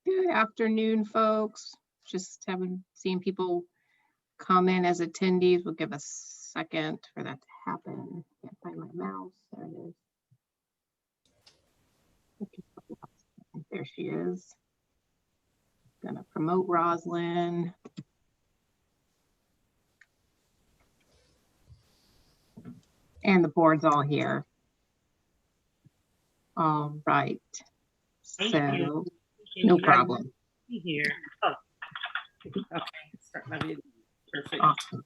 Good afternoon, folks. Just seen people come in as attendees. We'll give a second for that to happen. Can't find my mouse. There it is. There she is. Gonna promote Roslyn. And the board's all here. All right. So, no problem. Here. Oh. Okay. Start my video. Perfect. Awesome.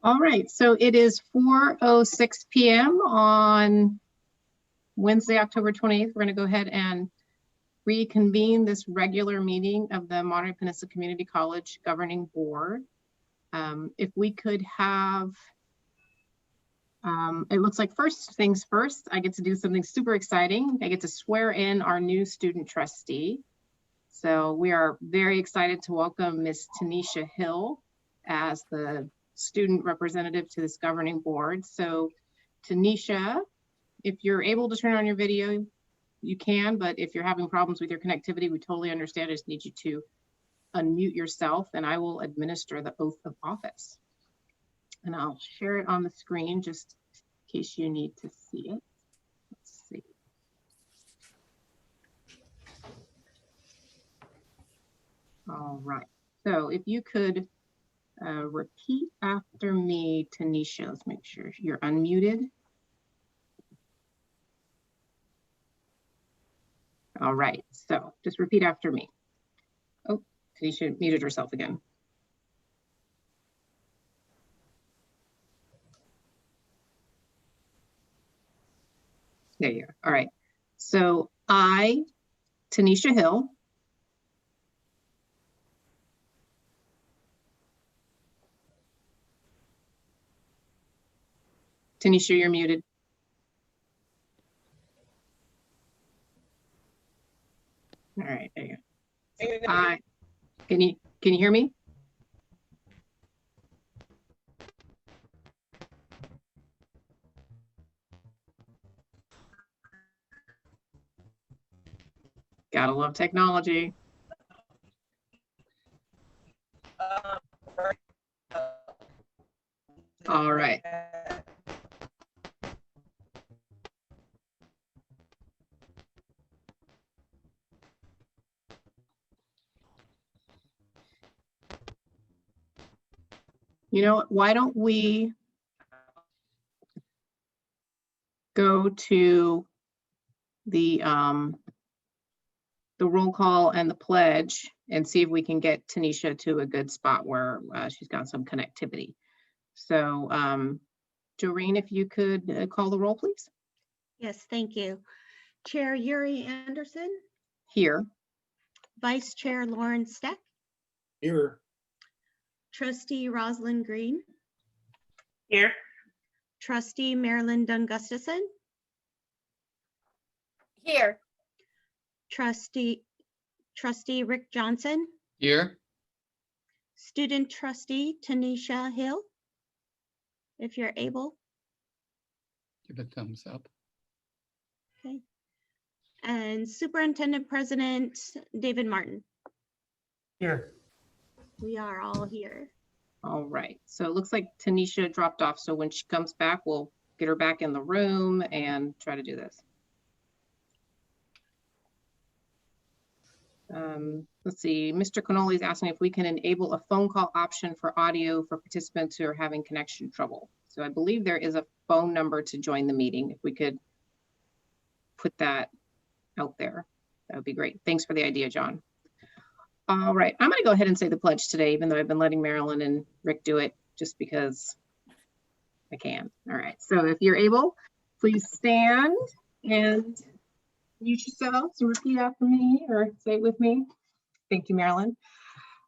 All right. So it is 4:06 p.m. on Wednesday, October 28th. We're going to go ahead and reconvene this regular meeting of the Monterey Peninsula Community College Governing Board. If we could have, it looks like first things first, I get to do something super exciting. I get to swear in our new student trustee. So we are very excited to welcome Ms. Tanisha Hill as the student representative to this governing board. So Tanisha, if you're able to turn on your video, you can, but if you're having problems with your connectivity, we totally understand. I just need you to unmute yourself and I will administer the oath of office. And I'll share it on the screen just in case you need to see it. Let's see. All right. So if you could repeat after me, Tanisha. Let's make sure you're unmuted. All right. So just repeat after me. Oh, Tanisha muted herself again. There you go. All right. So I, Tanisha Hill, Tanisha, you're muted. All right, there you go. Can you hear me? Gotta love technology. All right. You know, why don't we go to the roll call and the pledge and see if we can get Tanisha to a good spot where she's got some connectivity. So, Doreen, if you could call the roll, please. Yes, thank you. Chair Yuri Anderson. Here. Vice Chair Lauren Steck. Here. Trustee Roslyn Green. Here. Trustee Marilyn Dunn Gustafson. Here. Trustee Rick Johnson. Here. Student Trustee Tanisha Hill. If you're able. Give a thumbs up. Okay. And Superintendent President David Martin. Here. We are all here. All right. So it looks like Tanisha dropped off. So when she comes back, we'll get her back in the room and try to do this. Let's see, Mr. Cannoli is asking if we can enable a phone call option for audio for participants who are having connection trouble. So I believe there is a phone number to join the meeting. If we could put that out there, that would be great. Thanks for the idea, John. All right, I'm gonna go ahead and say the pledge today, even though I've been letting Marilyn and Rick do it just because I can. All right, so if you're able, please stand and mute yourselves and repeat after me or say it with me. Thank you, Marilyn.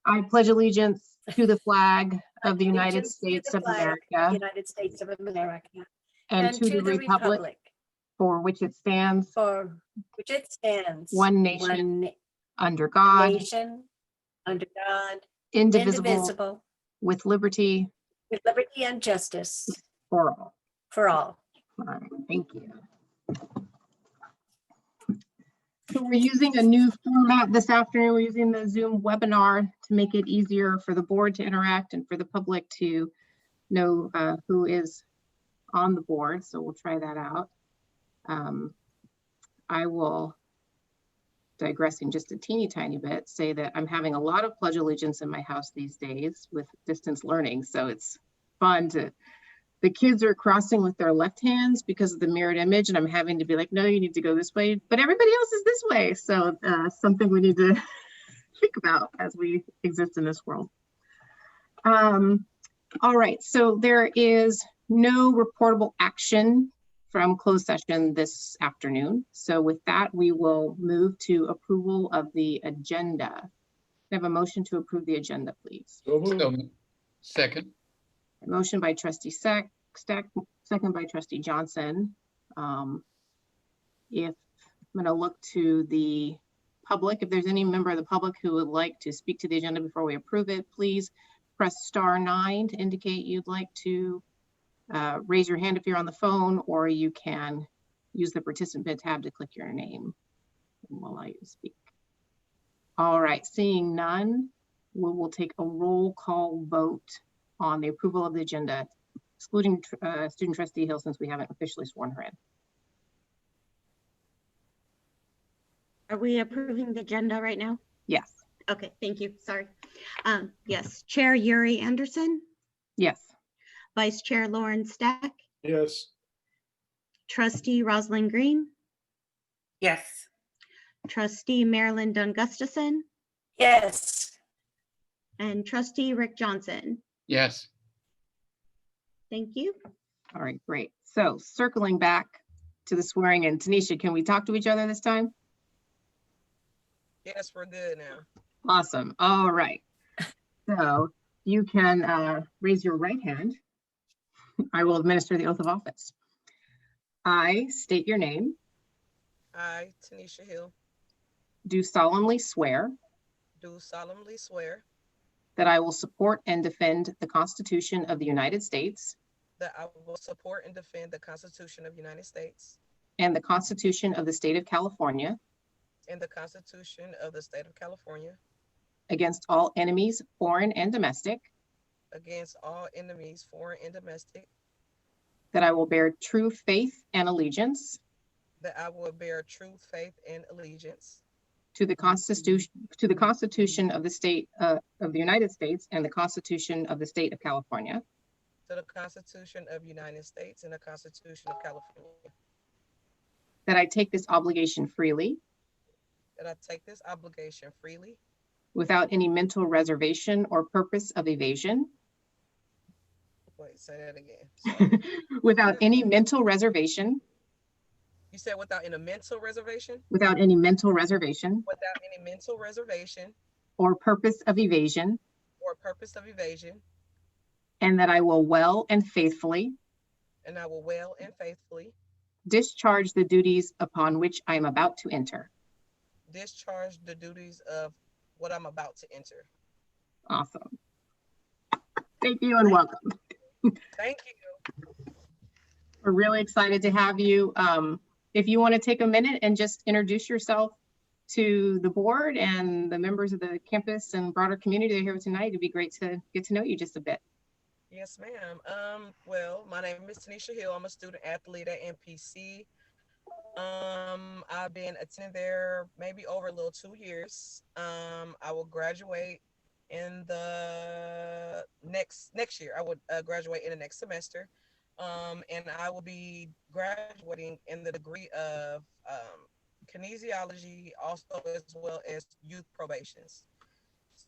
I pledge allegiance to the flag of the United States of America, United States of America, and to the republic for which it stands, one nation, under God, indivisible, with liberty and justice for all. for all. All right, thank you. So we're using a new format this afternoon. We're using the Zoom webinar to make it easier for the board to interact and for the public to know who is on the board. So we'll try that out. I will, digressing just a teeny tiny bit, say that I'm having a lot of pledge allegiance in my house these days with distance learning. So it's fun to, the kids are crossing with their left hands because of the mirrored image, and I'm having to be like, no, you need to go this way, but everybody else is this way. So something we need to think about as we exist in this world. All right, so there is no reportable action from closed session this afternoon. So with that, we will move to approval of the agenda. I have a motion to approve the agenda, please. So, second. A motion by trustee Stack, second by trustee Johnson. If I'm going to look to the public, if there's any member of the public who would like to speak to the agenda before we approve it, please press *9 to indicate you'd like to raise your hand if you're on the phone, or you can use the participant tab to click your name and we'll allow you to speak. All right, seeing none, we will take a roll call vote on the approval of the agenda, excluding student trustee Hill since we haven't officially sworn her in. Are we approving the agenda right now? Yes. Okay, thank you. Sorry. Yes, Chair Yuri Anderson, Yes. Vice Chair Lauren Stack, Yes. Trustee Rosalind Green, Yes. Trustee Marilyn Dunn Gustafson, Yes. and Trustee Rick Johnson. Yes. Thank you. All right, great. So circling back to the swearing in, Tanisha, can we talk to each other this time? Yes, we're good now. Awesome. All right. So you can raise your right hand. I will administer the oath of office. I state your name, I, Tanisha Hill, do solemnly swear do solemnly swear that I will support and defend the Constitution of the United States that I will support and defend the Constitution of the United States and the Constitution of the State of California and the Constitution of the State of California against all enemies, foreign and domestic, against all enemies, foreign and domestic, that I will bear true faith and allegiance that I will bear true faith and allegiance to the Constitution of the State of the United States and the Constitution of the State of California, to the Constitution of the United States and the Constitution of California, that I take this obligation freely that I take this obligation freely without any mental reservation or purpose of evasion, wait, say that again. without any mental reservation, You said without any mental reservation? without any mental reservation Without any mental reservation or purpose of evasion, or purpose of evasion, and that I will well and faithfully and I will well and faithfully discharge the duties upon which I am about to enter. discharge the duties of what I'm about to enter. Awesome. Thank you and welcome. Thank you. We're really excited to have you. If you want to take a minute and just introduce yourself to the board and the members of the campus and broader community that are here tonight, it'd be great to get to know you just a bit. Yes, ma'am. Well, my name is Tanisha Hill. I'm a student athlete at NPC. I've been attending there maybe over a little 2 years. I will graduate in the next year. I would graduate in the next semester. And I will be graduating in the degree of kinesiology, also as well as youth probations.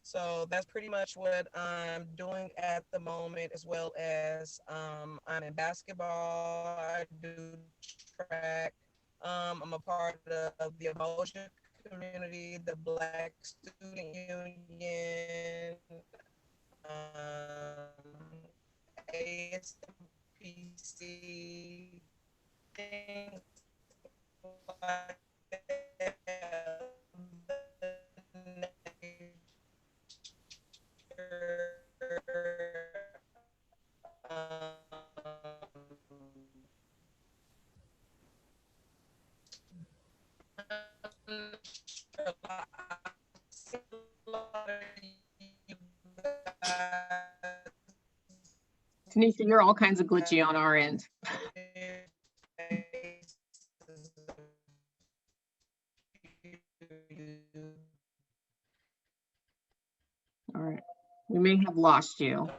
So that's pretty much what I'm doing at the moment, as well as I'm in basketball, I do track. I'm a part of the emotion community, the Black Student Union, ASPC, things like that. Tanisha, you're all kinds of glitchy on our end. All right, we may have lost you.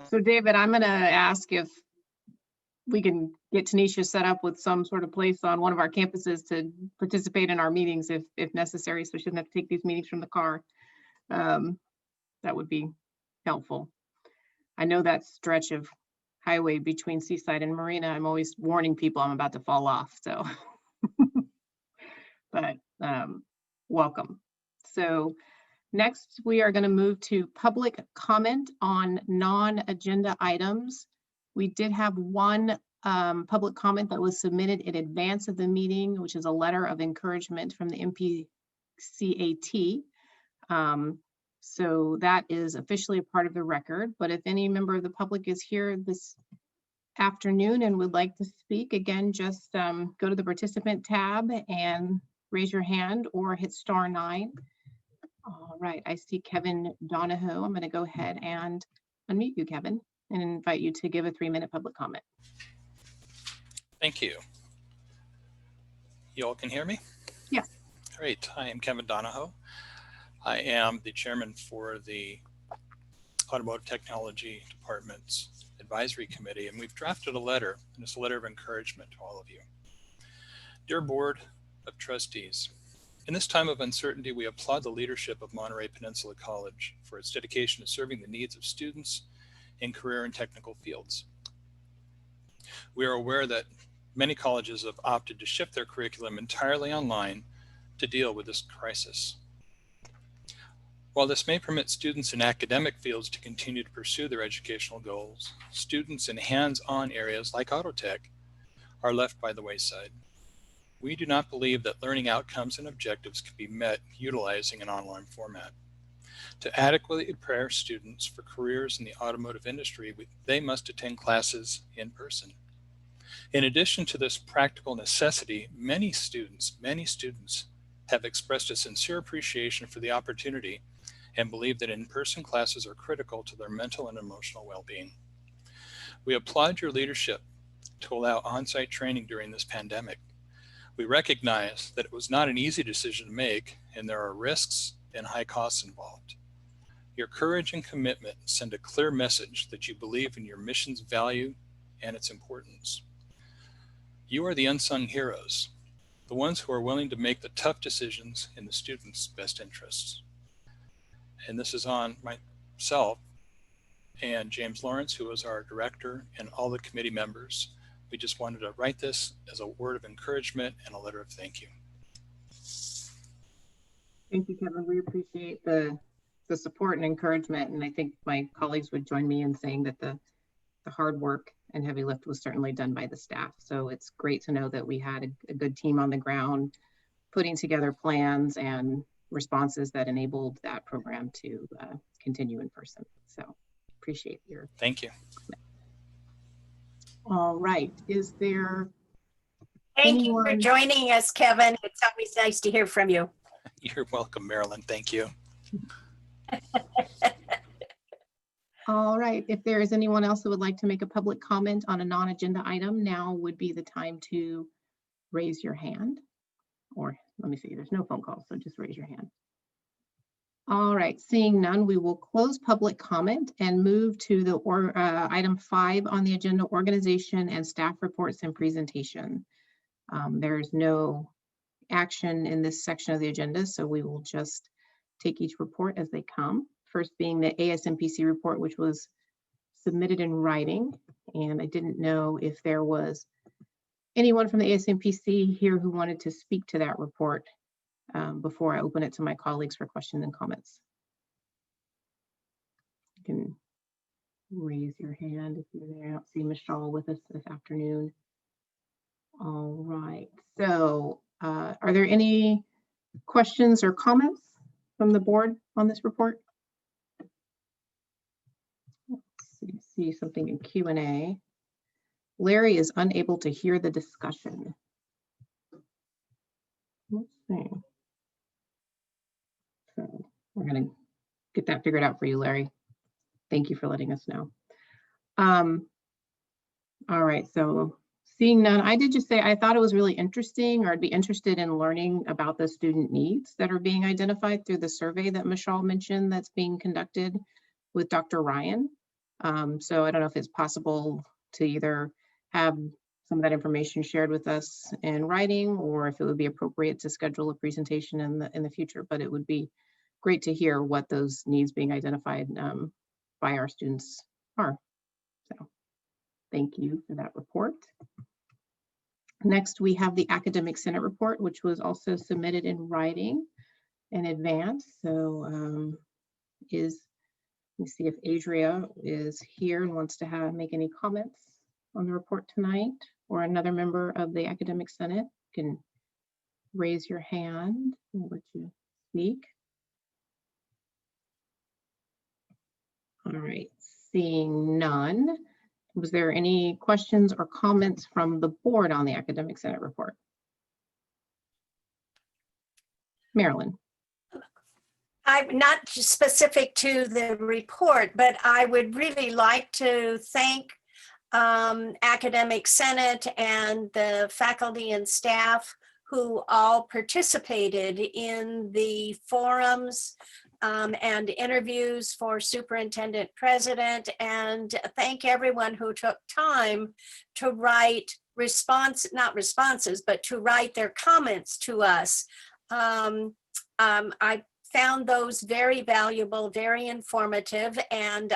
So David, I'm gonna ask if we can get Tanisha set up with some sort of place on one of our campuses to participate in our meetings if necessary, so she doesn't have to take these meetings from the car. That would be helpful. I know that stretch of highway between Seaside and Marina, I'm always warning people I'm about to fall off, so. But welcome. So next, we are going to move to public comment on non-agenda items. We did have one public comment that was submitted in advance of the meeting, which is a letter of encouragement from the MPCAT. So that is officially a part of the record, but if any member of the public is here this afternoon and would like to speak, again, just go to the participant tab and raise your hand or hit *9. All right, I see Kevin Donahoe. I'm going to go ahead and unmute you, Kevin, and invite you to give a 3-minute public comment. Thank you. You all can hear me? Yes. Great. Hi, I'm Kevin Donahoe. I am the chairman for the Automotive Technology Department's Advisory Committee, and we've drafted a letter, and it's a letter of encouragement to all of you. Dear Board of Trustees, in this time of uncertainty, we applaud the leadership of Monterey Peninsula College for its dedication to serving the needs of students in career and technical fields. We are aware that many colleges have opted to shift their curriculum entirely online to deal with this crisis. While this may permit students in academic fields to continue to pursue their educational goals, students in hands-on areas like auto tech are left by the wayside. We do not believe that learning outcomes and objectives can be met utilizing an online format. To adequately prepare students for careers in the automotive industry, they must attend classes in person. In addition to this practical necessity, many students have expressed a sincere appreciation for the opportunity and believe that in-person classes are critical to their mental and emotional well-being. We applaud your leadership to allow on-site training during this pandemic. We recognize that it was not an easy decision to make, and there are risks and high costs involved. Your courage and commitment send a clear message that you believe in your mission's value and its importance. You are the unsung heroes, the ones who are willing to make the tough decisions in the students' best interests. And this is on myself and James Lawrence, who is our director, and all the committee members. We just wanted to write this as a word of encouragement and a letter of thank you. Thank you, Kevin. We appreciate the support and encouragement, and I think my colleagues would join me in saying that the hard work and heavy lift was certainly done by the staff. So it's great to know that we had a good team on the ground putting together plans and responses that enabled that program to continue in person. So appreciate your. Thank you. All right, is there Thank you for joining us, Kevin. It's always nice to hear from you. You're welcome, Marilyn. Thank you. All right, if there is anyone else who would like to make a public comment on a non-agenda item, now would be the time to raise your hand. Or let me see, there's no phone calls, so just raise your hand. All right, seeing none, we will close public comment and move to the item 5 on the agenda, organization and staff reports and presentation. There's no action in this section of the agenda, so we will just take each report as they come. First being the ASMPC report, which was submitted in writing, and I didn't know if there was anyone from the ASMPC here who wanted to speak to that report before I open it to my colleagues for questions and comments. You can raise your hand if you're there. I don't see Michelle with us this afternoon. All right, so are there any questions or comments from the board on this report? Let's see something in Q&A. Larry is unable to hear the discussion. Let's see. So we're going to get that figured out for you, Larry. Thank you for letting us know. All right, so seeing none, I did just say I thought it was really interesting, or I'd be interested in learning about the student needs that are being identified through the survey that Michelle mentioned that's being conducted with Dr. Ryan. So I don't know if it's possible to either have some of that information shared with us in writing, or if it would be appropriate to schedule a presentation in the future, but it would be great to hear what those needs being identified by our students are. So thank you for that report. Next, we have the Academic Senate report, which was also submitted in writing in advance. So let me see if Adria is here and wants to make any comments on the report tonight, or another member of the Academic Senate can raise your hand. We'll let you speak. All right, seeing none. Was there any questions or comments from the board on the Academic Senate report? Marilyn. I'm not specific to the report, but I would really like to thank Academic Senate and the faculty and staff who all participated in the forums and interviews for superintendent president, and thank everyone who took time to write not responses, but to write their comments to us. I found those very valuable, very informative, and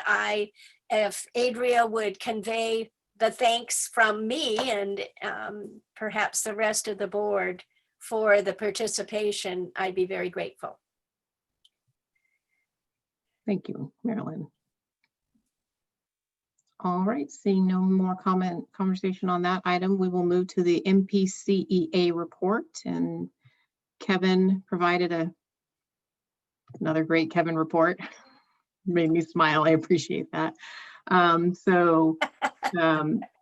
if Adria would convey the thanks from me and perhaps the rest of the board for the participation, I'd be very grateful. Thank you, Marilyn. All right, seeing no more conversation on that item, we will move to the MPCEA report. And Kevin provided another great Kevin report. Made me smile, I appreciate that.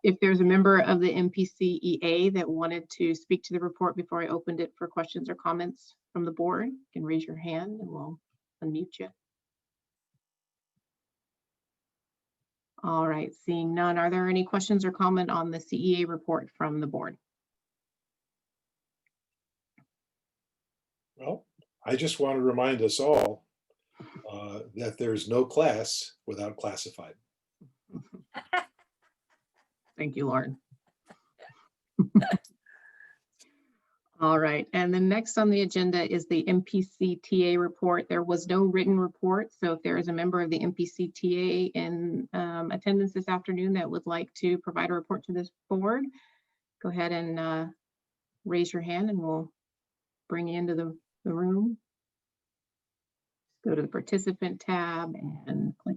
If there's a member of the MPCEA that wanted to speak to the report before I opened it for questions or comments from the board, you can raise your hand and we'll unmute you. All right, seeing none, are there any questions or comment on the CEA report from the board? Well, I just want to remind us all that there's no class without classified. Thank you, Lauren. All right, and then next on the agenda is the MPCTA report. There was no written report, so if there is a member of the MPCTA in attendance this afternoon that would like to provide a report to this board, go ahead and raise your hand and we'll bring you into the room. Go to the participant tab and click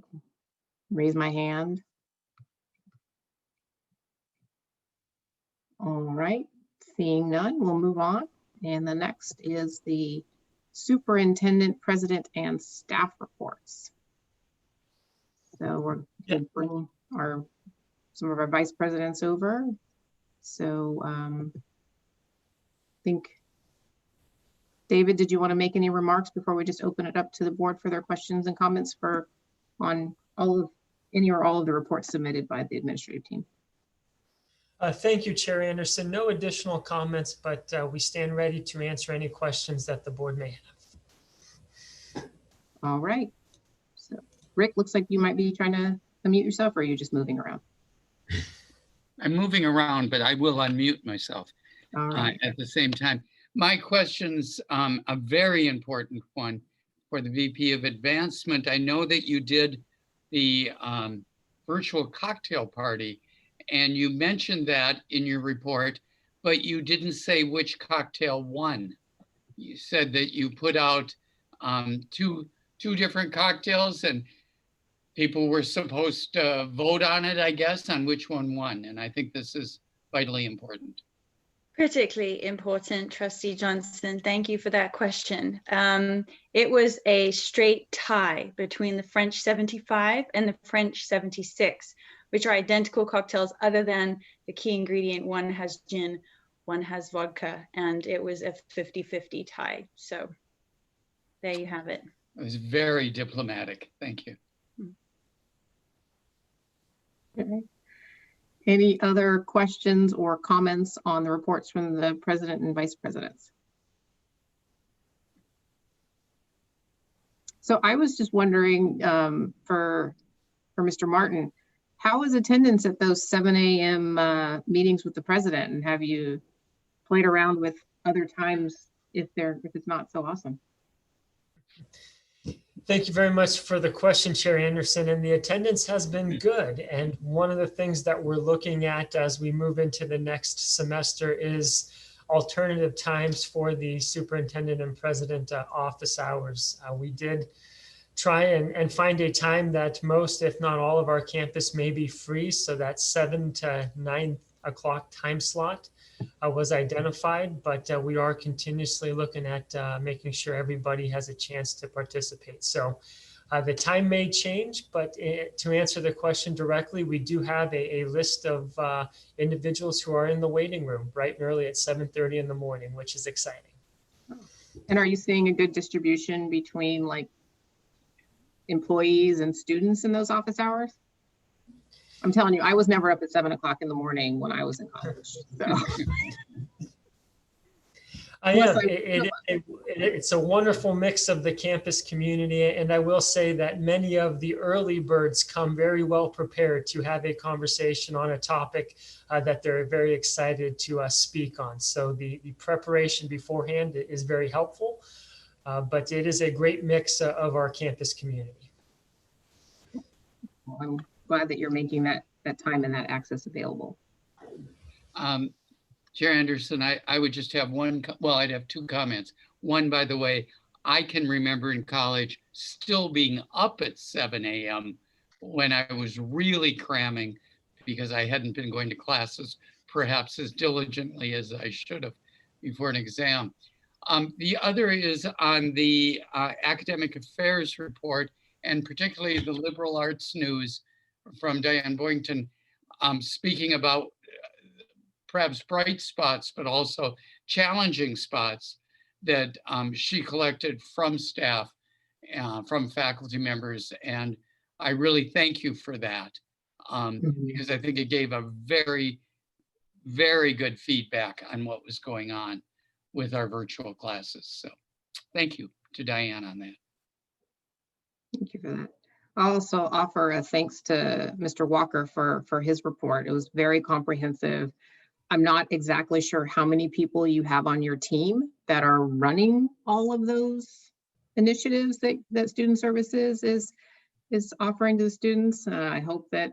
raise my hand. All right. Seeing none, we'll move on. And the next is the superintendent, president, and staff reports. So we're going to bring some of our vice presidents over. So I think, David, did you want to make any remarks before we just open it up to the board for their questions and comments on any or all of the reports submitted by the administrative team? Thank you, Chair Anderson. No additional comments, but we stand ready to answer any questions that the board may have. All right. So Rick, looks like you might be trying to unmute yourself, or are you just moving around? I'm moving around, but I will unmute myself All right. at the same time. My question's a very important one for the VP of Advancement. I know that you did the virtual cocktail party, and you mentioned that in your report, but you didn't say which cocktail won. you said that you put out two different cocktails and people were supposed to vote on it, I guess, on which one won. And I think this is vitally important. Critically important, Trustee Johnson. Thank you for that question. It was a straight tie between the French 75 and the French 76, which are identical cocktails other than the key ingredient. One has gin, one has vodka, and it was a 50-50 tie. So there you have it. It was very diplomatic. Thank you. Okay. Any other questions or comments on the reports from the president and vice presidents? So I was just wondering for Mr. Martin, how is attendance at those 7 a.m. Meetings with the president? And have you played around with other times if it's not so awesome? Thank you very much for the question, Chair Anderson. And the attendance has been good. And one of the things that we're looking at as we move into the next semester is alternative times for the superintendent and president office hours. We did try and find a time that most, if not all, of our campus may be free. So that 7 to 9 o'clock time slot was identified, but we are continuously looking at making sure everybody has a chance to participate. So the time may change, but to answer the question directly, we do have a list of individuals who are in the waiting room bright and early at 7:30 in the morning, which is exciting. And are you seeing a good distribution between like employees and students in those office hours? I'm telling you, I was never up at 7 o'clock in the morning when I was in college. So. I am. It's a wonderful mix of the campus community. And I will say that many of the early birds come very well prepared to have a conversation on a topic that they're very excited to speak on. So the preparation beforehand is very helpful, but it is a great mix of our campus community. Well, I'm glad that you're making that time and that access available. Chair Anderson, I would just have I'd have two comments. One, by the way, I can remember in college still being up at 7 a.m. when I was really cramming because I hadn't been going to classes perhaps as diligently as I should have before an exam. The other is on the academic affairs report, and particularly the liberal arts news from Diane Boynton, speaking about perhaps bright spots, but also challenging spots that she collected from staff, from faculty members. And I really thank you for that, because I think it gave a very, very good feedback on what was going on with our virtual classes. So thank you to Diane on that. Thank you for that. I'll also offer a thanks to Mr. Walker for his report. It was very comprehensive. I'm not exactly sure how many people you have on your team that are running all of those initiatives that Student Services is offering to the students. I hope that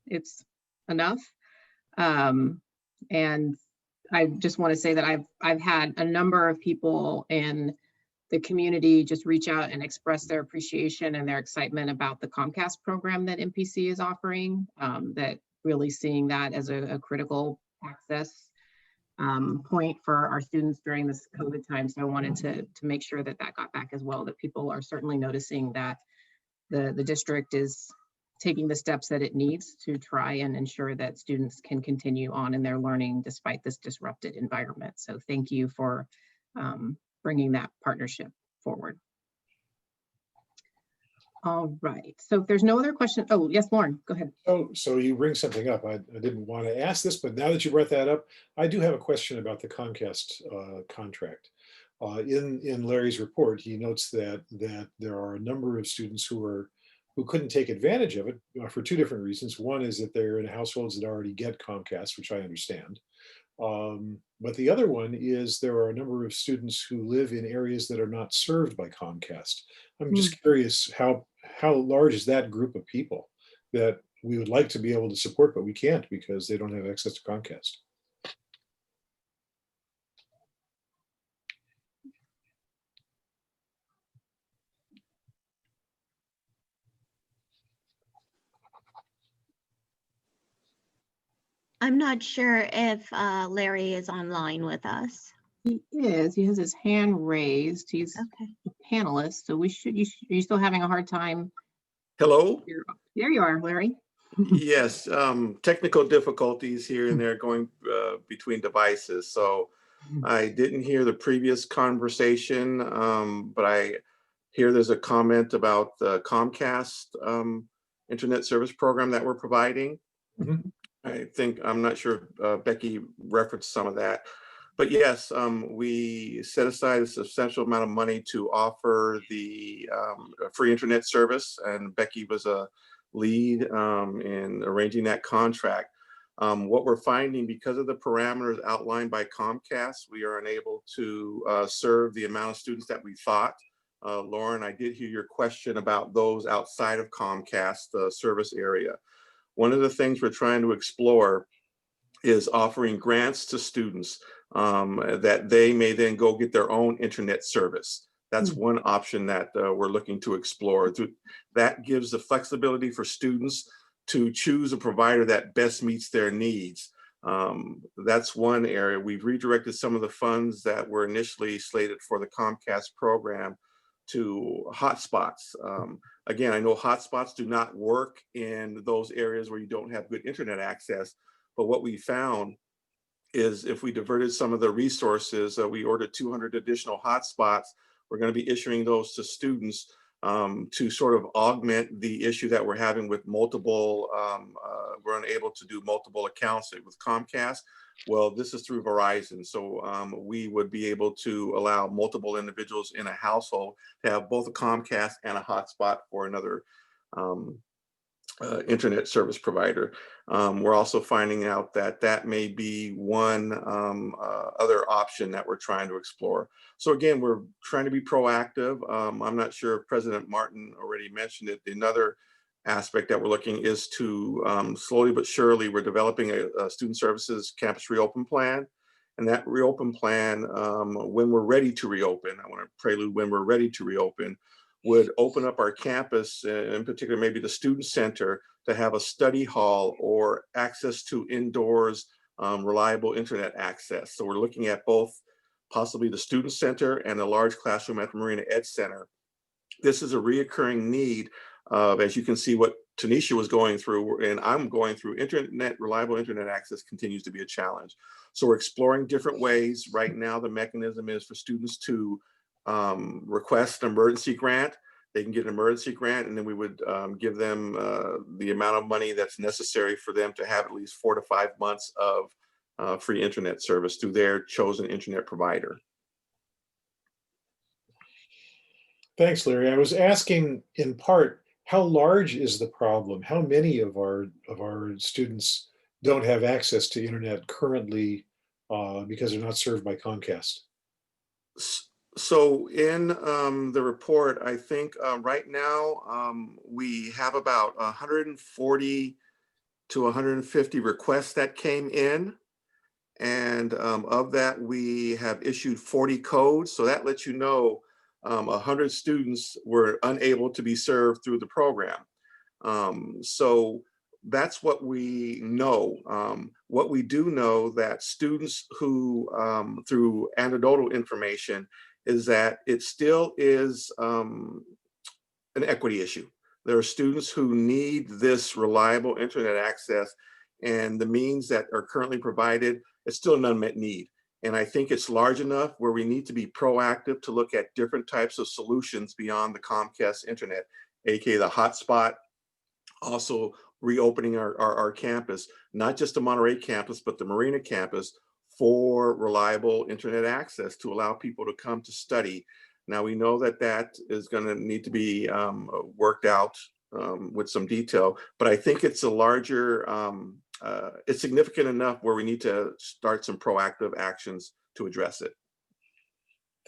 it's enough. And I just want to say that I've had a number of people in the community just reach out and express their appreciation and their excitement about the Comcast program that MPC is offering, that really seeing that as a critical access point for our students during this COVID time. So I wanted to make sure that got back as well, that people are certainly noticing that the district is taking the steps that it needs to try and ensure that students can continue on in their learning despite this disrupted environment. So thank you for bringing that partnership forward. All right, so if there's no other question, oh yes, Lauren, go ahead. So you bring something up. I didn't want to ask this, but now that you brought that up, I do have a question about the Comcast contract. In Larry's report, he notes that there are a number of students who couldn't take advantage of it for two different reasons. One is that they're in households that already get Comcast, which I understand. But the other one is there are a number of students who live in areas that are not served by Comcast. I'm just curious, how large is that group of people that we would like to be able to support, but we can't because they don't have access to Comcast? I'm not sure if Larry is online with us. He is. He has his hand raised. He's Okay. a panelist, so we should. Are you still having a hard time? Hello? There you are, Larry. Yes, technical difficulties here and there going between devices. So I didn't hear the previous conversation, but I hear there's a comment about the Comcast internet service program that we're providing. Mhm. I'm not sure if Becky referenced some of that. But yes, we set aside a substantial amount of money to offer the free internet service, and Becky was a lead in arranging that contract. What we're finding, because of the parameters outlined by Comcast, we are unable to serve the amount of students that we thought. Lauren, I did hear your question about those outside of Comcast, the service area. One of the things we're trying to explore is offering grants to students that they may then go get their own internet service. That's one option that we're looking to explore. That gives the flexibility for students to choose a provider that best meets their needs. That's one area. We've redirected some of the funds that were initially slated for the Comcast program to hotspots. Again, I know hotspots do not work in those areas where you don't have good internet access, but what we found is if we diverted some of the resources, we ordered 200 additional hotspots. We're going to be issuing those to students to sort of augment the issue that we're having with multiple, we're unable to do multiple accounts with Comcast. Well, this is through Verizon. So we would be able to allow multiple individuals in a household to have both a Comcast and a hotspot for another internet service provider. We're also finding out that that may be one other option that we're trying to explore. So again, we're trying to be proactive. I'm not sure if President Martin already mentioned it. Another aspect that we're looking is to slowly but surely, we're developing a student services campus reopen plan. And that reopen plan, when we're ready to reopen, I want to prelude when we're ready to reopen, would open up our campus, in particular, maybe the student center, to have a study hall or access to indoors, reliable internet access. So we're looking at both possibly the student center and a large classroom at the Marina Ed Center. This is a reoccurring need of, as you can see, what Tanisha was going through and I'm going through. Reliable internet access continues to be a challenge. So we're exploring different ways. Right now, the mechanism is for students to request an emergency grant. They can get an emergency grant, and then we would give them the amount of money that's necessary for them to have at least 4 to 5 months of free internet service through their chosen internet provider. Thanks, Larry. I was asking in part, how large is the problem? How many of our students don't have access to internet currently because they're not served by Comcast? So in the report, I think right now we have about 140 to 150 requests that came in. And of that, we have issued 40 codes. So that lets you know 100 students were unable to be served through the program. So that's what we know. What we do know that students who, through anecdotal information, is that it still is an equity issue. There are students who need this reliable internet access, and the means that are currently provided, it's still an unmet need. And I think it's large enough where we need to be proactive to look at different types of solutions beyond the Comcast internet, aka the hotspot, also reopening our campus, not just the Monterey campus, but the Marina campus, for reliable internet access to allow people to come to study. Now we know that that is going to need to be worked out with some detail, but I think it's a larger, it's significant enough where we need to start some proactive actions to address it.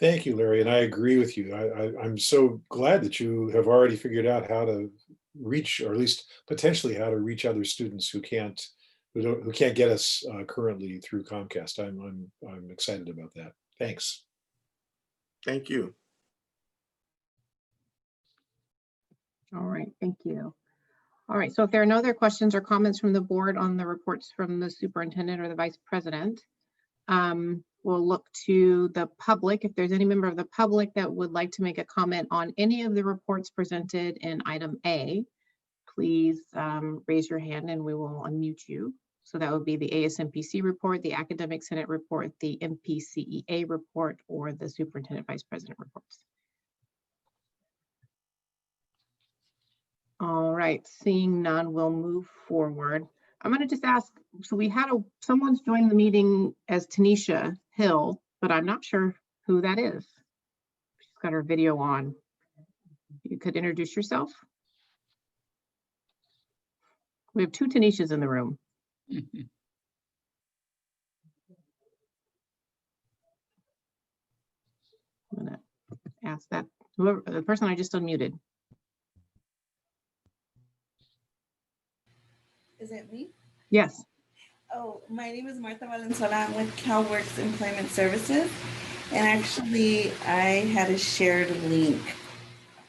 Thank you, Larry, and I agree with you. I'm so glad that you have already figured out how to reach, or at least potentially how to reach other students who can't get us currently through Comcast. I'm excited about that. Thanks. Thank you. All right, thank you. All right, so if there are no other questions or comments from the board on the reports from the superintendent or the vice president, we'll look to the public. If there's any member of the public that would like to make a comment on any of the reports presented in item A, please raise your hand and we will unmute you. So that would be the ASMPC report, the Academic Senate report, the MPCEA report, or the superintendent vice president reports. All right, seeing none, we'll move forward. I'm going to just ask, so we had someone's joined the meeting as Tanisha Hill, but I'm not sure who that is. She's got her video on. You could introduce yourself. We have two Tanishas in the room. I'm going to ask that, whoever, the person I just unmuted. Is it me? Yes. Oh, my name is Martha Valenzuela. I'm with CalWorks Employment Services. And actually, I had a shared link.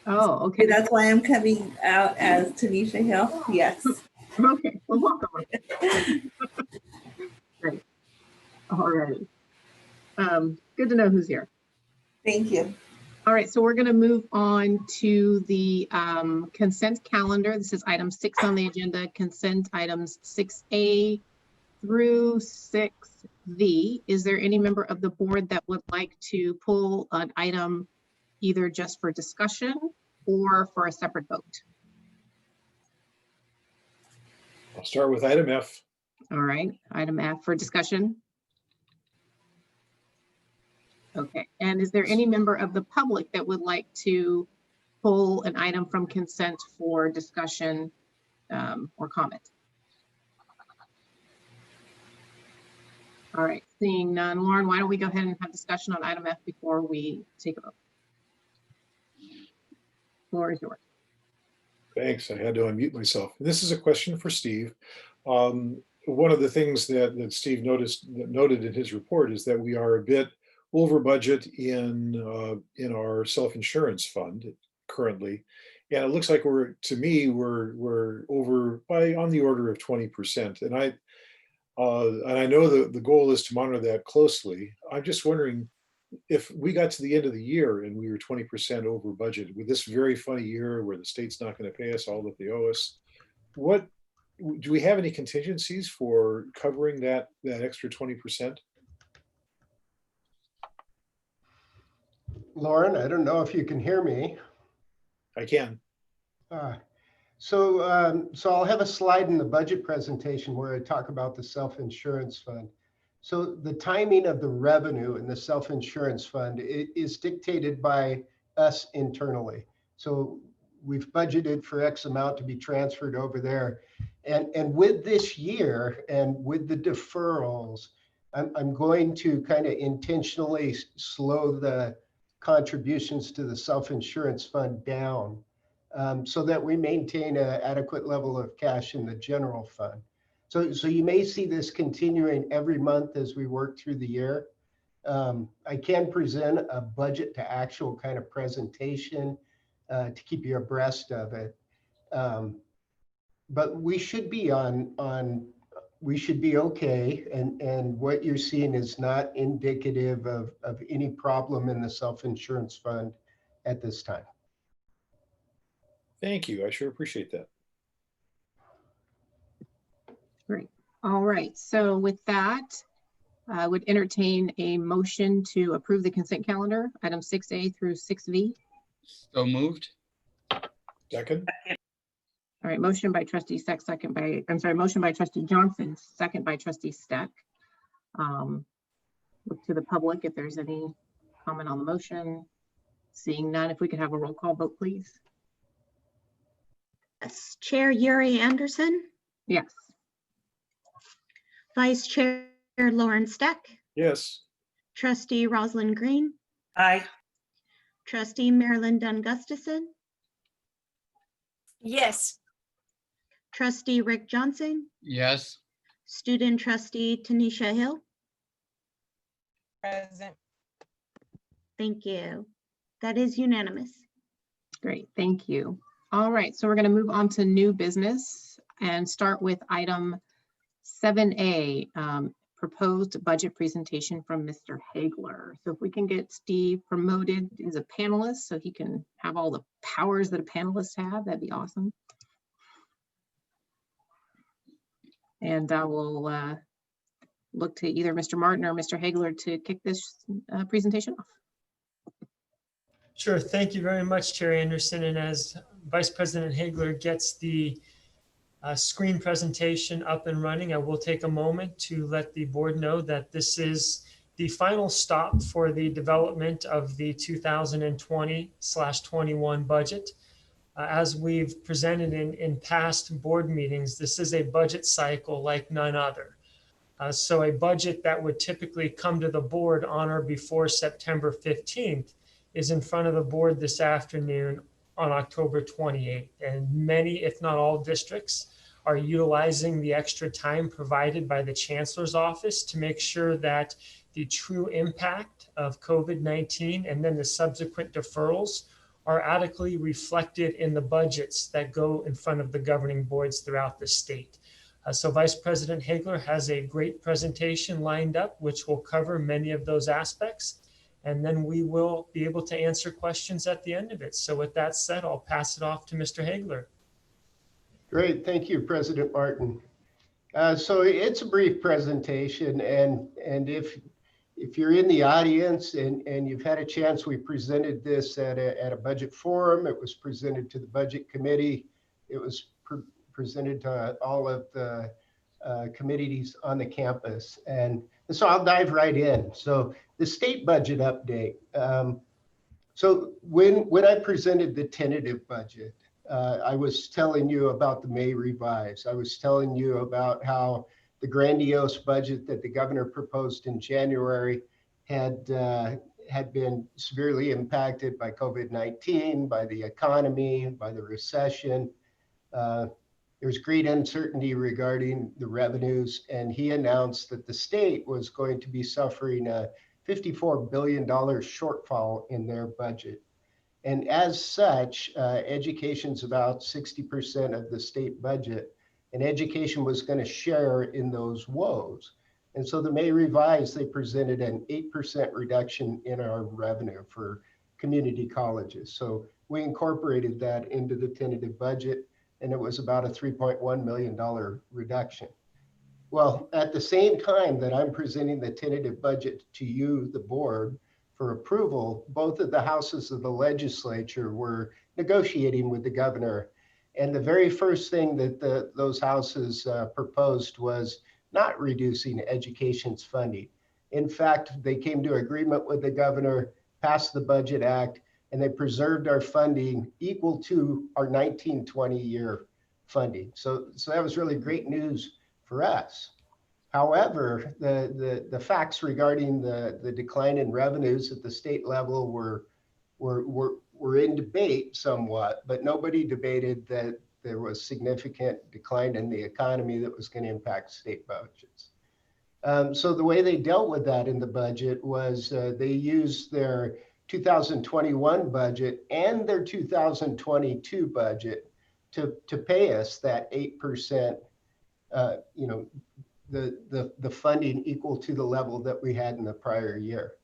Oh, okay. That's why I'm coming out as Tanisha Hill. Yes. Okay, well, welcome. Great. All righty. Good to know who's here. Thank you. All right, so we're going to move on to the consent calendar. This is item 6 on the agenda, consent items 6A through 6V. Is there any member of the board that would like to pull an item either just for discussion or for a separate vote? I'll start with item F. All right, item F for discussion. Okay, and is there any member of the public that would like to pull an item from consent for discussion or comment? All right, seeing none. Lauren, why don't we go ahead and have discussion on item F before we take a vote? Floor is yours. Thanks, I had to unmute myself. This is a question for Steve. One of the things that Steve noted in his report is that we are a bit over budget in our self-insurance fund currently, and it looks like we're over by on the order of 20%. And I know the goal is to monitor that closely. I'm just wondering if we got to the end of the year and we were 20% over budget with this very funny year where the state's not going to pay us all that they owe us. What do we have any contingencies for covering that extra 20%? Lauren, I don't know if you can hear me. I can. So I'll have a slide in the budget presentation where I talk about the self-insurance fund. So the timing of the revenue in the self-insurance fund is dictated by us internally. So we've budgeted for X amount to be transferred over there. And with this year and with the deferrals, I'm going to kind of intentionally slow the contributions to the self-insurance fund down so that we maintain an adequate level of cash in the general fund. So you may see this continuing every month as we work through the year. I can present a budget to actual kind of presentation to keep you abreast of it. But we should be we should be okay. And what you're seeing is not indicative of any problem in the self-insurance fund at this time. Thank you. I sure appreciate that. Great. All right. So with that, I would entertain a motion to approve the consent calendar, item 6A through 6V. So moved. Second. All right, motion by trustee Steck, motion by trustee Johnson, second by trustee Steck. Look to the public if there's any comment on the motion. Seeing none, if we could have a roll call vote, please. Yes. Chair Yuri Anderson, Yes. Vice Chair Lauren Steck, Yes. Trustee Rosalind Green, Aye. Trustee Marilyn Dunn Gustafson, Yes. Trustee Rick Johnson, Yes. Student Trustee Tanisha Hill. Present. Thank you. That is unanimous. Great, thank you. All right, so we're going to move on to new business and start with item 7A, proposed budget presentation from Mr. Hagler. So if we can get Steve promoted as a panelist so he can have all the powers that a panelist have, that'd be awesome. And I will look to either Mr. Martin or Mr. Hagler to kick this presentation off. Sure. Thank you very much, Chair Anderson. And as Vice President Hagler gets the screen presentation up and running, I will take a moment to let the board know that this is the final stop for the development of the 2020/21 budget. As we've presented in past board meetings, this is a budget cycle like none other. So a budget that would typically come to the board on or before September 15th is in front of the board this afternoon on October 28th. And many, if not all, districts are utilizing the extra time provided by the Chancellor's Office to make sure that the true impact of COVID-19 and then the subsequent deferrals are adequately reflected in the budgets that go in front of the governing boards throughout the state. So Vice President Hagler has a great presentation lined up, which will cover many of those aspects. And then we will be able to answer questions at the end of it. So with that said, I'll pass it off to Mr. Hagler. Great, thank you, President Martin. So it's a brief presentation, and if you're in the audience and you've had a chance, we presented this at a budget forum. It was presented to the budget committee. It was presented to all of the committees on the campus. And so I'll dive right in. So the state budget update. So when I presented the tentative budget, I was telling you about the May revise. I was telling you about how the grandiose budget that the governor proposed in January had been severely impacted by COVID-19, by the economy, by the recession. There's great uncertainty regarding the revenues, and he announced that the state was going to be suffering a $54 billion shortfall in their budget. And as such, education's about 60% of the state budget, and education was going to share in those woes. And so the May revise, they presented an 8% reduction in our revenue for community colleges. So we incorporated that into the tentative budget, and it was about a $3.1 million reduction. Well, at the same time that I'm presenting the tentative budget to you, the board, for approval, both of the houses of the legislature were negotiating with the governor. And the very first thing that those houses proposed was not reducing education's funding. In fact, they came to agreement with the governor, passed the Budget Act, and they preserved our funding equal to our 1920 year funding. So that was really great news for us. However, the facts regarding the decline in revenues at the state level were in debate somewhat, but nobody debated that there was significant decline in the economy that was going to impact state budgets. So the way they dealt with that in the budget was they used their 2021 budget and their 2022 budget to pay us that 8%, the funding equal to the level that we had in the prior year.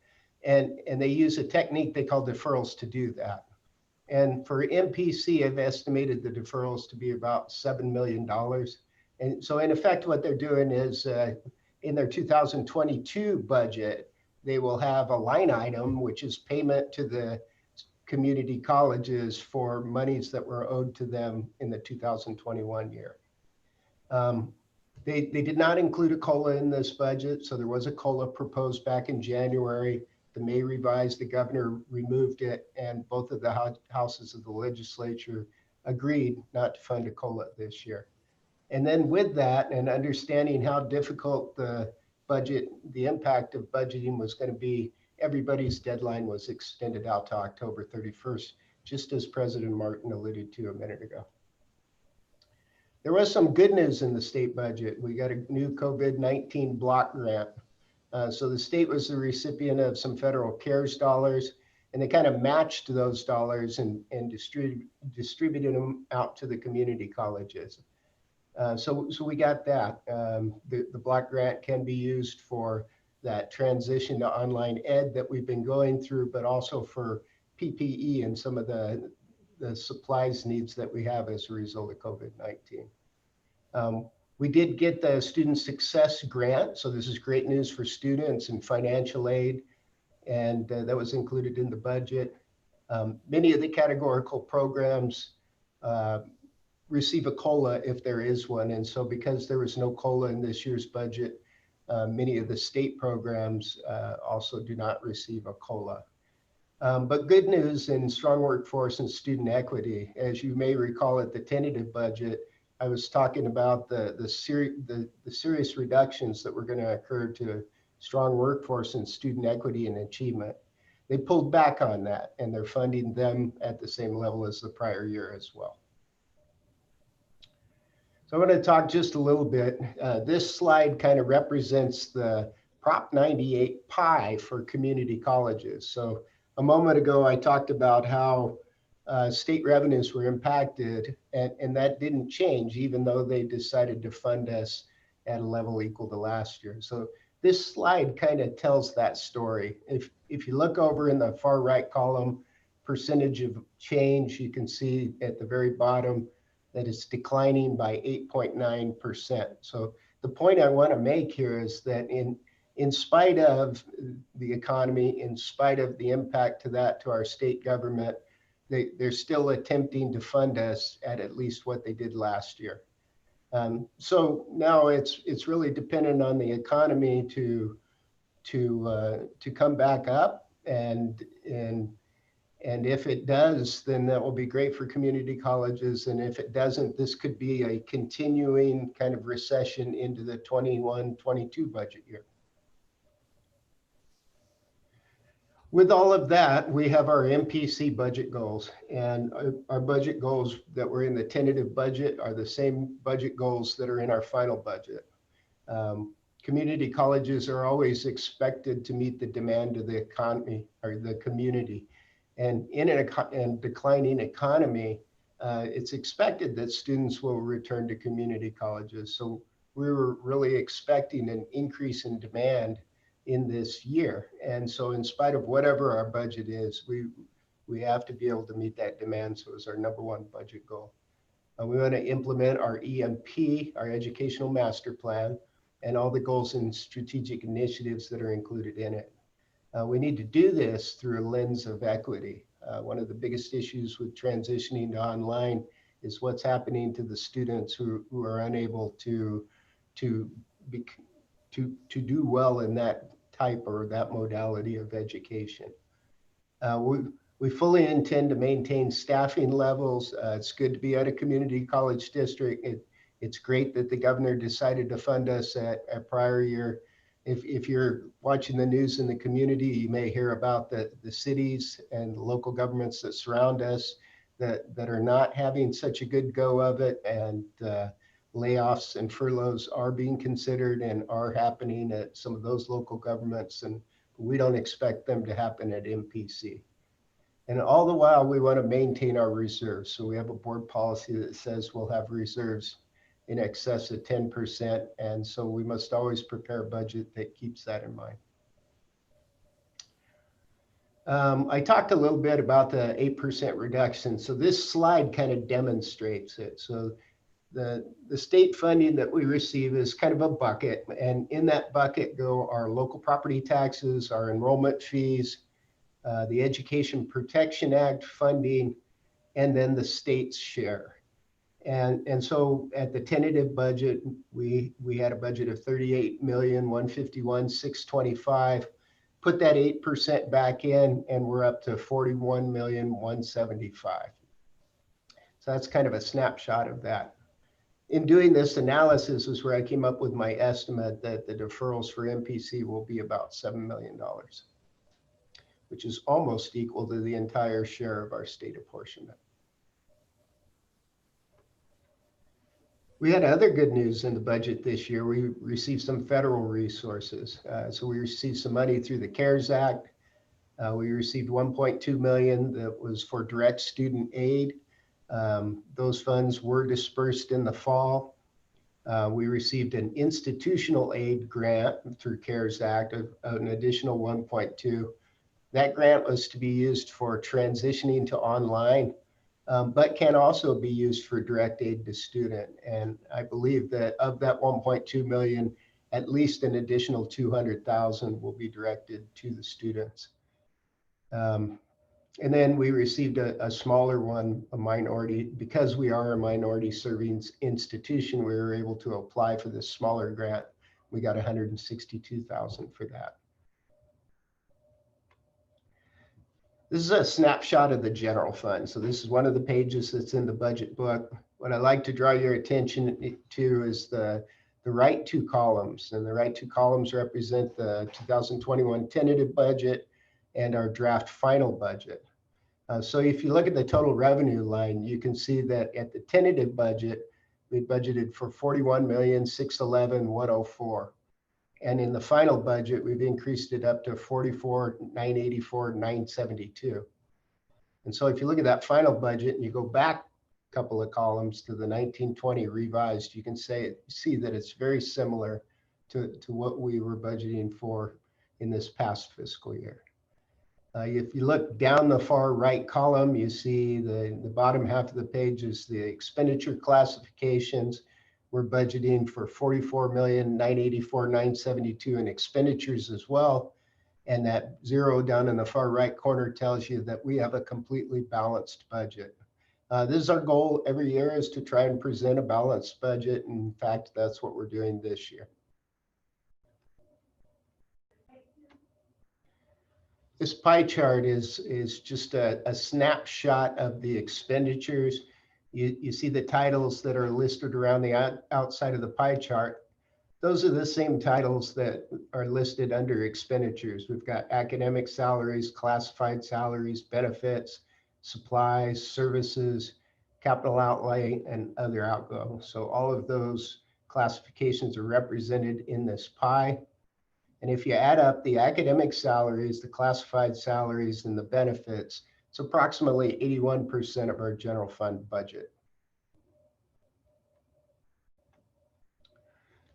And they use a technique they call deferrals to do that. And for MPC, I've estimated the deferrals to be about $7 million. And so in effect, what they're doing is in their 2022 budget, they will have a line item, which is payment to the community colleges for monies that were owed to them in the 2021 year. They did not include a COLA in this budget. So there was a COLA proposed back in January. The May revise, the governor removed it, and both of the houses of the legislature agreed not to fund a COLA this year. And then with that, and understanding how difficult the impact of budgeting was going to be, everybody's deadline was extended out to October 31st, just as President Martin alluded to a minute ago. There was some good news in the state budget. We got a new COVID-19 block grant. So the state was the recipient of some federal CARES dollars, And they kind of matched those dollars and distributed them out to the community colleges. So we got that. The block grant can be used for that transition to online ed that we've been going through, but also for PPE and some of the supplies needs that we have as a result of COVID-19. We did get the Student Success Grant. So this is great news for students and financial aid. And that was included in the budget. Many of the categorical programs receive a COLA if there is one. And so because there was no COLA in this year's budget, many of the state programs also do not receive a COLA. But good news in strong workforce and student equity. As you may recall at the tentative budget, I was talking about the serious reductions that were going to occur to strong workforce and student equity and achievement. They pulled back on that, and they're funding them at the same level as the prior year as well. So I'm going to talk just a little bit. This slide kind of represents the Prop 98 pie for community colleges. So a moment ago, I talked about how state revenues were impacted, and that didn't change, even though they decided to fund us at a level equal to last year. So this slide kind of tells that story. If you look over in the far right column, percentage of change, you can see at the very bottom that it's declining by 8.9%. So the point I want to make here is that in spite of the economy, in spite of the impact to our state government, they're still attempting to fund us at least what they did last year. So now it's really dependent on the economy to come back up, and if it does, then that will be great for community colleges. And if it doesn't, this could be a continuing kind of recession into the 21-22 budget year. With all of that, we have our MPC budget goals, and our budget goals that were in the tentative budget are the same budget goals that are in our final budget. Community colleges are always expected to meet the demand of the economy or the community. And in a declining economy, it's expected that students will return to community colleges. So we were really expecting an increase in demand in this year. And so in spite of whatever our budget is, we have to be able to meet that demand. So it's our #1 budget goal. We want to implement our EMP, our Educational Master Plan, and all the goals and strategic initiatives that are included in it. We need to do this through a lens of equity. One of the biggest issues with transitioning to online is what's happening to the students who are unable to do well in that type or that modality of education. We fully intend to maintain staffing levels. It's good to be at a community college district. It's great that the governor decided to fund us at prior year. If you're watching the news in the community, you may hear about the cities and local governments that surround us that are not having such a good go of it, and layoffs and furloughs are being considered and are happening at some of those local governments, and we don't expect them to happen at MPC. And all the while, we want to maintain our reserves. So we have a board policy that says we'll have reserves in excess of 10%. And so we must always prepare a budget that keeps that in mind. I talked a little bit about the 8% reduction. So this slide kind of demonstrates it. So the state funding that we receive is kind of a bucket. And in that bucket go our local property taxes, our enrollment fees, the Education Protection Act funding, and then the state's share. And so at the tentative budget, we had a budget of $38,151,625. Put that 8% back in, and we're up to $41,175,000. So that's kind of a snapshot of that. In doing this analysis is where I came up with my estimate that the deferrals for MPC will be about $7 million, which is almost equal to the entire share of our state apportionment. We had other good news in the budget this year. We received some federal resources. So we received some money through the CARES Act. We received 1.2 million that was for direct student aid. Those funds were dispersed in the fall. We received an institutional aid grant through CARES Act of an additional 1.2. That grant was to be used for transitioning to online, but can also be used for direct aid to student. And I believe that of that 1.2 million, at least an additional 200,000 will be directed to the students. And then we received a smaller one, a minority, because we are a minority serving institution, we were able to apply for this smaller grant. We got 162,000 for that. This is a snapshot of the general fund. So this is one of the pages that's in the budget book. What I'd like to draw your attention to is the right two columns. And the right two columns represent the 2021 tentative budget and our draft final budget. So if you look at the total revenue line, you can see that at the tentative budget, we budgeted for 41,611,104. And in the final budget, we've increased it up to 44,984,972. And so if you look at that final budget and you go back a couple of columns to the 1920 revised, you can see that it's very similar to what we were budgeting for in this past fiscal year. If you look down the far right column, you see the bottom half of the page is the expenditure classifications. We're budgeting for 44,984,972 in expenditures as well. And that zero down in the far right corner tells you that we have a completely balanced budget. This is our goal every year, is to try and present a balanced budget. In fact, that's what we're doing this year. This pie chart is just a snapshot of the expenditures. You see the titles that are listed around the outside of the pie chart. Those are the same titles that are listed under expenditures. We've got academic salaries, classified salaries, benefits, supplies, services, capital outlay, and other outgo. So all of those classifications are represented in this pie. And if you add up the academic salaries, the classified salaries, and the benefits, it's approximately 81% of our general fund budget.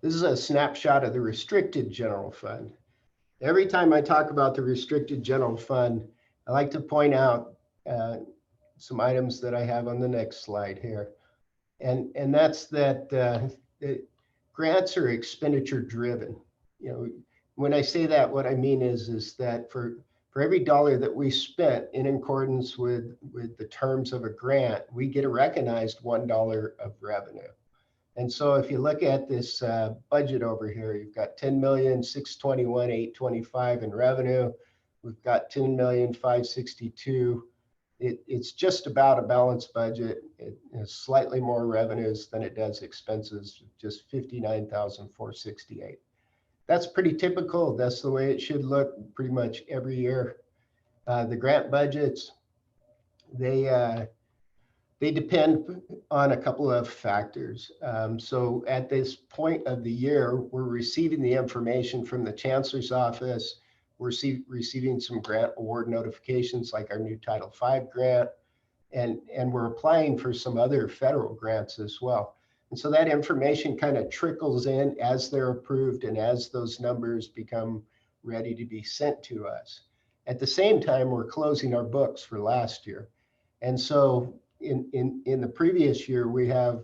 This is a snapshot of the restricted general fund. Every time I talk about the restricted general fund, I like to point out some items that I have on the next slide here. And that's that grants are expenditure driven. You know, when I say that, what I mean is that for every dollar that we spent in accordance with the terms of a grant, we get a recognized $1 of revenue. And so if you look at this budget over here, you've got 10,621,825 in revenue. We've got 10,562. It's just about a balanced budget. It has slightly more revenues than it does expenses, just 59,468. That's pretty typical. That's the way it should look pretty much every year. The grant budgets, they depend on a couple of factors. So at this point of the year, we're receiving the information from the Chancellor's office. We're receiving some grant award notifications like our new Title V grant, and we're applying for some other federal grants as well. And so that information kind of trickles in as they're approved and as those numbers become ready to be sent to us. At the same time, we're closing our books for last year. And so in the previous year, we have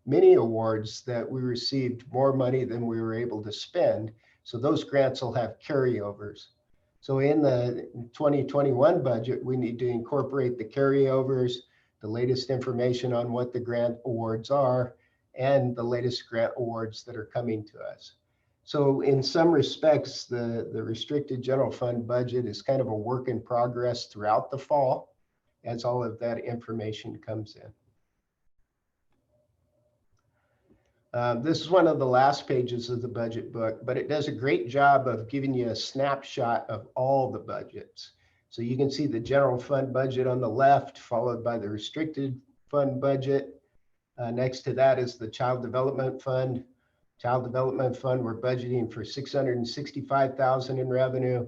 many awards that we received more money than we were able to spend. So those grants will have carryovers. So in the 2021 budget, we need to incorporate the carryovers, the latest information on what the grant awards are, and the latest grant awards that are coming to us. So in some respects, the restricted general fund budget is kind of a work in progress throughout the fall as all of that information comes in. This is one of the last pages of the budget book, but it does a great job of giving you a snapshot of all the budgets. So you can see the general fund budget on the left, followed by the restricted fund budget. Next to that is the Child Development Fund. Child Development Fund, we're budgeting for $665,000 in revenue.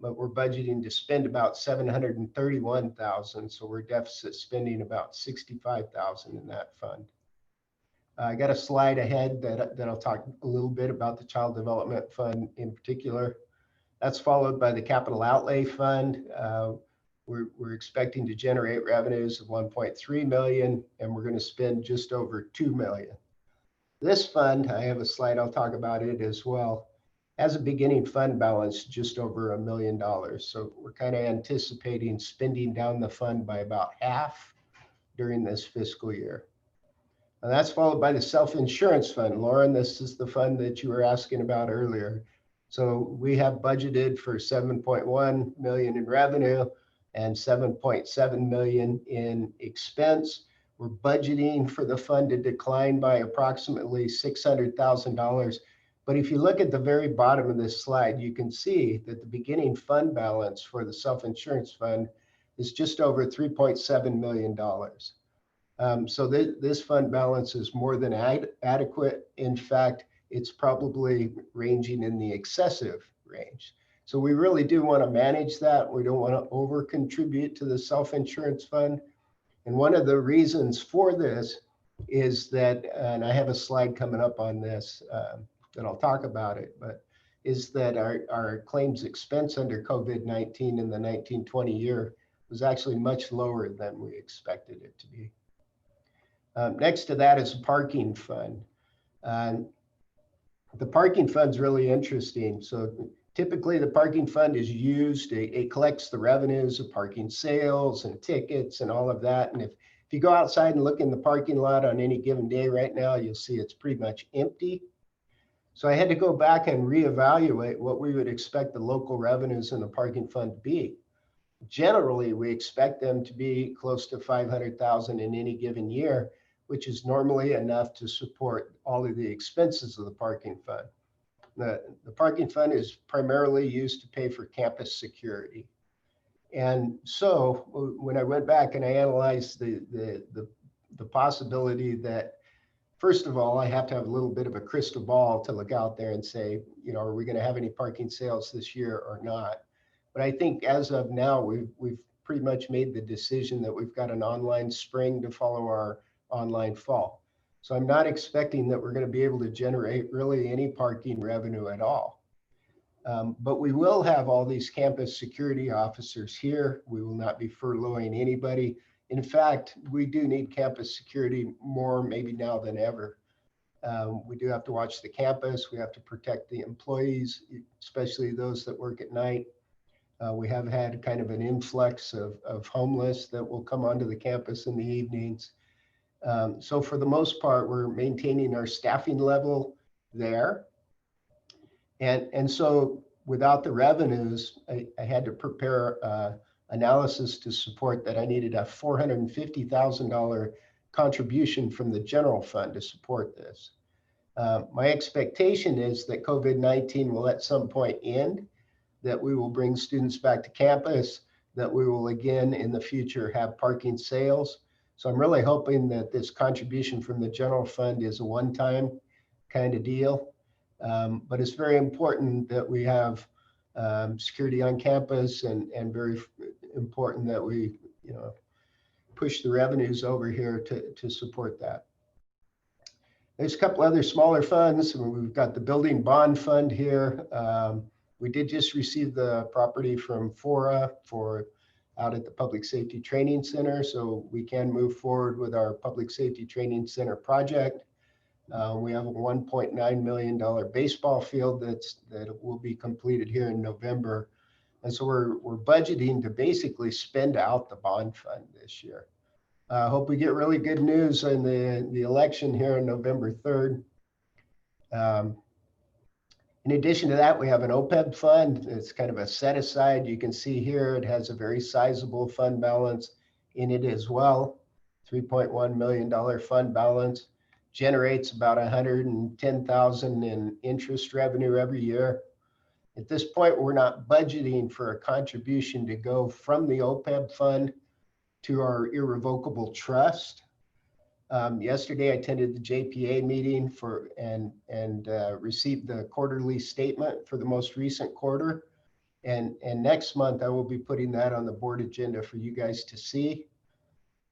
but we're budgeting to spend about 731,000. So we're deficit spending about 65,000 in that fund. I got a slide ahead that I'll talk a little bit about the Child Development Fund in particular. That's followed by the Capital Outlay Fund. We're expecting to generate revenues of 1.3 million, and we're going to spend just over 2 million. This fund, I have a slide, I'll talk about it as well, has a beginning fund balance just over $1 million. So we're kind of anticipating spending down the fund by about half during this fiscal year. And that's followed by the self-insurance fund. Lauren, this is the fund that you were asking about earlier. So we have budgeted for 7.1 million in revenue and 7.7 million in expense. We're budgeting for the fund to decline by approximately $600,000. But if you look at the very bottom of this slide, you can see that the beginning fund balance for the self-insurance fund is just over $3.7 million. So this fund balance is more than adequate. In fact, it's probably ranging in the excessive range. So we really do want to manage that. We don't want to over contribute to the self-insurance fund. And one of the reasons for this is that, and I have a slide coming up on this that I'll talk about it, but is that our claims expense under COVID-19 in the 19-20 year was actually much lower than we expected it to be. Next to that is a parking fund. The parking fund is really interesting. So typically the parking fund is used, it collects the revenues of parking sales and tickets and all of that. And if you go outside and look in the parking lot on any given day right now, you'll see it's pretty much empty. So I had to go back and reevaluate what we would expect the local revenues in the parking fund to be. Generally, we expect them to be close to 500,000 in any given year, which is normally enough to support all of the expenses of the parking fund. The parking fund is primarily used to pay for campus security. And so when I went back and I analyzed the possibility that, first of all, I have to have a little bit of a crystal ball to look out there and say, you know, are we going to have any parking sales this year or not? But I think as of now, we've pretty much made the decision that we've got an online spring to follow our online fall. So I'm not expecting that we're going to be able to generate really any parking revenue at all. But we will have all these campus security officers here. We will not be furloughing anybody. In fact, we do need campus security more maybe now than ever. We do have to watch the campus. We have to protect the employees, especially those that work at night. We have had kind of an influx of homeless that will come onto the campus in the evenings. So for the most part, we're maintaining our staffing level there. And so without the revenues, I had to prepare analysis to support that I needed a $450,000 contribution from the general fund to support this. My expectation is that COVID-19 will at some point end, that we will bring students back to campus, that we will again in the future have parking sales. So I'm really hoping that this contribution from the general fund is a one-time kind of deal. But it's very important that we have security on campus and very important that we, you know, push the revenues over here to support that. There's a couple other smaller funds. We've got the building bond fund here. We did just receive the property from FORA for out at the Public Safety Training Center, so we can move forward with our Public Safety Training Center project. We have a $1.9 million baseball field that will be completed here in November. And so we're budgeting to basically spend out the bond fund this year. I hope we get really good news in the election here on November 3rd. In addition to that, we have an OPEB fund. It's kind of a set aside. You can see here it has a very sizable fund balance in it as well. $3.1 million fund balance, generates about $110,000 in interest revenue every year. At this point, we're not budgeting for a contribution to go from the OPEB fund to our irrevocable trust. Yesterday, I attended the JPA meeting and received the quarterly statement for the most recent quarter. And next month, I will be putting that on the board agenda for you guys to see.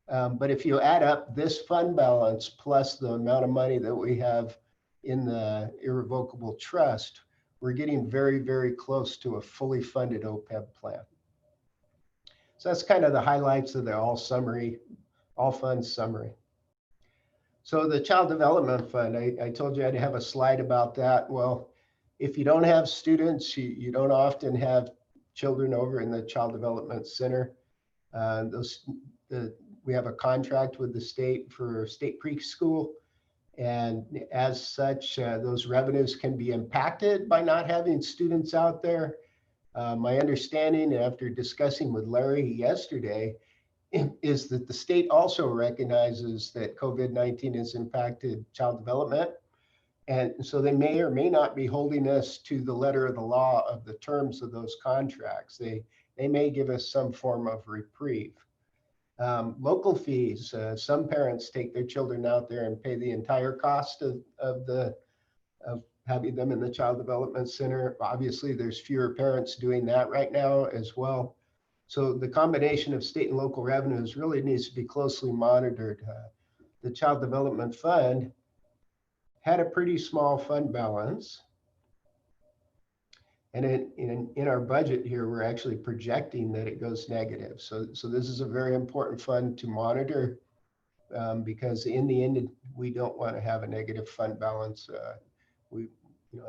But if you add up this fund balance plus the amount of money that we have in the irrevocable trust, we're getting very, very close to a fully funded OPEB plan. So that's kind of the highlights of the all funds summary. So the Child Development Fund, I told you I'd have a slide about that. Well, if you don't have students, you don't often have children over in the Child Development Center. We have a contract with the state for state preschool. And as such, those revenues can be impacted by not having students out there. My understanding after discussing with Larry yesterday is that the state also recognizes that COVID-19 has impacted child development. And so they may or may not be holding us to the letter of the law of the terms of those contracts. They may give us some form of reprieve. Local fees, some parents take their children out there and pay the entire cost of having them in the Child Development Center. Obviously, there's fewer parents doing that right now as well. So the combination of state and local revenues really needs to be closely monitored. The Child Development Fund had a pretty small fund balance. And in our budget here, we're actually projecting that it goes negative. So this is a very important fund to monitor because in the end, we don't want to have a negative fund balance.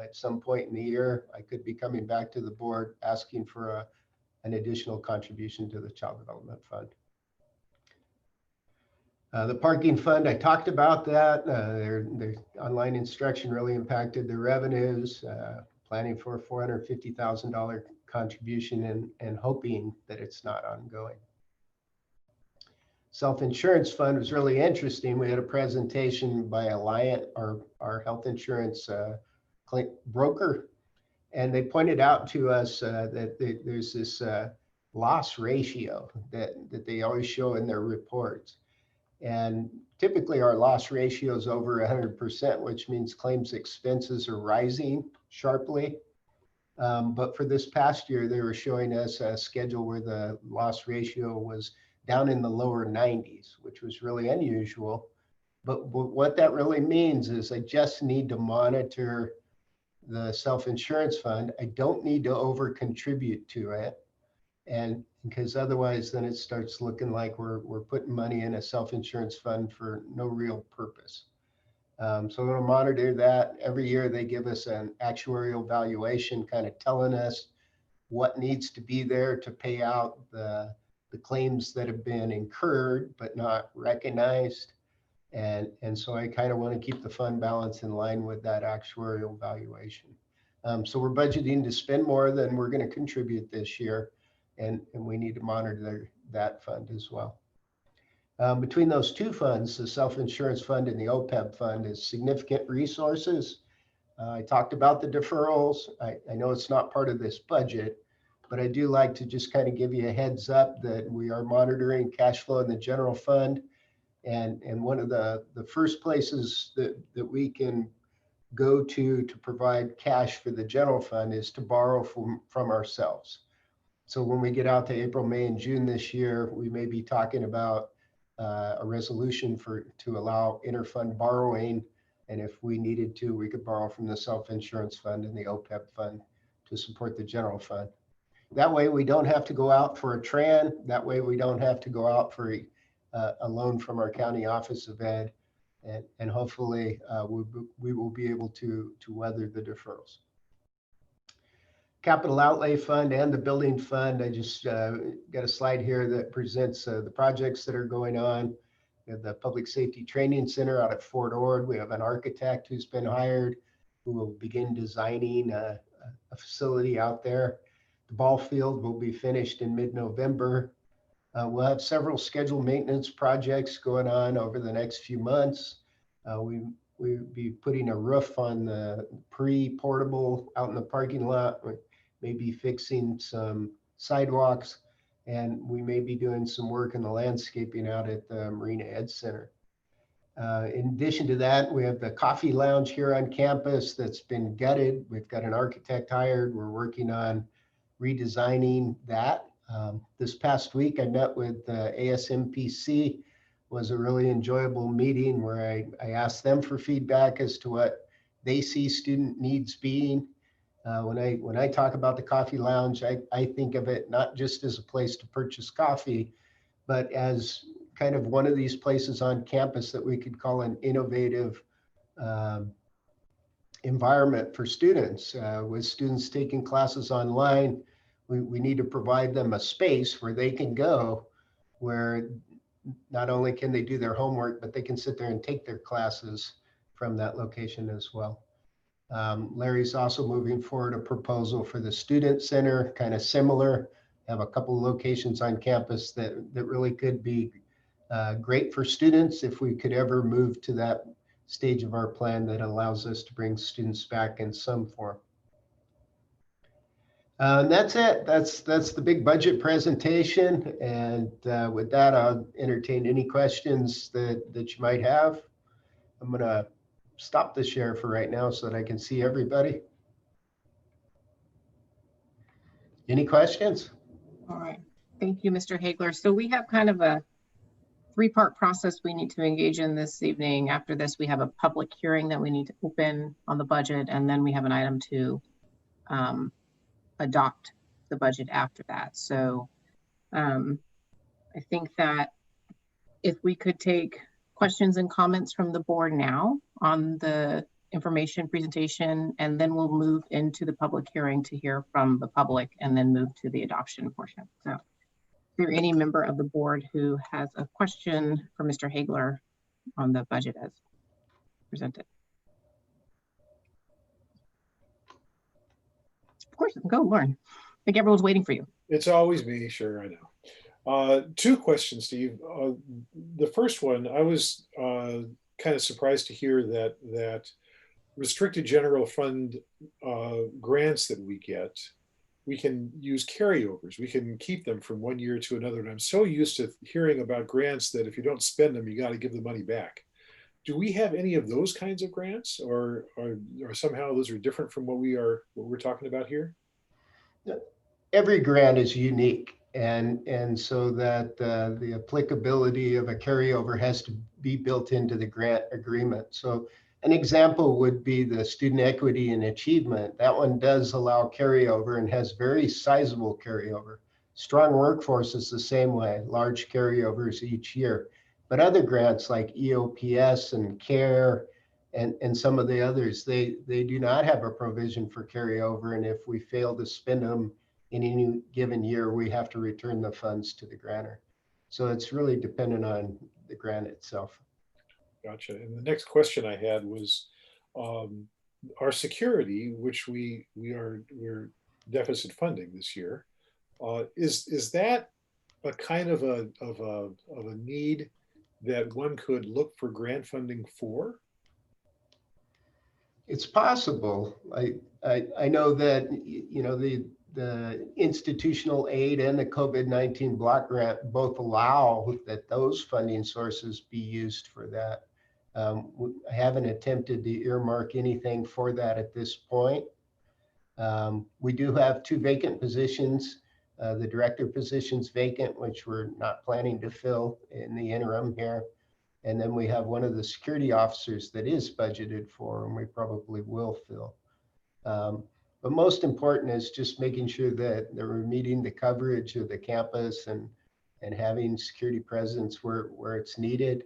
At some point in the year, I could be coming back to the board asking for an additional contribution to the Child Development Fund. The parking fund, I talked about that. Their online instruction really impacted their revenues. Planning for a $450,000 contribution and hoping that it's not ongoing. Self-insurance fund was really interesting. We had a presentation by Alliant, our health insurance broker, and they pointed out to us that there's this loss ratio that they always show in their reports. And typically our loss ratio is over 100%, which means claims expenses are rising sharply. But for this past year, they were showing us a schedule where the loss ratio was down in the lower 90s, which was really unusual. But what that really means is I just need to monitor the self-insurance fund. I don't need to over contribute to it. And because otherwise then it starts looking like we're putting money in a self-insurance fund for no real purpose. So we're going to monitor that. Every year they give us an actuarial valuation kind of telling us what needs to be there to pay out the claims that have been incurred but not recognized. And so I kind of want to keep the fund balance in line with that actuarial valuation. So we're budgeting to spend more than we're going to contribute this year. And we need to monitor that fund as well. Between those two funds, the self-insurance fund and the OPEB fund, is significant resources. I talked about the deferrals. I know it's not part of this budget, but I do like to just kind of give you a heads up that we are monitoring cash flow in the general fund. And one of the first places that we can go to provide cash for the general fund is to borrow from ourselves. So when we get out to April, May, and June this year, we may be talking about a resolution to allow interfund borrowing. And if we needed to, we could borrow from the self-insurance fund and the OPEB fund to support the general fund. That way we don't have to go out for a TRAN. That way we don't have to go out for a loan from our county office of ed. And hopefully we will be able to weather the deferrals. Capital Outlay Fund and the Building Fund, I just got a slide here that presents the projects that are going on. We have the Public Safety Training Center out at Fort Ord. We have an architect who's been hired who will begin designing a facility out there. The ball field will be finished in mid-November. We'll have several scheduled maintenance projects going on over the next few months. We'll be putting a roof on the pre-portable out in the parking lot. Maybe fixing some sidewalks, and we may be doing some work in the landscaping out at the Marina Ed Center. In addition to that, we have the coffee lounge here on campus that's been gutted. We've got an architect hired. We're working on redesigning that. This past week, I met with ASMPC. Was a really enjoyable meeting where I asked them for feedback as to what they see student needs being. When I talk about the coffee lounge, I think of it not just as a place to purchase coffee, but as kind of one of these places on campus that we could call an innovative environment for students. With students taking classes online, we need to provide them a space where they can go, where not only can they do their homework, but they can sit there and take their classes from that location as well. Larry's also moving forward a proposal for the student center, kind of similar. Have a couple of locations on campus that really could be great for students if we could ever move to that stage of our plan that allows us to bring students back in some form. That's it. That's the big budget presentation. And with that, I'll entertain any questions that you might have. I'm going to stop the share for right now so that I can see everybody. Any questions? All right. Thank you, Mr. Hagler. So we have kind of a three-part process we need to engage in this evening. After this, we have a public hearing that we need to open on the budget, and then we have an item to adopt the budget after that. So I think that if we could take questions and comments from the board now on the information presentation, and then we'll move into the public hearing to hear from the public and then move to the adoption portion. So if there any member of the board who has a question for Mr. Hagler on the budget as presented. Of course, go Lauren. I think everyone's waiting for you. It's always me, sure, I know. Two questions, Steve. The first one, I was kind of surprised to hear that restricted general fund grants that we get, we can use carryovers. We can keep them from one year to another. And I'm so used to hearing about grants that if you don't spend them, you got to give the money back. Do we have any of those kinds of grants, or somehow those are different from what we're talking about here? Every grant is unique, and so that the applicability of a carryover has to be built into the grant agreement. So an example would be the student equity and achievement. That one does allow carryover and has very sizable carryover. Strong workforce is the same way, large carryovers each year. But other grants like EOPS and CARE and some of the others, they do not have a provision for carryover. And if we fail to spend them in any given year, we have to return the funds to the grantor. So it's really dependent on the grant itself. Gotcha. And the next question I had was our security, which we're deficit funding this year. Is that a kind of a need that one could look for grant funding for? It's possible. I know that the institutional aid and the COVID-19 block grant both allow that those funding sources be used for that. I haven't attempted to earmark anything for that at this point. We do have 2 vacant positions. The director position's vacant, which we're not planning to fill in the interim here. And then we have one of the security officers that is budgeted for, and we probably will fill. But most important is just making sure that we're meeting the coverage of the campus and having security presence where it's needed.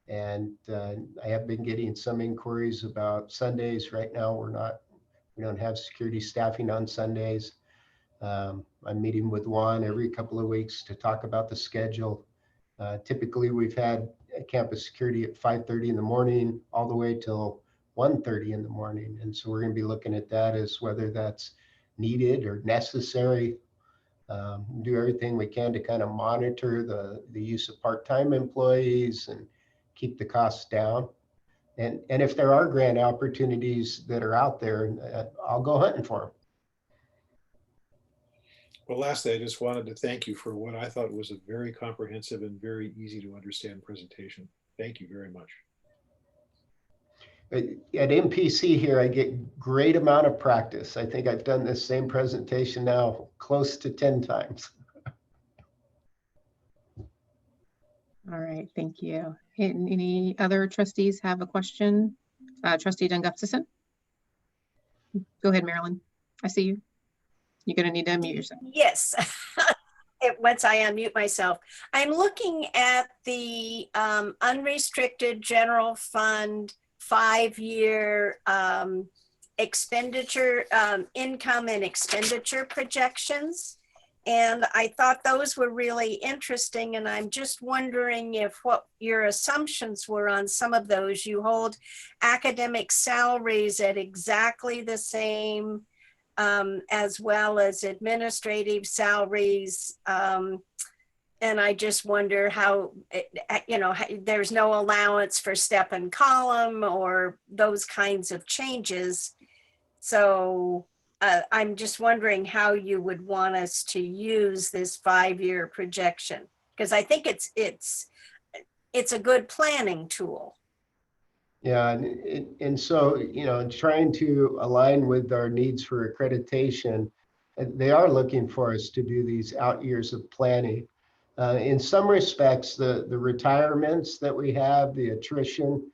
And I have been getting some inquiries about Sundays. Right now, we don't have security staffing on Sundays. I'm meeting with Juan every couple of weeks to talk about the schedule. Typically, we've had campus security at 5:30 in the morning all the way till 1:30 in the morning. And so we're going to be looking at that as whether that's needed or necessary. Do everything we can to kind of monitor the use of part-time employees and keep the costs down. And if there are grant opportunities that are out there, I'll go hunting for them. Well, lastly, I just wanted to thank you for what I thought was a very comprehensive and very easy to understand presentation. Thank you very much. At MPC here, I get great amount of practice. I think I've done this same presentation now close to 10 times. All right, thank you. Any other trustees have a question? Trustee Dunn-Gustafson? Go ahead, Marilyn. I see you. You're gonna need to unmute yourself. Yes. Once I unmute myself, I'm looking at the unrestricted general fund 5-year expenditure, income and expenditure projections. And I thought those were really interesting. And I'm just wondering if what your assumptions were on some of those. You hold academic salaries at exactly the same, as well as administrative salaries. And I just wonder how, there's no allowance for step and column or those kinds of changes. So I'm just wondering how you would want us to use this 5-year projection, because I think it's a good planning tool. Yeah, and so, trying to align with our needs for accreditation, they are looking for us to do these out years of planning. In some respects, the retirements that we have, the attrition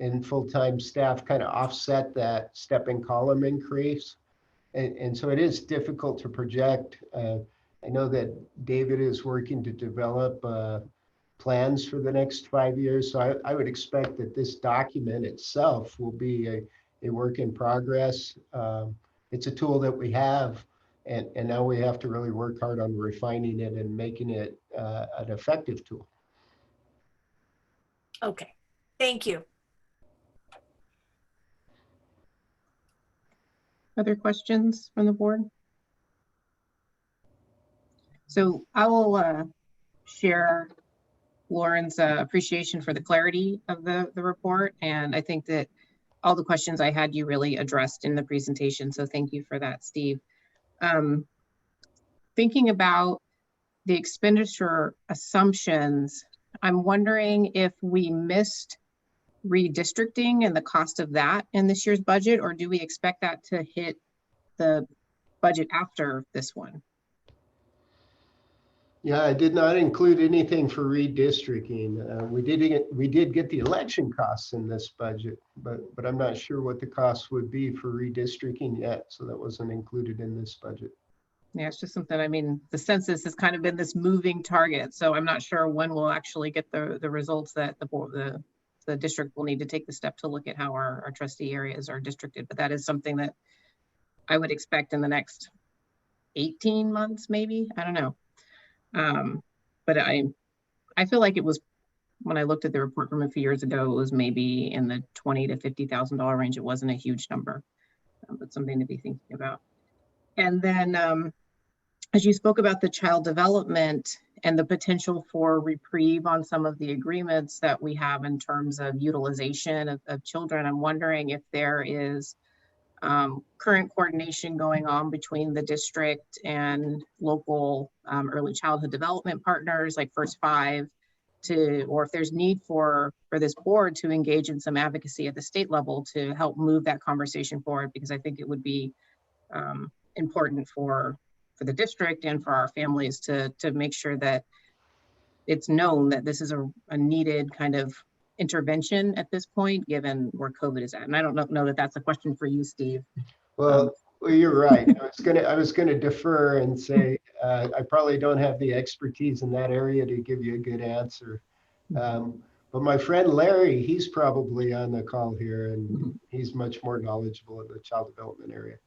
in full-time staff kind of offset that step and column increase. And so it is difficult to project. I know that David is working to develop plans for the next 5 years. So I would expect that this document itself will be a work in progress. It's a tool that we have, and now we have to really work hard on refining it and making it an effective tool. Okay, thank you. Other questions from the board? So I will share Lauren's appreciation for the clarity of the report. And I think that all the questions I had you really addressed in the presentation. So thank you for that, Steve. Thinking about the expenditure assumptions, I'm wondering if we missed redistricting and the cost of that in this year's budget, or do we expect that to hit the budget after this one? Yeah, I did not include anything for redistricting. We did get the election costs in this budget, but I'm not sure what the costs would be for redistricting yet. So that wasn't included in this budget. Yeah, it's just something, I mean, the census has kind of been this moving target. So I'm not sure when we'll actually get the results that the district will need to take the step to look at how our trustee areas are districted. But that is something that I would expect in the next 18 months, maybe, I don't know. But I feel like it was, when I looked at the report from a few years ago, it was maybe in the $20,000 to $50,000 range. It wasn't a huge number, but something to be thinking about. And then as you spoke about the child development and the potential for reprieve on some of the agreements that we have in terms of utilization of children, I'm wondering if there is current coordination going on between the district and local early childhood development partners like First Five, or if there's need for this board to engage in some advocacy at the state level to help move that conversation forward, because I think it would be important for the district and for our families to make sure that it's known that this is a needed kind of intervention at this point, given where COVID is at. And I don't know that that's a question for you, Steve. Well, you're right. I was gonna defer and say I probably don't have the expertise in that area to give you a good answer. But my friend Larry, he's probably on the call here, and he's much more knowledgeable in the child development area.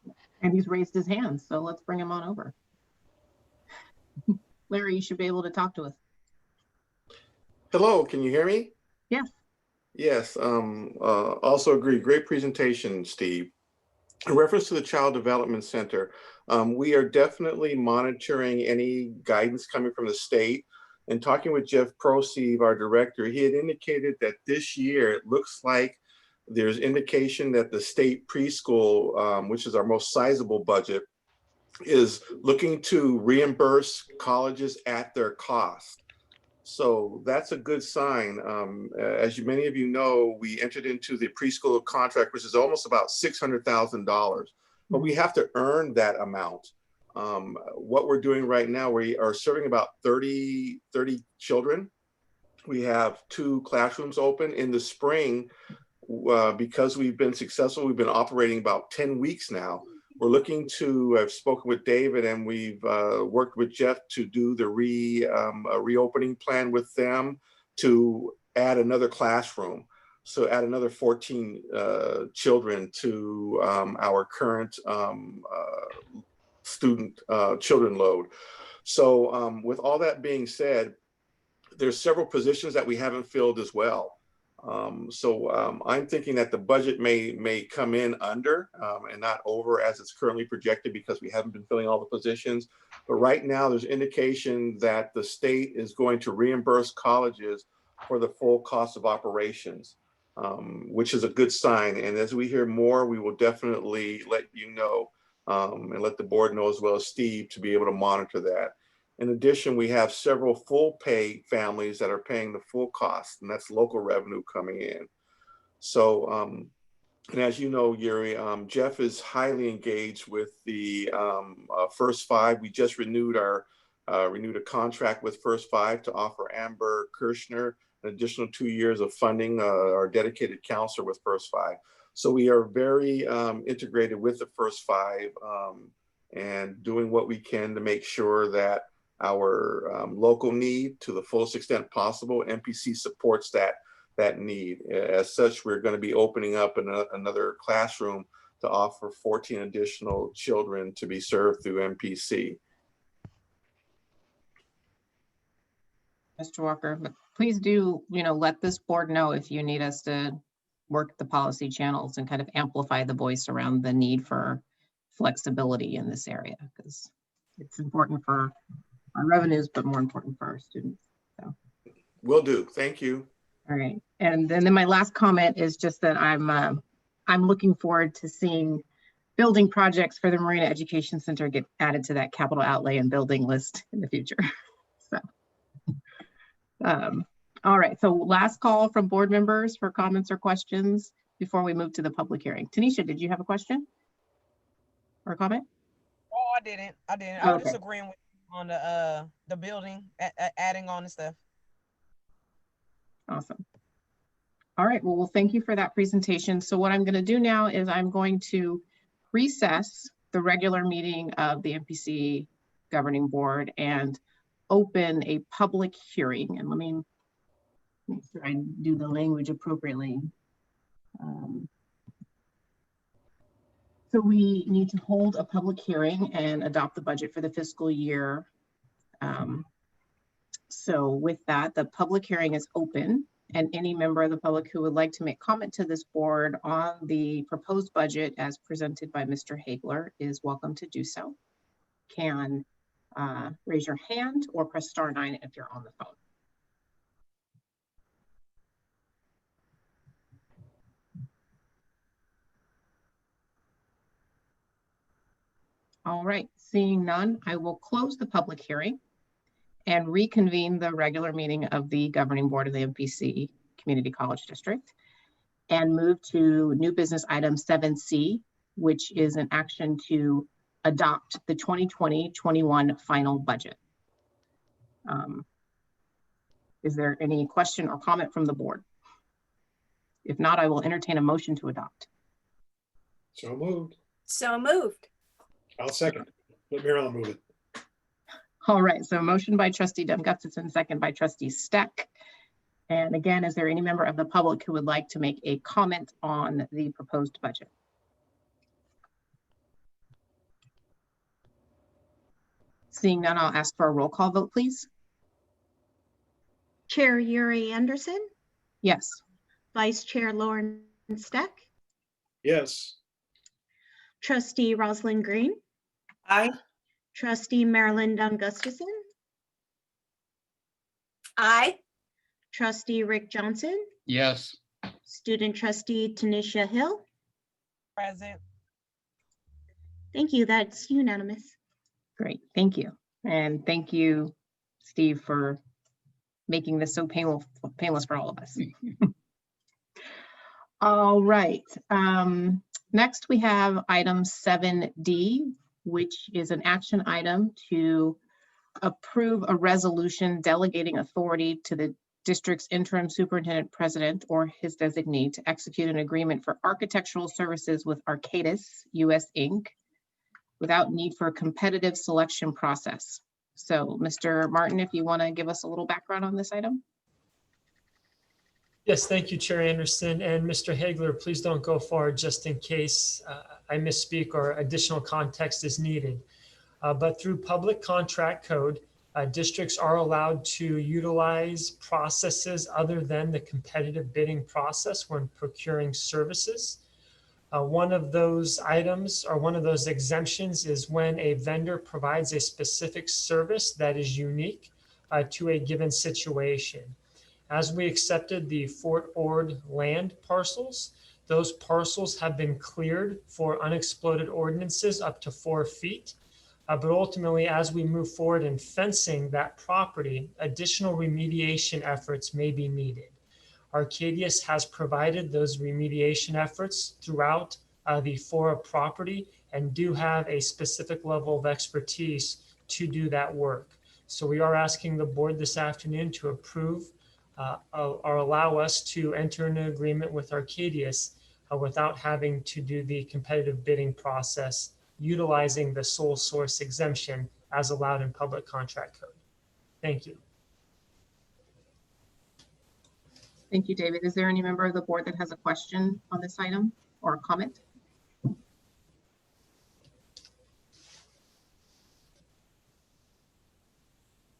And he's raised his hand, so let's bring him on over. Larry, you should be able to talk to us. Hello, can you hear me? Yes. Yes, also agree. Great presentation, Steve. In reference to the Child Development Center, we are definitely monitoring any guidance coming from the state. And talking with Jeff Proseve, our director, he had indicated that this year it looks like there's indication that the state preschool, which is our most sizable budget, is looking to reimburse colleges at their cost. So that's a good sign. As many of you know, we entered into the preschool contract, which is almost about $600,000, but we have to earn that amount. What we're doing right now, we are serving about 30 children. We have 2 classrooms open. In the spring, because we've been successful, we've been operating about 10 weeks now. We're looking to, I've spoken with David and we've worked with Jeff to do the reopening plan with them to add another classroom. So add another 14 children to our current children load. So with all that being said, there's several positions that we haven't filled as well. I'm thinking that the budget may come in under and not over as it's currently projected because we haven't been filling all the positions. But right now there's indication that the state is going to reimburse colleges for the full cost of operations, which is a good sign. And as we hear more, we will definitely let you know and let the board know as well as Steve to be able to monitor that. In addition, we have several full pay families that are paying the full cost, and that's local revenue coming in. So, and as you know, Yuri, Jeff is highly engaged with the First Five. We just renewed a contract with First Five to offer Amber Kirshner an additional 2 years of funding, our dedicated counselor with First Five. So we are very integrated with the First Five and doing what we can to make sure that our local need to the fullest extent possible. MPC supports that need. As such, we're going to be opening up another classroom to offer 14 additional children to be served through MPC. Mr. Walker, but please do, let this board know if you need us to work the policy channels and kind of amplify the voice around the need for flexibility in this area, because it's important for our revenues, but more important for our students. So. Will do. Thank you. All right. And then my last comment is just that I'm looking forward to seeing building projects for the Marina Education Center get added to that capital outlay and building list in the future. So, all right. So last call from board members for comments or questions before we move to the public hearing. Tanisha, did you have a question or a comment? Oh, I didn't. I was just agreeing with you on the building, adding on the stuff. Awesome. All right. Well, thank you for that presentation. So what I'm going to do now is I'm going to recess the regular meeting of the MPC Governing Board and open a public hearing. And let me make sure I do the language appropriately. So we need to hold a public hearing and adopt the budget for the fiscal year. So with that, the public hearing is open, and any member of the public who would like to make comment to this board on the proposed budget as presented by Mr. Hagler is welcome to do so. Can raise your hand or press *9 if you're on the phone. All right, seeing none, I will close the public hearing and reconvene the regular meeting of the Governing Board of the MPC Community College District and move to new business item 7C, which is an action to adopt the 2020-21 final budget. Is there any question or comment from the board? If not, I will entertain a motion to adopt. So moved. So moved. I'll second. Let Marilyn move it. All right, so motion by trustee Gustafson, second by trustee Steck. And again, is there any member of the public who would like to make a comment on the proposed budget? Seeing none, I'll ask for a roll call vote, please. Chair Yuri Anderson, Yes. Vice Chair Lauren Steck, Yes. Trustee Rosalind Green, Aye. Trustee Marilyn Dunn Gustafson, Aye. Trustee Rick Johnson, Yes. Student Trustee Tanisha Hill. Present. Thank you. That's unanimous. Great, thank you. And thank you, Steve, for making this so painless for all of us. All right. Next, we have item 7D, which is an action item to approve a resolution delegating authority to the district's interim superintendent president or his designee to execute an agreement for architectural services with Arcadis US Inc. without need for a competitive selection process. So, Mr. Martin, if you want to give us a little background on this item. Yes, thank you, Chair Anderson. And Mr. Hagler, please don't go far just in case I misspeak or additional context is needed. But through public contract code, districts are allowed to utilize processes other than the competitive bidding process when procuring services. One of those items or one of those exemptions is when a vendor provides a specific service that is unique to a given situation. As we accepted the Fort Ord land parcels, those parcels have been cleared for unexploded ordinances up to 4 feet. But ultimately, as we move forward in fencing that property, additional remediation efforts may be needed. Arcadius has provided those remediation efforts throughout the FORA property and do have a specific level of expertise to do that work. So we are asking the board this afternoon to approve or allow us to enter an agreement with Arcadius without having to do the competitive bidding process, utilizing the sole source exemption as allowed in public contract code. Thank you. Thank you, David. Is there any member of the board that has a question on this item or a comment?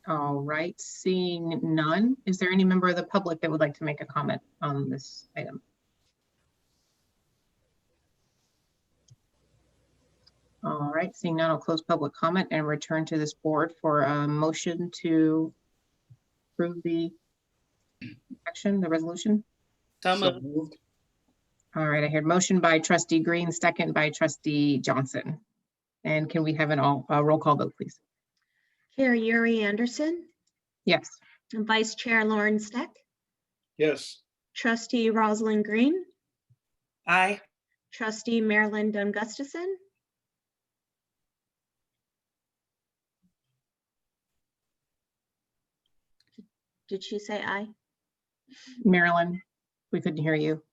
All right, seeing none. Is there any member of the public that would like to make a comment on this item? All right, seeing none, I'll close public comment and return to this board for a motion to approve the action, the resolution. So moved. All right, I heard motion by trustee Green, second by trustee Johnson. And can we have a roll call vote, please? Chair Yuri Anderson, Yes. and Vice Chair Lauren Steck, Yes. Trustee Rosalind Green, Aye. Trustee Marilyn Dunn Gustafson, did she say aye? Marilyn, we couldn't hear you.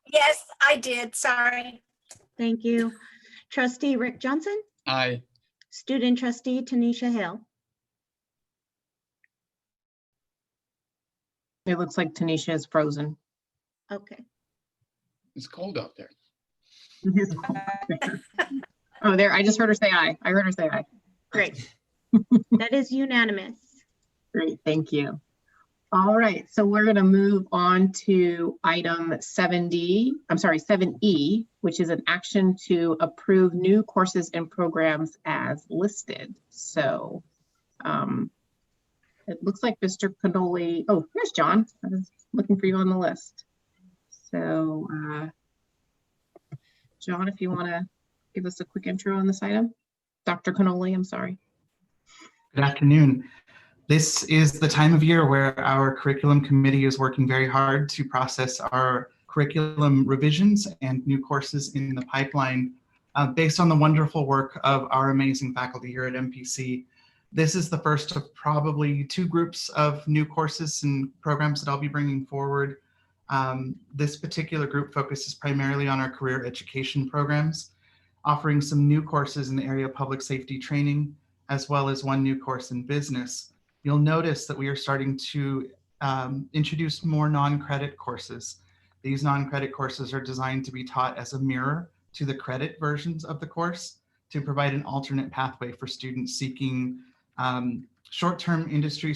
Yes, I did. Sorry. Thank you. Trustee Rick Johnson, Aye. Student Trustee Tanisha Hale. It looks like Tanisha is frozen. Okay. It's cold out there. Oh, there, I just heard her say aye. I heard her say aye. Great. That is unanimous. Great, thank you. All right, so we're going to move on to item 7E, which is an action to approve new courses and programs as listed. So it looks like Mr. Cannoli, oh, there's John. I was looking for you on the list. So John, if you want to give us a quick intro on this item. Dr. Cannoli, I'm sorry. Good afternoon. This is the time of year where our curriculum committee is working very hard to process our curriculum revisions and new courses in the pipeline based on the wonderful work of our amazing faculty here at MPC. This is the first of probably 2 groups of new courses and programs that I'll be bringing forward. This particular group focuses primarily on our career education programs, offering some new courses in the area of public safety training, as well as 1 new course in business. You'll notice that we are starting to introduce more non-credit courses. These non-credit courses are designed to be taught as a mirror to the credit versions of the course to provide an alternate pathway for students seeking short-term industry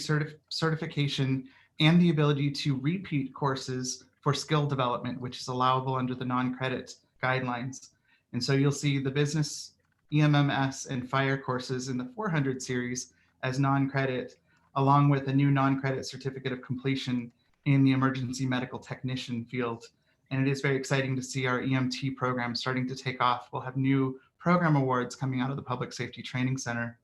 certification and the ability to repeat courses for skill development, which is allowable under the non-credit guidelines. And so you'll see the business, EMMS, and fire courses in the 400 series as non-credit, along with a new non-credit certificate of completion in the emergency medical technician field. And it is very exciting to see our EMT program starting to take off. We'll have new program awards coming out of the Public Safety Training Center.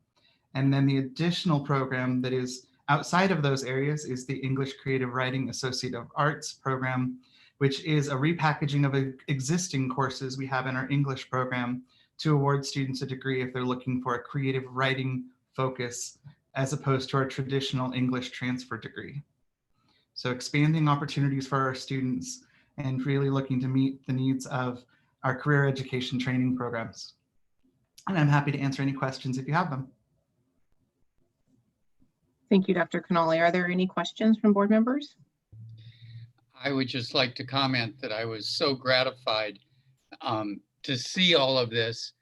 And then the additional program that is Outside of those areas is the English Creative Writing Associate of Arts program, which is a repackaging of existing courses we have in our English program to award students a degree if they're looking for a creative writing focus as opposed to our traditional English transfer degree. So expanding opportunities for our students and really looking to meet the needs of our career education training programs. And I'm happy to answer any questions if you have them. Thank you, Dr. Cannoli. Are there any questions from board members? I would just like to comment that I was so gratified to see all of this,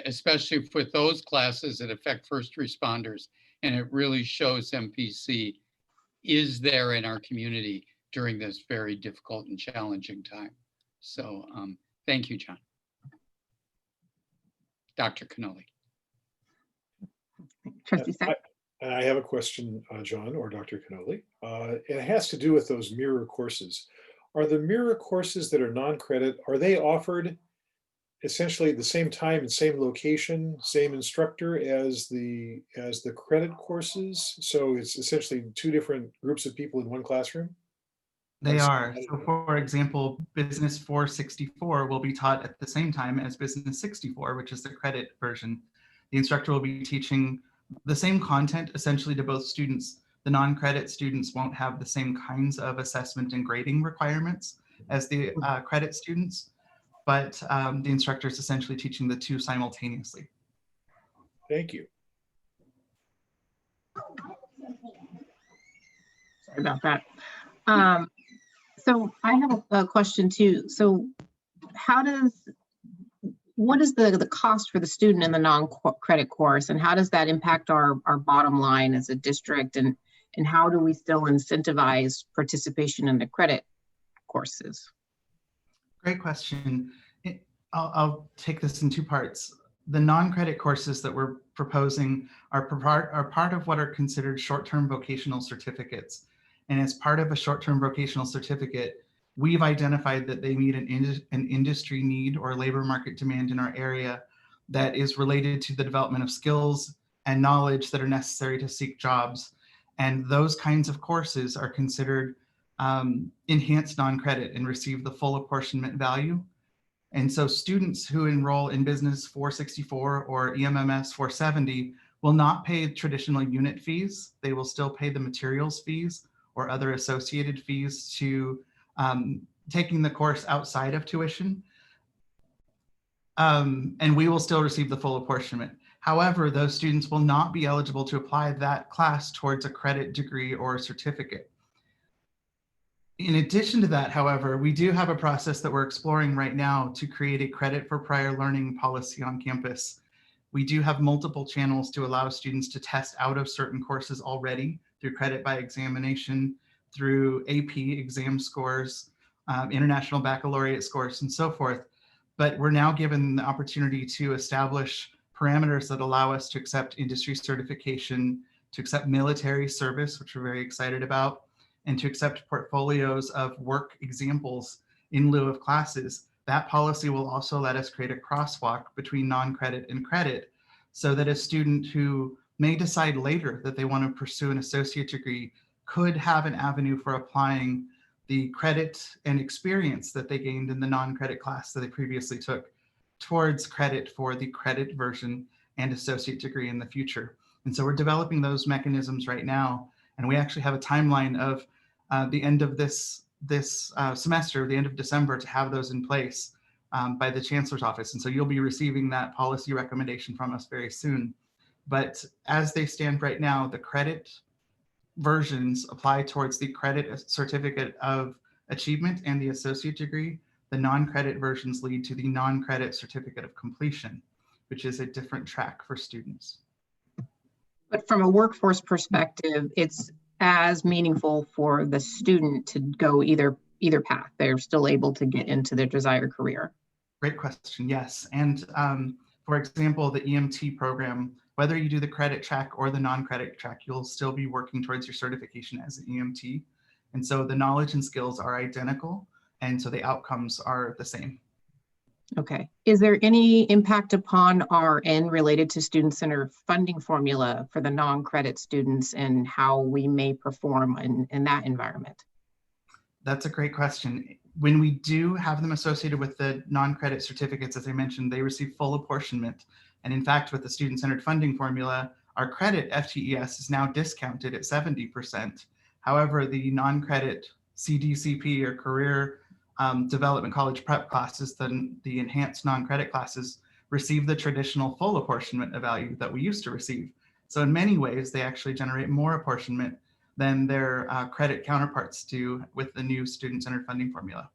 especially with those classes that affect first responders. And it really shows MPC is there in our community during this very difficult and challenging time. So thank you, John. Dr. Cannoli. Trustee Sack. And I have a question, John or Dr. Cannoli. It has to do with those mirror courses. Are the mirror courses that are non-credit, are they offered essentially at the same time and same location, same instructor as the credit courses? So it's essentially two different groups of people in one classroom? They are. So for example, Business 464 will be taught at the same time as Business 64, which is the credit version. The instructor will be teaching the same content essentially to both students. The non-credit students won't have the same kinds of assessment and grading requirements as the credit students, but the instructor is essentially teaching the two simultaneously. Thank you. Sorry about that. So I have a question too. So what is the cost for the student in the non-credit course, and how does that impact our bottom line as a district, and how do we still incentivize participation in the credit courses? Great question. I'll take this in two parts. The non-credit courses that we're proposing are part of what are considered short-term vocational certificates. And as part of a short-term vocational certificate, we've identified that they meet an industry need or labor market demand in our area that is related to the development of skills and knowledge that are necessary to seek jobs. And those kinds of courses are considered enhanced non-credit and receive the full apportionment value. And so students who enroll in Business 464 or EMMS 470 will not pay traditional unit fees. They will still pay the materials fees or other associated fees to taking the course outside of tuition. And we will still receive the full apportionment. However, those students will not be eligible to apply that class towards a credit degree or a certificate. In addition to that, however, we do have a process that we're exploring right now to create a credit for prior learning policy on campus. We do have multiple channels to allow students to test out of certain courses already through credit by examination, through AP exam scores, international baccalaureate scores, and so forth. But we're now given the opportunity to establish parameters that allow us to accept industry certification, to accept military service, which we're very excited about, and to accept portfolios of work examples in lieu of classes. That policy will also let us create a crosswalk between non-credit and credit, so that a student who may decide later that they want to pursue an associate degree could have an avenue for applying the credit and experience that they gained in the non-credit class that they previously took towards credit for the credit version and associate degree in the future. And so we're developing those mechanisms right now. And we actually have a timeline of the end of this semester, the end of December, to have those in place by the Chancellor's office. And so you'll be receiving that policy recommendation from us very soon. But as they stand right now, the credit versions apply towards the credit certificate of achievement and the associate degree. The non-credit versions lead to the non-credit certificate of completion, which is a different track for students. But from a workforce perspective, it's as meaningful for the student to go either path. They're still able to get into their desired career. Great question, yes. And for example, the EMT program, whether you do the credit track or the non-credit track, you'll still be working towards your certification as an EMT. And so the knowledge and skills are identical, and so the outcomes are the same. Okay. Is there any impact upon our end related to student-centered funding formula for the non-credit students and how we may perform in that environment? That's a great question. When we do have them associated with the non-credit certificates, as I mentioned, they receive full apportionment. And in fact, with the student-centered funding formula, our credit FTES is now discounted at 70%. However, the non-credit CDCP or career development college prep classes, the enhanced non-credit classes, receive the traditional full apportionment of value that we used to receive. So in many ways, they actually generate more apportionment than their credit counterparts do with the new student-centered funding formula.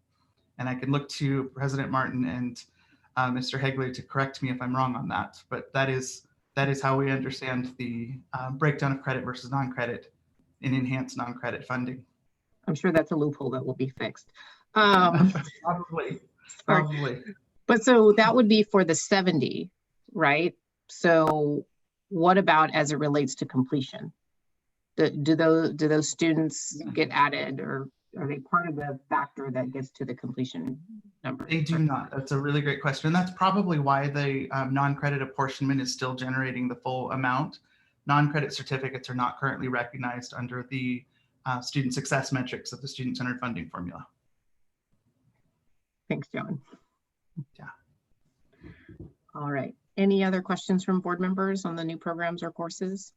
And I can look to President Martin and Mr. Hegler to correct me if I'm wrong on that, but that is how we understand the breakdown of credit versus non-credit in enhanced non-credit funding. I'm sure that's a loophole that will be fixed. Probably. But so that would be for the 70, right? So what about as it relates to completion? Do those students get added, or are they part of the factor that gets to the completion number? They do not. That's a really great question. And that's probably why the non-credit apportionment is still generating the full amount. Non-credit certificates are not currently recognized under the student success metrics of the student-centered funding formula. Thanks, John. Yeah. All right. Any other questions from board members on the new programs or courses?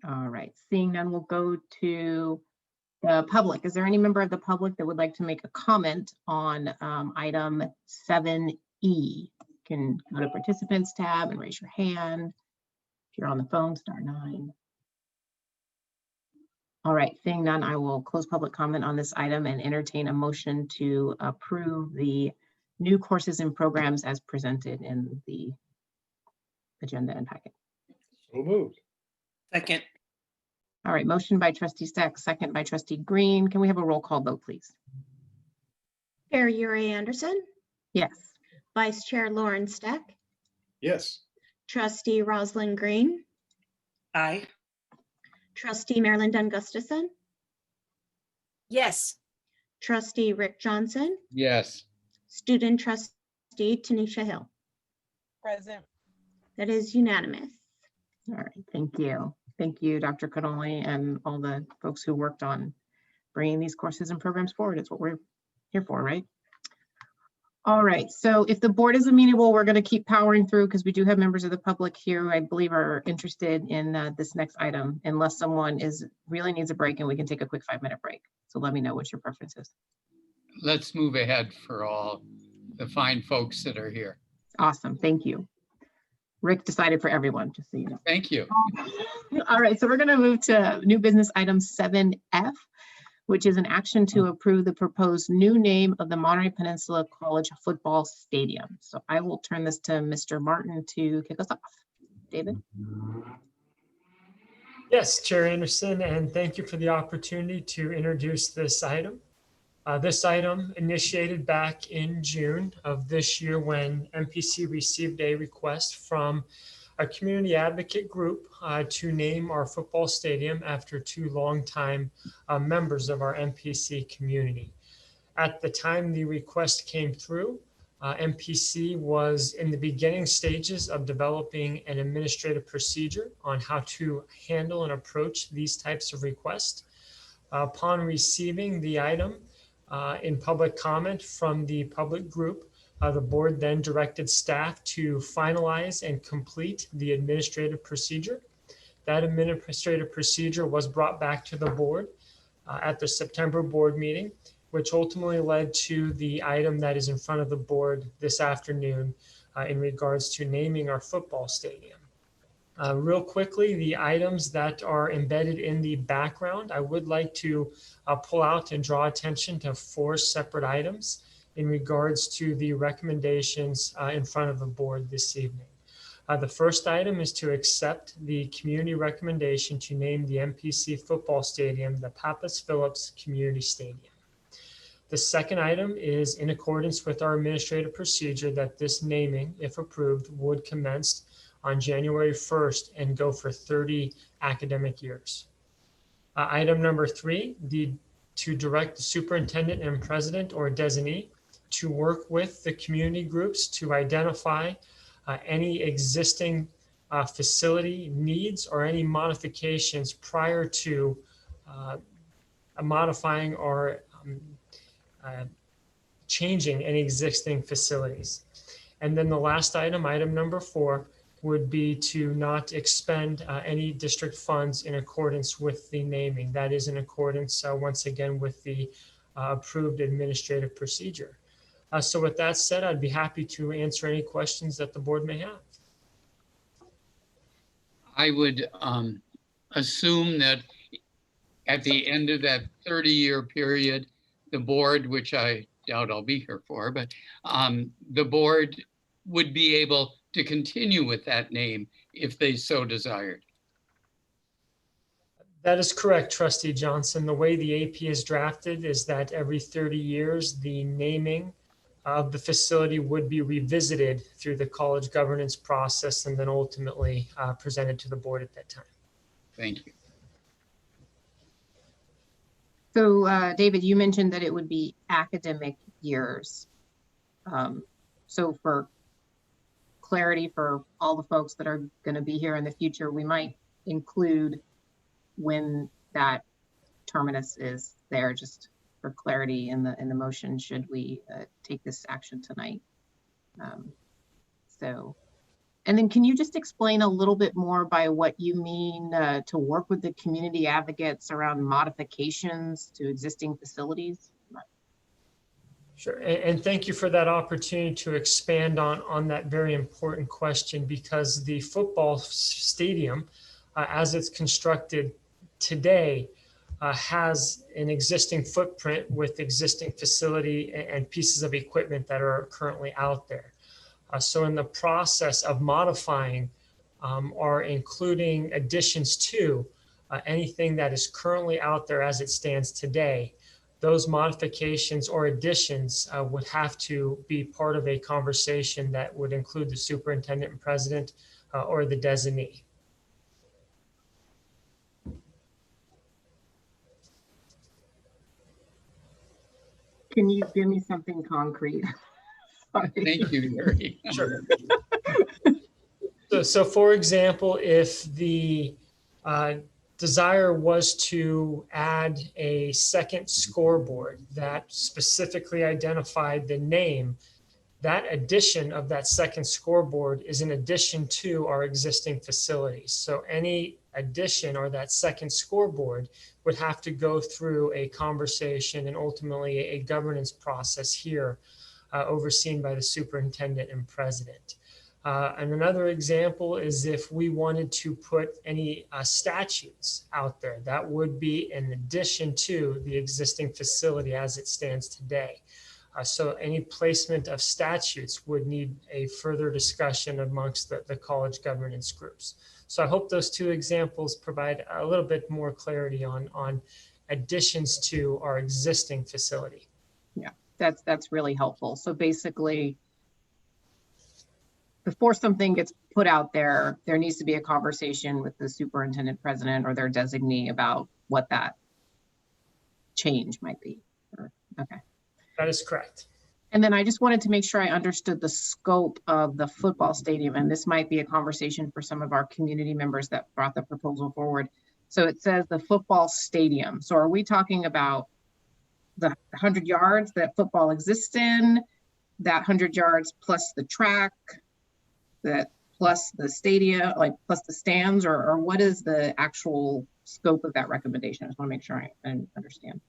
All right. Seeing none, we'll go to the public. Is there any member of the public that would like to make a comment on item 7E? You can go to participants tab and raise your hand. If you're on the phone, star 9. All right, seeing none, I will close public comment on this item and entertain a motion to approve the new courses and programs as presented in the agenda and packet. So moved. Second. All right, motion by trustee Steck, second by trustee Green. Can we have a roll call vote, please? Chair Yuri Anderson, Yes. Vice Chair Lauren Steck, Yes. Trustee Rosalind Green, Aye. Trustee Marilyn Dunn Gustafson, Yes. Trustee Rick Johnson, Yes. Student Trustee Tanisha Hill. Present. That is unanimous. All right, thank you. Thank you, Dr. Connolly, and all the folks who worked on bringing these courses and programs forward. It's what we're here for, right? All right, so if the board is amenable, we're going to keep powering through because we do have members of the public here who I believe are interested in this next item, unless someone really needs a break and we can take a quick 5-minute break. So let me know what your preference is. Let's move ahead for all the fine folks that are here. Awesome, thank you. Rick decided for everyone, just so you know. Thank you. All right, so we're going to move to new business item 7F, which is an action to approve the proposed new name of the Monterey Peninsula College Football Stadium. So I will turn this to Mr. Martin to kick us off. David? Yes, Chair Anderson, and thank you for the opportunity to introduce this item. This item initiated back in June of this year when MPC received a request from a community advocate group to name our football stadium after 2 longtime members of our MPC community. At the time the request came through, MPC was in the beginning stages of developing an administrative procedure on how to handle and approach these types of requests. Upon receiving the item in public comment from the public group, the board then directed staff to finalize and complete the administrative procedure. That administrative procedure was brought back to the board at the September board meeting, which ultimately led to the item that is in front of the board this afternoon in regards to naming our football stadium. Real quickly, the items that are embedded in the background, I would like to pull out and draw attention to 4 separate items in regards to the recommendations in front of the board this evening. The first item is to accept the community recommendation to name the MPC football stadium the Pappas Phillips Community Stadium. The second item is in accordance with our administrative procedure that this naming, if approved, would commence on January 1st and go for 30 academic years. Item number 3, to direct the superintendent and president or designee to work with the community groups to identify any existing facility needs or any modifications prior to modifying or changing any existing facilities. And then the last item, item number 4, would be to not expend any district funds in accordance with the naming. That is in accordance, once again, with the approved administrative procedure. So with that said, I'd be happy to answer any questions that the board may have. I would assume that at the end of that 30-year period, the board, which I doubt I'll be here for, but the board would be able to continue with that name if they so desired. That is correct, Trustee Johnson. The way the AP is drafted is that every 30 years, the naming of the facility would be revisited through the college governance process and then ultimately presented to the board at that time. Thank you. So David, you mentioned that it would be academic years. So for clarity for all the folks that are going to be here in the future, we might include when that terminus is there, just for clarity in the motion, should we take this action tonight. And then can you just explain a little bit more by what you mean to work with the community advocates around modifications to existing facilities? Sure, and thank you for that opportunity to expand on that very important question, because the football stadium, as it's constructed today, has an existing footprint with existing facility and pieces of equipment that are currently out there. So in the process of modifying or including additions to anything that is currently out there as it stands today, those modifications or additions would have to be part of a conversation that would include the superintendent and president or the designee. Can you give me something concrete? Thank you, Yuri. Sure. So for example, if the desire was to add a second scoreboard that specifically identified the name, that addition of that second scoreboard is in addition to our existing facilities. So any addition or that second scoreboard would have to go through a conversation and ultimately a governance process here overseen by the superintendent and president. And another example is if we wanted to put any statutes out there, that would be in addition to the existing facility as it stands today. So any placement of statutes would need a further discussion amongst the college governance groups. So I hope those two examples provide a little bit more clarity on additions to our existing facility. Yeah, that's really helpful. So basically, before something gets put out there, there needs to be a conversation with the superintendent president or their designee about what that change might be. Okay. That is correct. And then I just wanted to make sure I understood the scope of the football stadium, and this might be a conversation for some of our community members that brought the proposal forward. So it says the football stadium. So are we talking about the 100 yards that football exists in, that 100 yards plus the track, that plus the stadium, like plus the stands, or what is the actual scope of that recommendation? I just want to make sure I understand.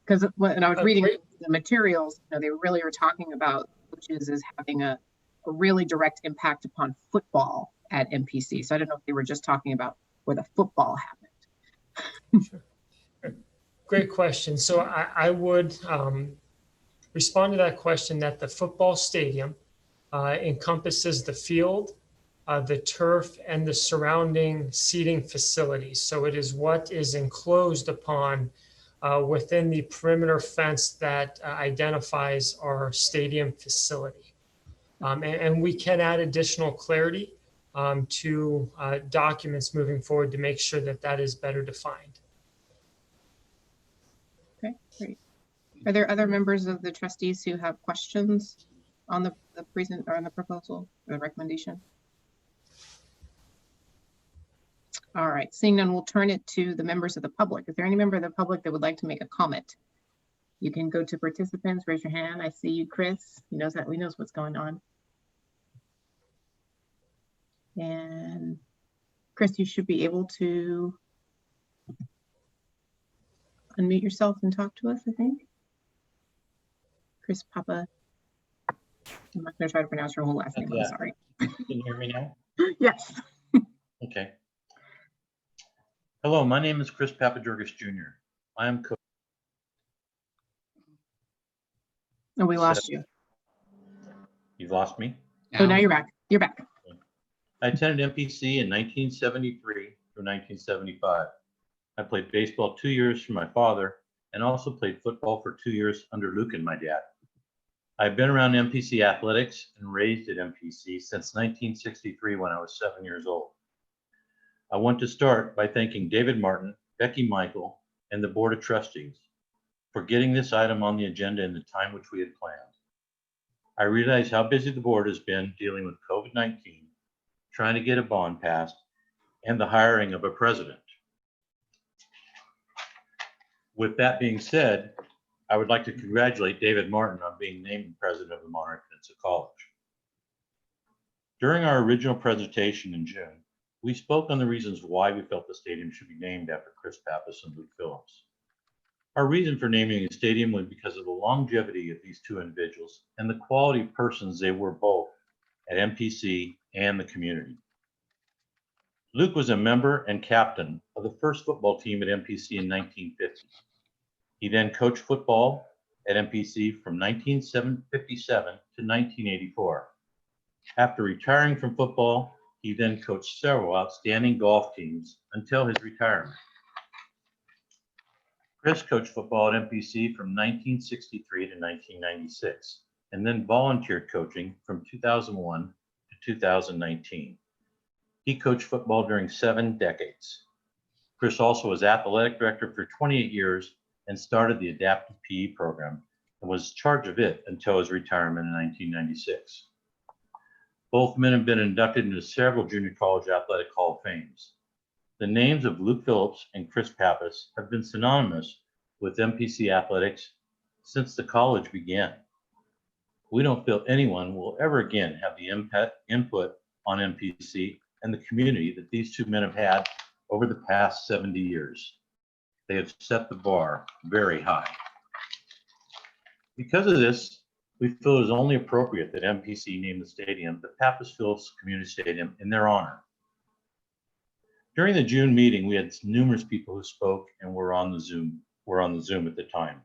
Because when I was reading the materials, you know, they really were talking about coaches as having a really direct impact upon football at MPC. So I don't know if they were just talking about where the football happened. Sure. Great question. So I would respond to that question that the football stadium encompasses the field, the turf, and the surrounding seating facilities. So it is what is enclosed upon within the perimeter fence that identifies our stadium facility. And we can add additional clarity to documents moving forward to make sure that that is better defined. Okay, great. Are there other members of the trustees who have questions on the present or on the proposal or the recommendation? All right, seeing none, we'll turn it to the members of the public. Is there any member of the public that would like to make a comment? You can go to participants, raise your hand. I see you, Chris. He knows what's going on. And Chris, you should be able to unmute yourself and talk to us, I think. Chris Papa. I'm not gonna try to pronounce your whole last name, I'm sorry. Can you hear me now? Yes. Okay. Hello, my name is Chris Papadurgis Jr. I am coach. Oh, we lost you. You've lost me? Oh, now you're back. You're back. I attended MPC in 1973 through 1975. I played baseball 2 years for my father and also played football for 2 years under Luke and my dad. I've been around MPC athletics and raised at MPC since 1963 when I was 7 years old. I want to start by thanking David Martin, Becky Michael, and the Board of Trustees for getting this item on the agenda in the time which we had planned. I realize how busy the board has been dealing with COVID-19, trying to get a bond passed, and the hiring of a president. With that being said, I would like to congratulate David Martin on being named president of the Monarch Peninsula College. During our original presentation in June, we spoke on the reasons why we felt the stadium should be named after Chris Pappas and Luke Phillips. Our reason for naming the stadium was because of the longevity of these two individuals and the quality of persons they were both at MPC and the community. Luke was a member and captain of the first football team at MPC in 1950. He then coached football at MPC from 1957 to 1984. After retiring from football, he then coached several outstanding golf teams until his retirement. Chris coached football at MPC from 1963 to 1996, and then volunteered coaching from 2001 to 2019. He coached football during 7 decades. Chris also was athletic director for 28 years and started the adaptive PE program and was in charge of it until his retirement in 1996. Both men have been inducted into several junior college athletic Hall of Fames. The names of Luke Phillips and Chris Pappas have been synonymous with MPC athletics since the college began. We don't feel anyone will ever again have the input on MPC and the community that these two men have had over the past 70 years. They have set the bar very high. Because of this, we feel it is only appropriate that MPC name the stadium the Pappas Phillips Community Stadium in their honor. During the June meeting, we had numerous people who spoke and were on the Zoom at the time.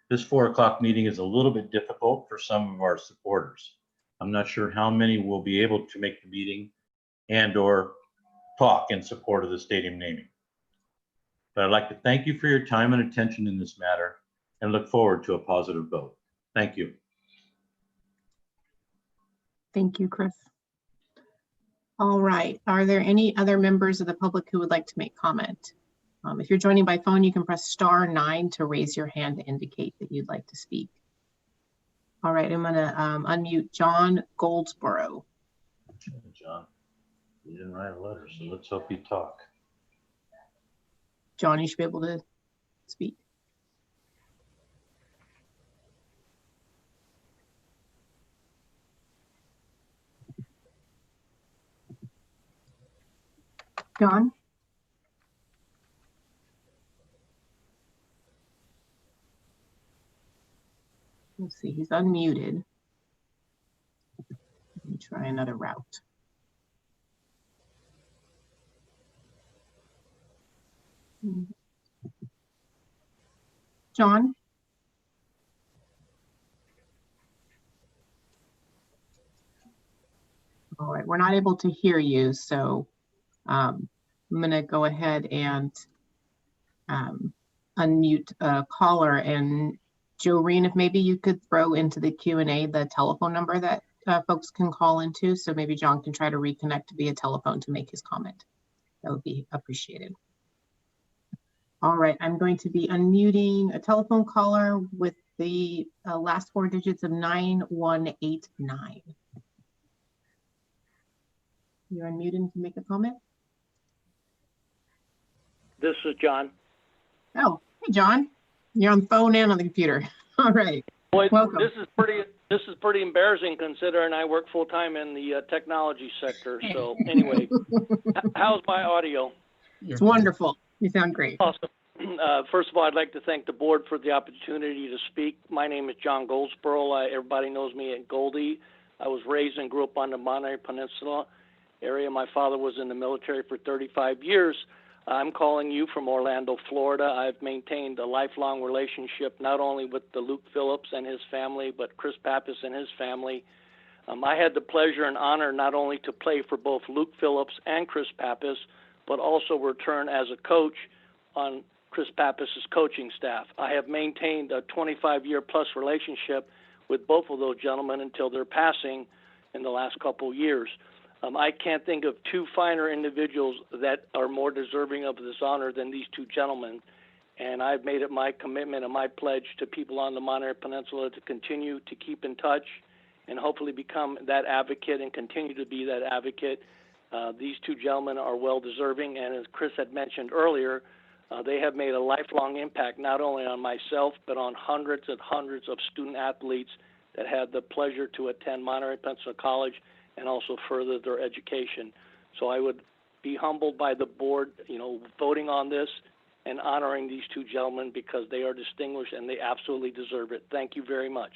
This 4 o'clock meeting is a little bit difficult for some of our supporters. I'm not sure how many will be able to make the meeting and or talk in support of the stadium naming. But I'd like to thank you for your time and attention in this matter and look forward to a positive vote. Thank you. Thank you, Chris. All right, are there any other members of the public who would like to make comment? If you're joining by phone, you can press *9 to raise your hand to indicate that you'd like to speak. All right, I'm gonna unmute John Goldsboro. John, you didn't write a letter, so let's hope you talk. John, you should be able to speak. John? Let's see, he's unmuted. Let me try another route. John? All right, we're not able to hear you, so I'm gonna go ahead and unmute a caller. And Joreen, if maybe you could throw into the Q&A the telephone number that folks can call into, so maybe John can try to reconnect via telephone to make his comment. That would be appreciated. All right, I'm going to be unmuting a telephone caller with the last 4 digits of 9189. You're unmuted to make a comment. This is John. Oh, hey, John. You're on the phone and on the computer. All right. Boy, Welcome. this is pretty embarrassing considering I work full time in the technology sector. So anyway, how's my audio? It's wonderful. You sound great. Awesome. First of all, I'd like to thank the board for the opportunity to speak. My name is John Goldsboro. Everybody knows me as Goldie. I was raised and grew up on the Monterey Peninsula area. My father was in the military for 35 years. I'm calling you from Orlando, Florida. I've maintained a lifelong relationship not only with the Luke Phillips and his family, but Chris Pappas and his family. I had the pleasure and honor not only to play for both Luke Phillips and Chris Pappas, but also return as a coach on Chris Pappas's coaching staff. I have maintained a 25-year plus relationship with both of those gentlemen until their passing in the last couple of years. I can't think of 2 finer individuals that are more deserving of this honor than these 2 gentlemen. And I've made it my commitment and my pledge to people on the Monterey Peninsula to continue to keep in touch and hopefully become that advocate and continue to be that advocate. These 2 gentlemen are well deserving, and as Chris had mentioned earlier, they have made a lifelong impact not only on myself, but on hundreds and hundreds of student athletes that had the pleasure to attend Monterey Peninsula College and also further their education. So I would be humbled by the board, voting on this and honoring these 2 gentlemen because they are distinguished and they absolutely deserve it. Thank you very much.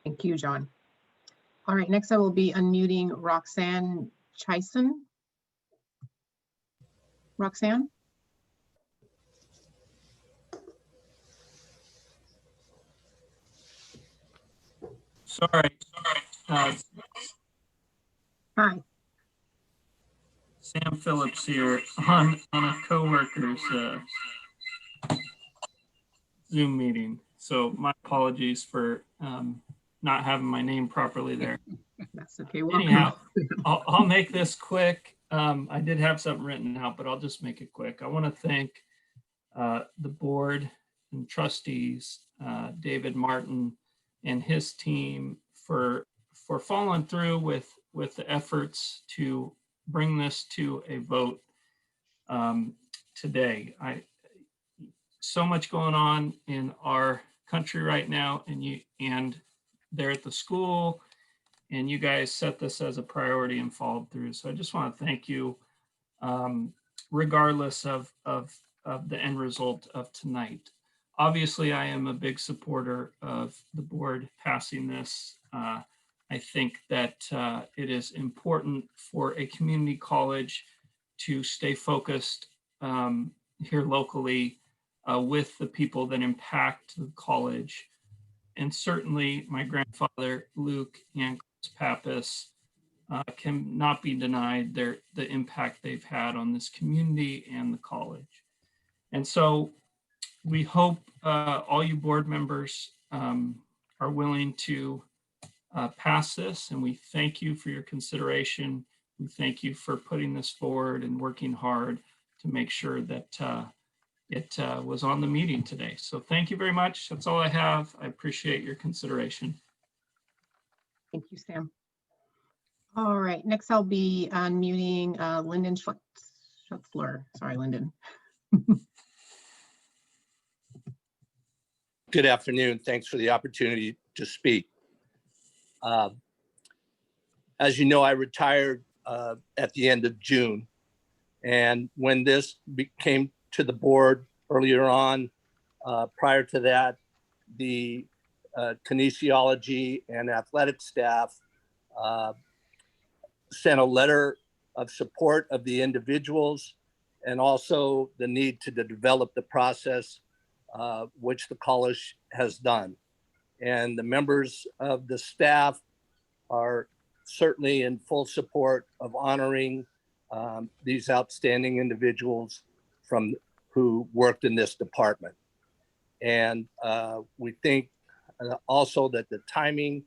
Thank you, John. All right, next I will be unmuting Roxanne Chison. Roxanne? Sorry. Hi. Sam Phillips here on a coworker's Zoom meeting. So my apologies for not having my name properly there. That's okay. Welcome. Anyhow, I'll make this quick. I did have something written out, but I'll just make it quick. I want to thank the board and trustees, David Martin and his team for following through with the efforts to bring this to a vote today. So much going on in our country right now, and they're at the school, and you guys set this as a priority and followed through. So I just want to thank you, regardless of the end result of tonight. Obviously, I am a big supporter of the board passing this. I think that it is important for a community college to stay focused here locally with the people that impact the college. And certainly my grandfather, Luke, and Chris Pappas cannot be denied the impact they've had on this community and the college. And so we hope all you board members are willing to pass this, and we thank you for your consideration. We thank you for putting this forward and working hard to make sure that it was on the meeting today. So thank you very much. That's all I have. I appreciate your consideration. Thank you, Sam. All right, next I'll be unmuting Lyndon Schutzler. Sorry, Lyndon. Good afternoon. Thanks for the opportunity to speak. As you know, I retired at the end of June. And when this came to the board earlier on, prior to that, the kinesiology and athletic staff sent a letter of support of the individuals and also the need to develop the process which the college has done. And the members of the staff are certainly in full support of honoring these outstanding individuals from who worked in this department. And we think also that the timing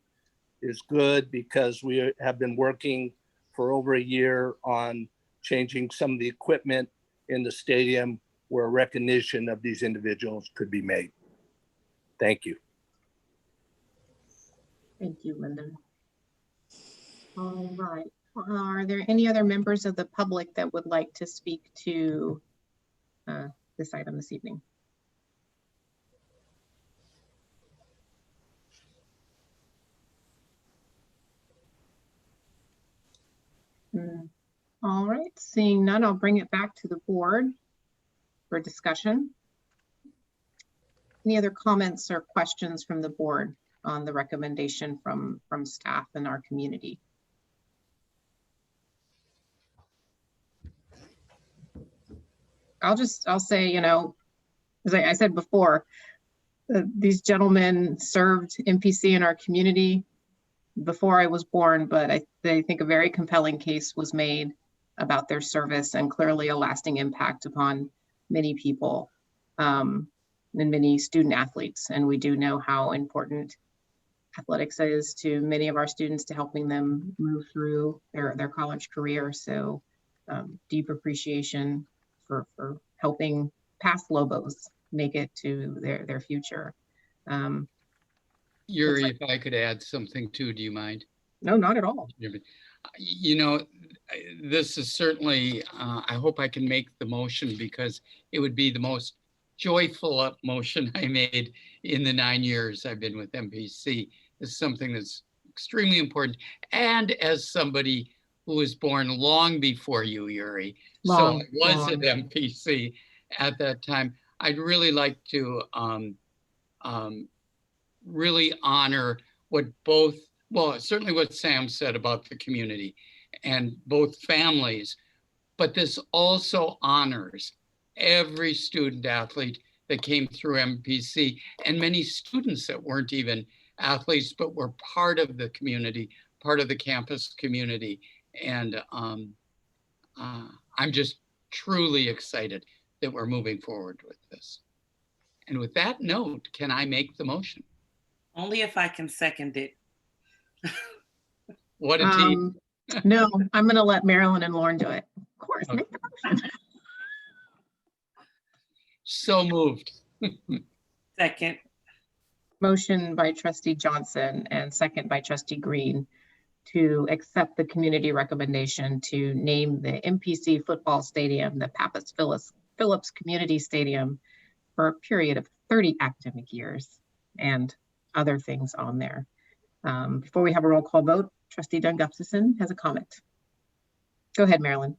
is good because we have been working for over a year on changing some of the equipment in the stadium where recognition of these individuals could be made. Thank you. Thank you, Lyndon. All right. Are there any other members of the public that would like to speak to this item this evening? All right, seeing none, I'll bring it back to the board for discussion. Any other comments or questions from the board on the recommendation from staff and our community? I'll say, you know, as I said before, these gentlemen served MPC in our community before I was born, but I think a very compelling case was made about their service and clearly a lasting impact upon many people and many student athletes. And we do know how important athletics is to many of our students to helping them move through their college career. So deep appreciation for helping past Lobos make it to their future. Yuri, if I could add something too, do you mind? No, not at all. You know, this is certainly, I hope I can make the motion because it would be the most joyful motion I made in the 9 years I've been with MPC. It's something that's extremely important. And as somebody who was born long before you, Yuri, so I was at MPC at that time, I'd really like to really honor what both, well, certainly what Sam said about the community and both families, but this also honors every student athlete that came through MPC and many students that weren't even athletes, but were part of the community, part of the campus community. And I'm just truly excited that we're moving forward with this. And with that note, can I make the motion? Only if I can second it. What a team. No, I'm going to let Marilyn and Lauren do it. Of course, Okay. make the motion. So moved. Second. Motion by Trustee Johnson and second by Trustee Green to accept the community recommendation to name the MPC football stadium the Pappas Phillips Community Stadium for a period of 30 academic years and other things on there. Before we have a roll call vote, Trustee Dunn Gustafson has a comment. Go ahead, Marilyn.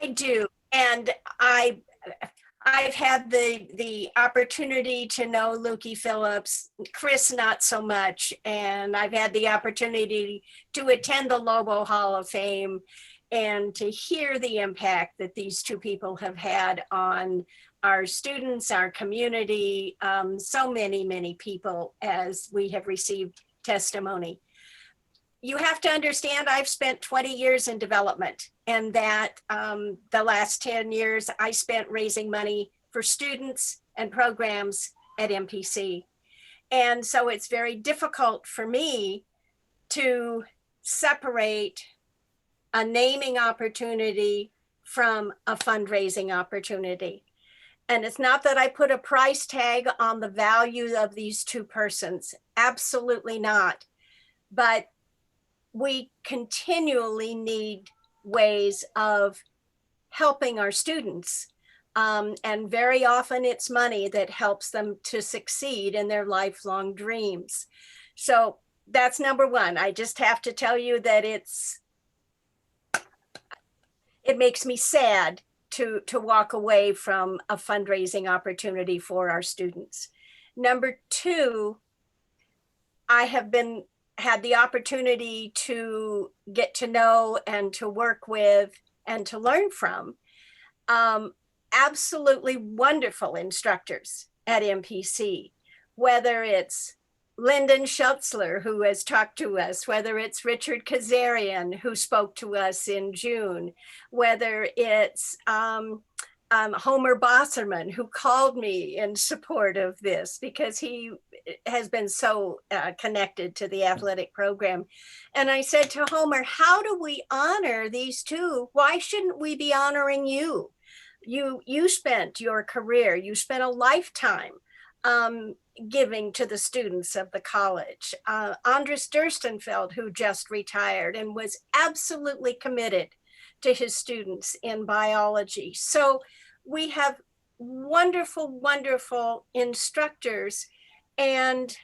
I do, and I've had the opportunity to know Lukey Phillips, Chris not so much, and I've had the opportunity to attend the Lobo Hall of Fame and to hear the impact that these two people have had on our students, our community, so many people as we have received testimony. You have to understand I've spent 20 years in development, and that the last 10 years I spent raising money for students and programs at MPC. And so it's very difficult for me to separate a naming opportunity from a fundraising opportunity. And it's not that I put a price tag on the value of these two persons, absolutely not. But we continually need ways of helping our students. And very often it's money that helps them to succeed in their lifelong dreams. So that's number one. I just have to tell you that it makes me sad to walk away from a fundraising opportunity for our students. Number two, I have had the opportunity to get to know and to work with and to learn from absolutely wonderful instructors at MPC, whether it's Lyndon Schutzler, who has talked to us, whether it's Richard Kazarian, who spoke to us in June, whether it's Homer Bosserman, who called me in support of this because he has been so connected to the athletic program. And I said to Homer, how do we honor these two? Why shouldn't we be honoring you? you spent your career, you spent a lifetime giving to the students of the college. Andres Durstenfeld, who just retired and was absolutely committed to his students in biology. So we have wonderful, wonderful instructors. And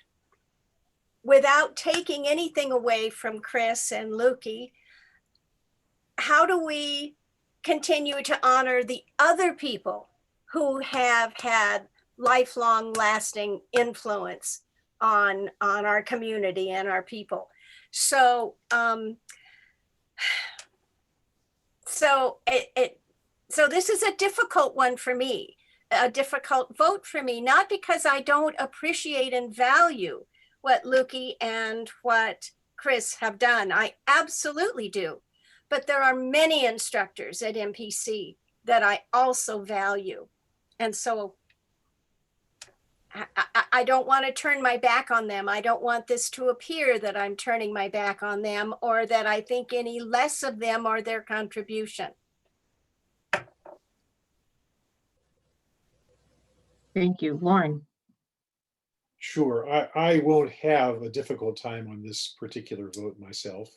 without taking anything away from Chris and Lukey, how do we continue to honor the other people who have had lifelong lasting influence on our community and our people? So so this is a difficult one for me, a difficult vote for me, not because I don't appreciate and value what Lukey and what Chris have done. I absolutely do. But there are many instructors at MPC that I also value. And so I don't want to turn my back on them. I don't want this to appear that I'm turning my back on them or that I think any less of them or their contribution. Thank you. Lauren. Sure, I won't have a difficult time on this particular vote myself.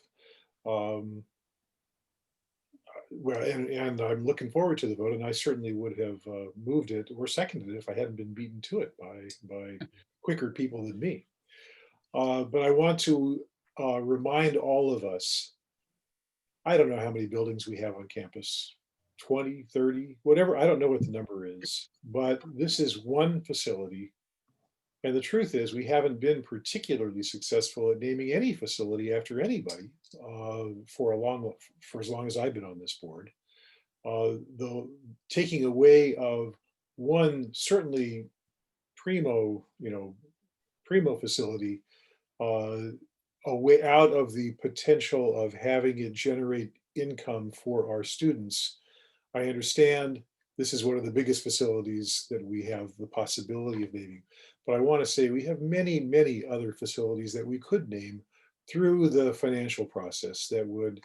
Well, and I'm looking forward to the vote, and I certainly would have moved it or seconded it if I hadn't been beaten to it by quicker people than me. But I want to remind all of us, I don't know how many buildings we have on campus, 20, 30, whatever, I don't know what the number is, but this is one facility. And the truth is, we haven't been particularly successful at naming any facility after anybody for as long as I've been on this board. The taking away of one certainly primo facility, a way out of the potential of having it generate income for our students. I understand this is one of the biggest facilities that we have the possibility of naming. But I want to say we have many, many other facilities that we could name through the financial process that would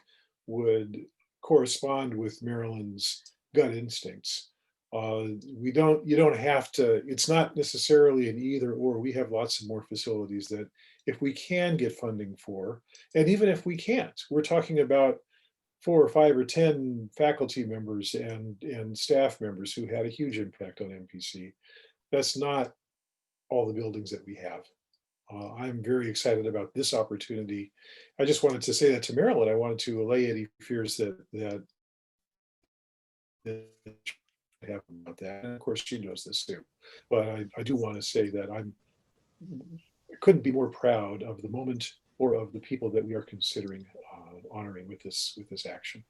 correspond with Maryland's gut instincts. You don't have to, it's not necessarily an either or. We have lots of more facilities that if we can get funding for, and even if we can't, we're talking about 4 or 5 or 10 faculty members and staff members who had a huge impact on MPC. That's not all the buildings that we have. I'm very excited about this opportunity. I just wanted to say that to Marilyn. I wanted to allay any fears that have about that. And of course, she knows this too. But I do want to say that I couldn't be more proud of the moment or of the people that we are considering honoring with this action.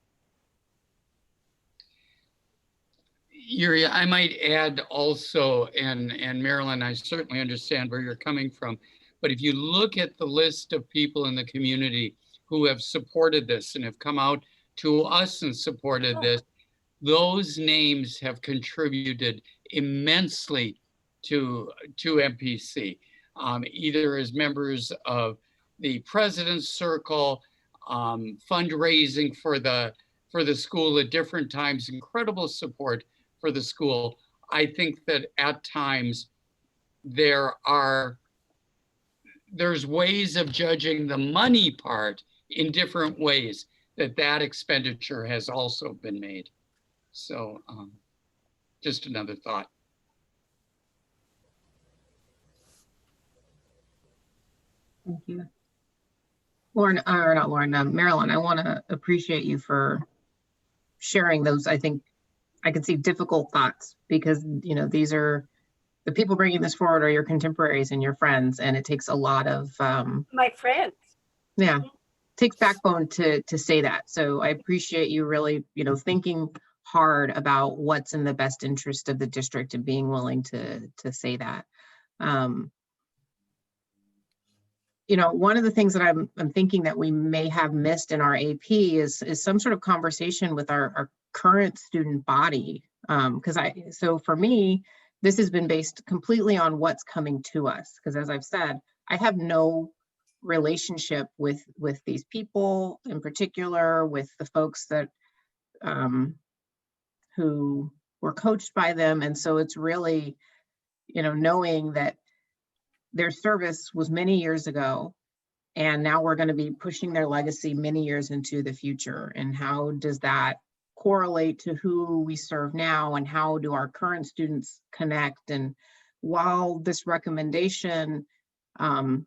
Yuri, I might add also, and Marilyn, I certainly understand where you're coming from, but if you look at the list of people in the community who have supported this and have come out to us and supported this, those names have contributed immensely to MPC, either as members of the President's Circle, fundraising for the school at different times, incredible support for the school. I think that at times there's ways of judging the money part in different ways that expenditure has also been made. So just another thought. Thank you. Lauren, or not Lauren, Marilyn, I want to appreciate you for sharing those. I think I can see difficult thoughts because, these are the people bringing this forward are your contemporaries and your friends, and it takes a lot of my friends. Yeah, it takes backbone to say that. So I appreciate you really, thinking hard about what's in the best interest of the district and being willing to say that. One of the things that I'm thinking that we may have missed in our AP is some sort of conversation with our current student body. So for me, this has been based completely on what's coming to us. Because as I've said, I have no relationship with these people, in particular with the folks that who we're coached by them. And so it's really, you know, knowing that their service was many years ago, and now we're going to be pushing their legacy many years into the future. And how does that correlate to who we serve now, and how do our current students connect? And while this recommendation, you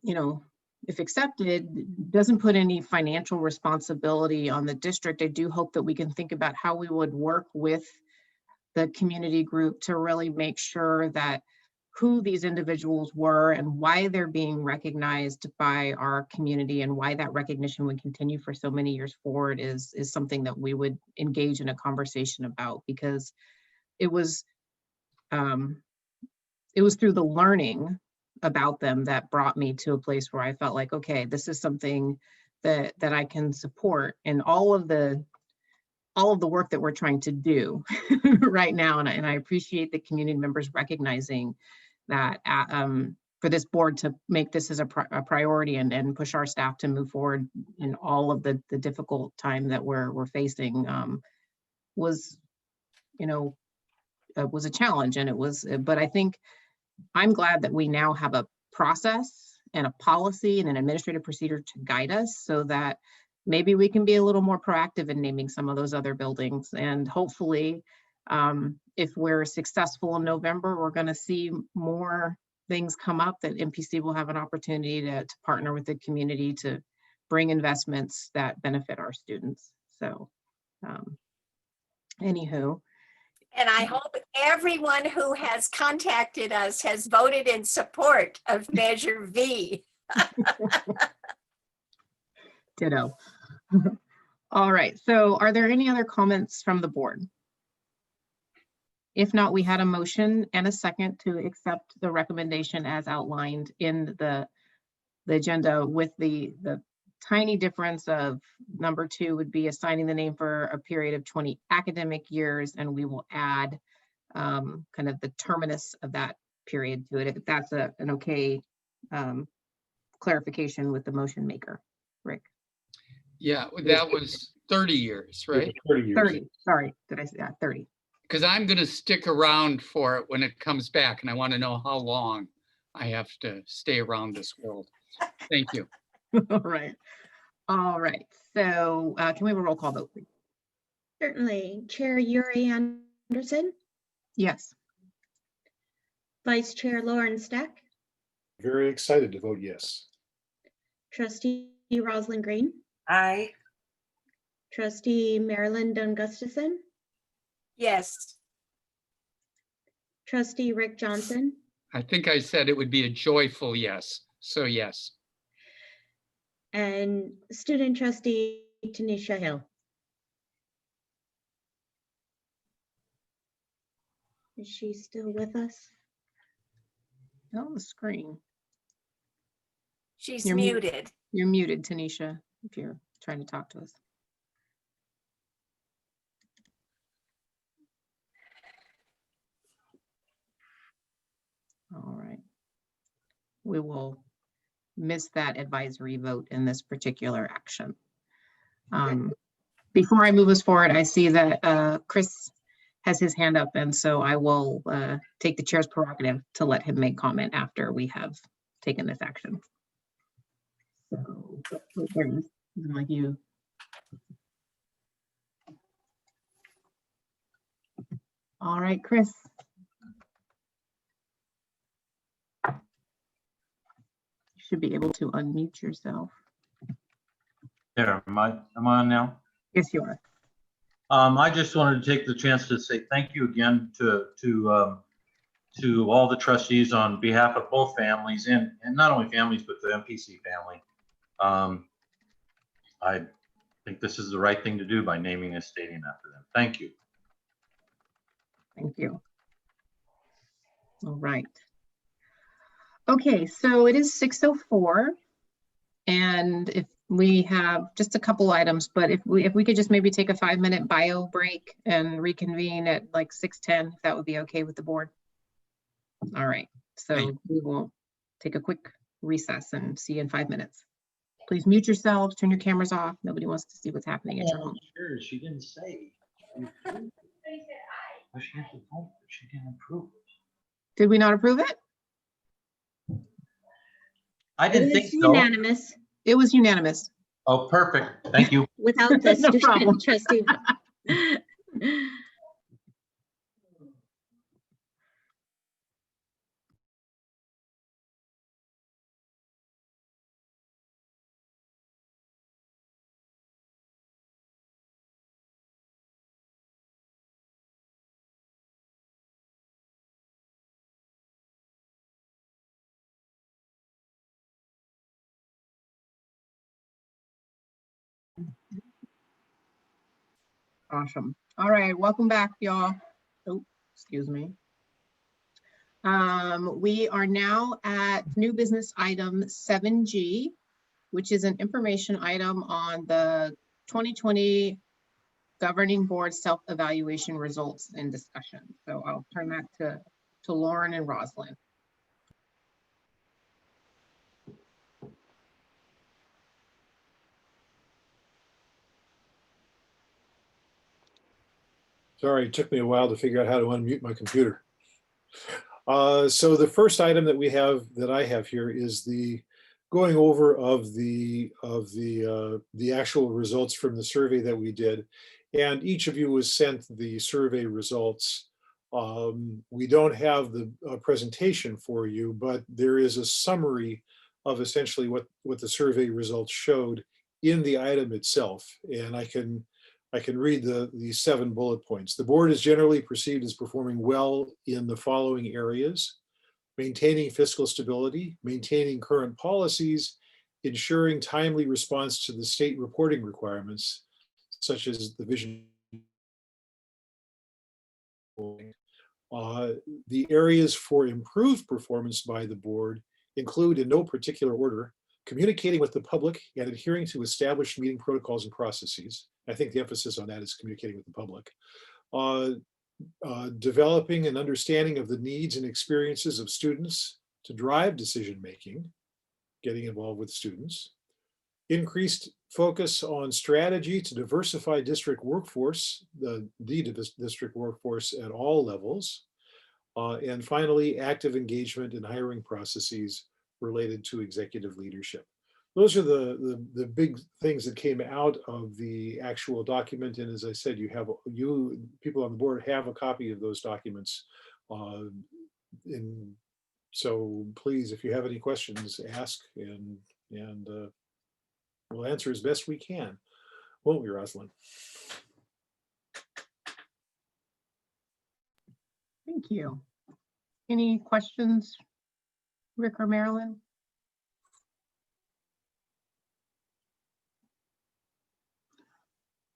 know, if accepted, doesn't put any financial responsibility on the district, I do hope that we can think about how we would work with the community group to really make sure that who these individuals were and why they're being recognized by our community, and why that recognition would continue for so many years forward is something that we would engage in a conversation about, because it was through the learning about them that brought me to a place where I felt like, okay, this is something that I can support, and all of the work that we're trying to do right now. And I appreciate the community members recognizing that for this board to make this as a priority and push our staff to move forward in all of the difficult time that we're facing was, you know, was a challenge. And it was, but I think I'm glad that we now have a process and a policy and an administrative procedure to guide us, so that maybe we can be a little more proactive in naming some of those other buildings. And hopefully, if we're successful in November, we're going to see more things come up that MPC will have an opportunity to partner with the community to bring investments that benefit our students. So anywho. And I hope everyone who has contacted us has voted in support of Measure V. Ditto. All right, so are there any other comments from the board? If not, we had a motion and a second to accept the recommendation as outlined in the agenda, with the tiny difference of number 2 would be assigning the name for a period of 20 academic years, and we will add kind of the terminus of that period to it, if that's an okay clarification with the motion maker. Rick? Yeah, that was 30 years, right? 30 years. 30, sorry, did I say that? 30. Because I'm going to stick around for it when it comes back, and I want to know how long I have to stay around this world. Thank you. All right. All right. So can we have a roll call vote, please? Certainly. Chair Yuri Anderson, Yes. Vice Chair Lauren Steck, Very excited to vote yes. Trustee Rosalind Green, Aye. Trustee Marilyn Dunn Gustafson, Yes. Trustee Rick Johnson, I think I said it would be a joyful yes. So yes. and Student Trustee Tanisha Hill. Is she still with us? On the screen. She's You're muted. You're muted, Tanisha, if you're trying to talk to us. All right. We will miss that advisory vote in this particular action. Before I move us forward, I see that Chris has his hand up, and so I will take the chair's prerogative to let him make comment after we have taken this action. So, like you. All right, Chris. You should be able to unmute yourself. There, am I on now? Yes, you are. I just wanted to take the chance to say thank you again to all the trustees on behalf of both families, and not only families, but the MPC family. I think this is the right thing to do by naming a stadium after them. Thank you. Thank you. All right. Okay, so it is 6:04, and if we have just a couple items, but if we could just maybe take a 5-minute bio break and reconvene at like 6:10, if that would be okay with the board. All right, so we will take a quick recess and see you in 5 minutes. Please mute yourselves, turn your cameras off. Nobody wants to see what's happening at your home. Sure, she didn't say. But she had to vote, but she didn't approve. Did we not approve it? I It didn't was think so. unanimous It was unanimous. Oh, perfect. Thank you. without this, No problem. trustee. Awesome. All right, welcome back, y'all. Oh, excuse me. We are now at new business item 7G, which is an information item on the 2020 governing board self-evaluation results and discussion. So I'll turn that to Lauren and Rosalind. Sorry, it took me a while to figure out how to unmute my computer. So the first item that I have here is the going over of the actual results from the survey that we did, and each of you was sent the survey results. We don't have the presentation for you, but there is a summary of essentially what the survey results showed in the item itself, and I can read the 7 bullet points. The board is generally perceived as performing well in the following areas: maintaining fiscal stability, maintaining current policies, ensuring timely response to the state reporting requirements, such as the vision. The areas for improved performance by the board include, in no particular order, communicating with the public and adhering to established meeting protocols and processes. I think the emphasis on that is communicating with the public. Developing an understanding of the needs and experiences of students to drive decision-making, getting involved with students. Increased focus on strategy to diversify district workforce, the district workforce at all levels. And finally, active engagement in hiring processes related to executive leadership. Those are the big things that came out of the actual document. And as I said, you people on the board have a copy of those documents. So please, if you have any questions, ask, and we'll answer as best we can. Won't we, Rosalind? Thank you. Any questions, Rick or Marilyn?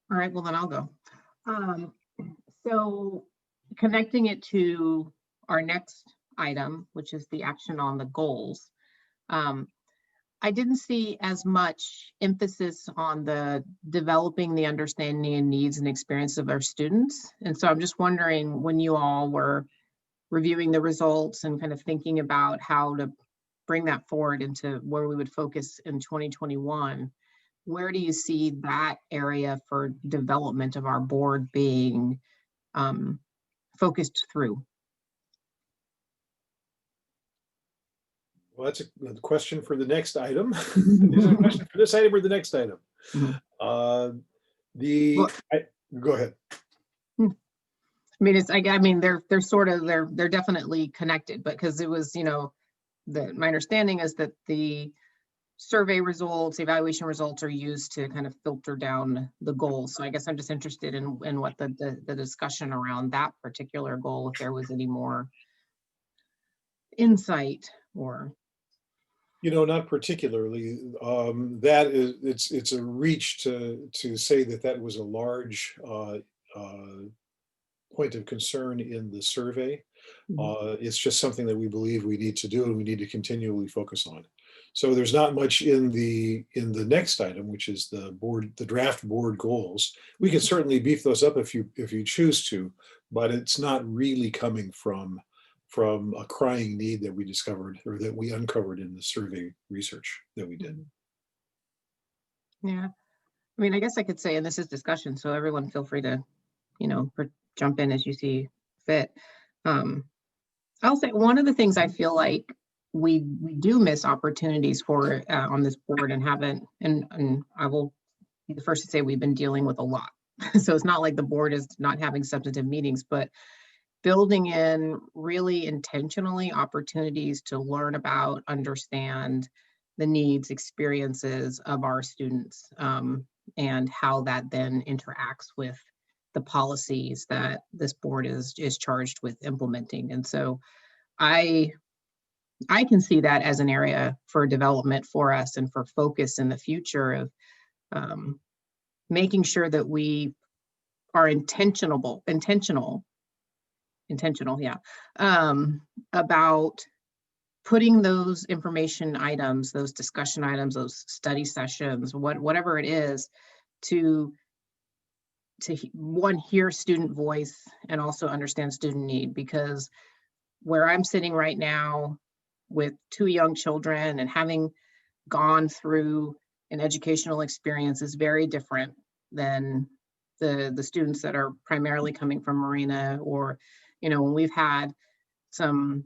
All right, well then I'll go. So connecting it to our next item, which is the action on the goals, I didn't see as much emphasis on the developing the understanding and needs and experience of our students. And so I'm just wondering, when you all were reviewing the results and kind of thinking about how to bring that forward into where we would focus in 2021, where do you see that area for development of our board being focused through? Well, that's a question for the next item. Is it a question for this item or the next item? Go ahead. I mean, they're definitely connected, but because it was, my understanding is that the survey results, evaluation results are used to kind of filter down the goals. So I guess I'm just interested in what the discussion around that particular goal, if there was any more insight or. Not particularly. That is, it's a reach to say that was a large point of concern in the survey. It's just something that we believe we need to do and we need to continually focus on. So there's not much in the next item, which is the draft board goals. We can certainly beef those up if you choose to, but it's not really coming from a crying need that we discovered or that we uncovered in the survey research that we did. Yeah, I mean, I guess I could say, and this is discussion, so everyone feel free to, jump in as you see fit. I'll say one of the things I feel like we do miss opportunities for on this board and haven't, and I will be the first to say we've been dealing with a lot. So it's not like the board is not having substantive meetings, but building in really intentionally opportunities to learn about, understand the needs, experiences of our students, and how that then interacts with the policies that this board is charged with implementing. And so I can see that as an area for development for us and for focus in the future of making sure that we are intentional, yeah, about putting those information items, those discussion items, those study sessions, whatever it is, to one, hear student voice and also understand student need. Because where I'm sitting right now with 2 young children and having gone through an educational experience is very different than the students that are primarily coming from Marina, or, you know, when we've had some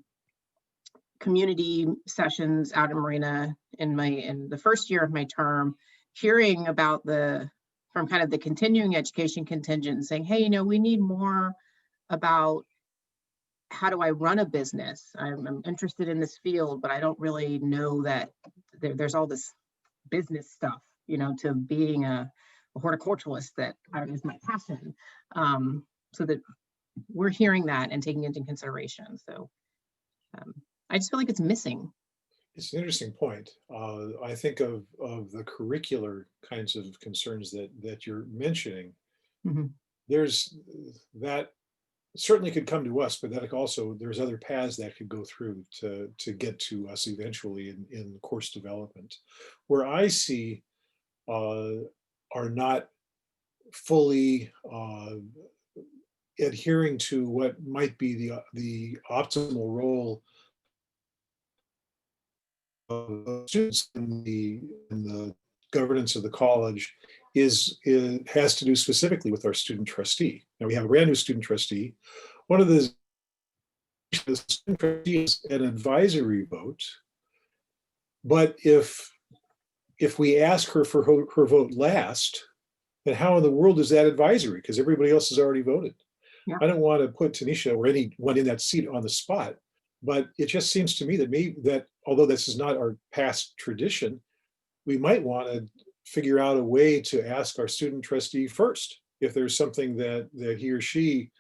community sessions out in Marina in the first year of my term, hearing about from kind of the continuing education contingent and saying, hey, you know, we need more about how do I run a business? I'm interested in this field, but I don't really know that there's all this business stuff, you know, to being a horticulturalist that is my passion. So that we're hearing that and taking it into consideration. So I just feel like it's missing. It's an interesting point. I think of the curricular kinds of concerns that you're mentioning. Mm-hmm. There's that certainly could come to us, but that also there's other paths that could go through to get to us eventually in course development. Where I see are not fully adhering to what might be the optimal role of students in the governance of the college has to do specifically with our student trustee. Now we have a brand new student trustee. One of the student trustee is an advisory vote, but if we ask her for her vote last, then how in the world is that advisory? Because everybody else has already voted. Yeah. I don't want to put Tanisha or anyone in that seat on the spot, but it just seems to me that although this is not our past tradition, we might want to figure out a way to ask our student trustee first if there's something that he or she